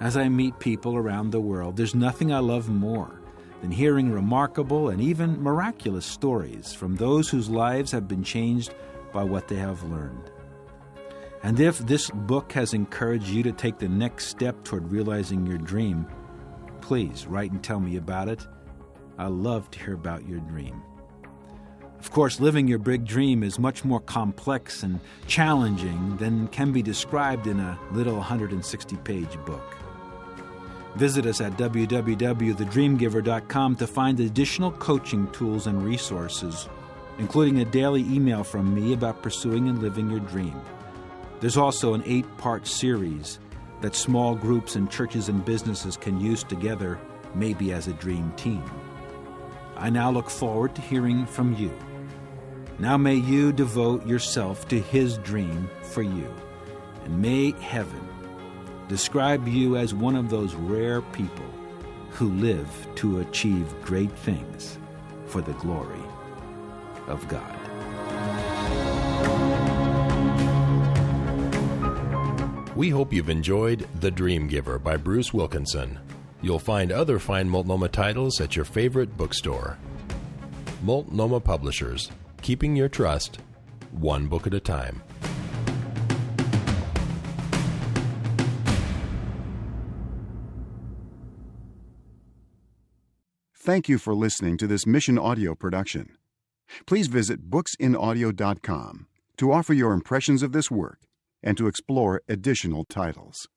[SPEAKER 2] As I meet people around the world, there's nothing I love more than hearing remarkable and even miraculous stories from those whose lives have been changed by what they have learned. And if this book has encouraged you to take the next step toward realizing your dream, please write and tell me about it. I love to hear about your dream. Of course, living your big dream is much more complex and challenging than can be described in a little 160-page book. Visit us at www.thedreamgiver.com to find additional coaching tools and resources, including a daily email from me about pursuing and living your dream. There's also an 8-part series that small groups and churches and businesses can use together, maybe as a dream team. I now look forward to hearing from you. Now may you devote yourself to His dream for you, and may heaven describe you as one of those rare people who live to achieve great things for the glory of God.
[SPEAKER 3] We hope you've enjoyed The Dream Giver by Bruce Wilkinson. You'll find other fine Multnomah titles at your favorite bookstore. Multnomah Publishers, keeping your trust, one book at a time.
[SPEAKER 1] Thank you for listening to this Mission Audio production. Please visit booksинaudio.com to offer your impressions of this work and to explore additional titles.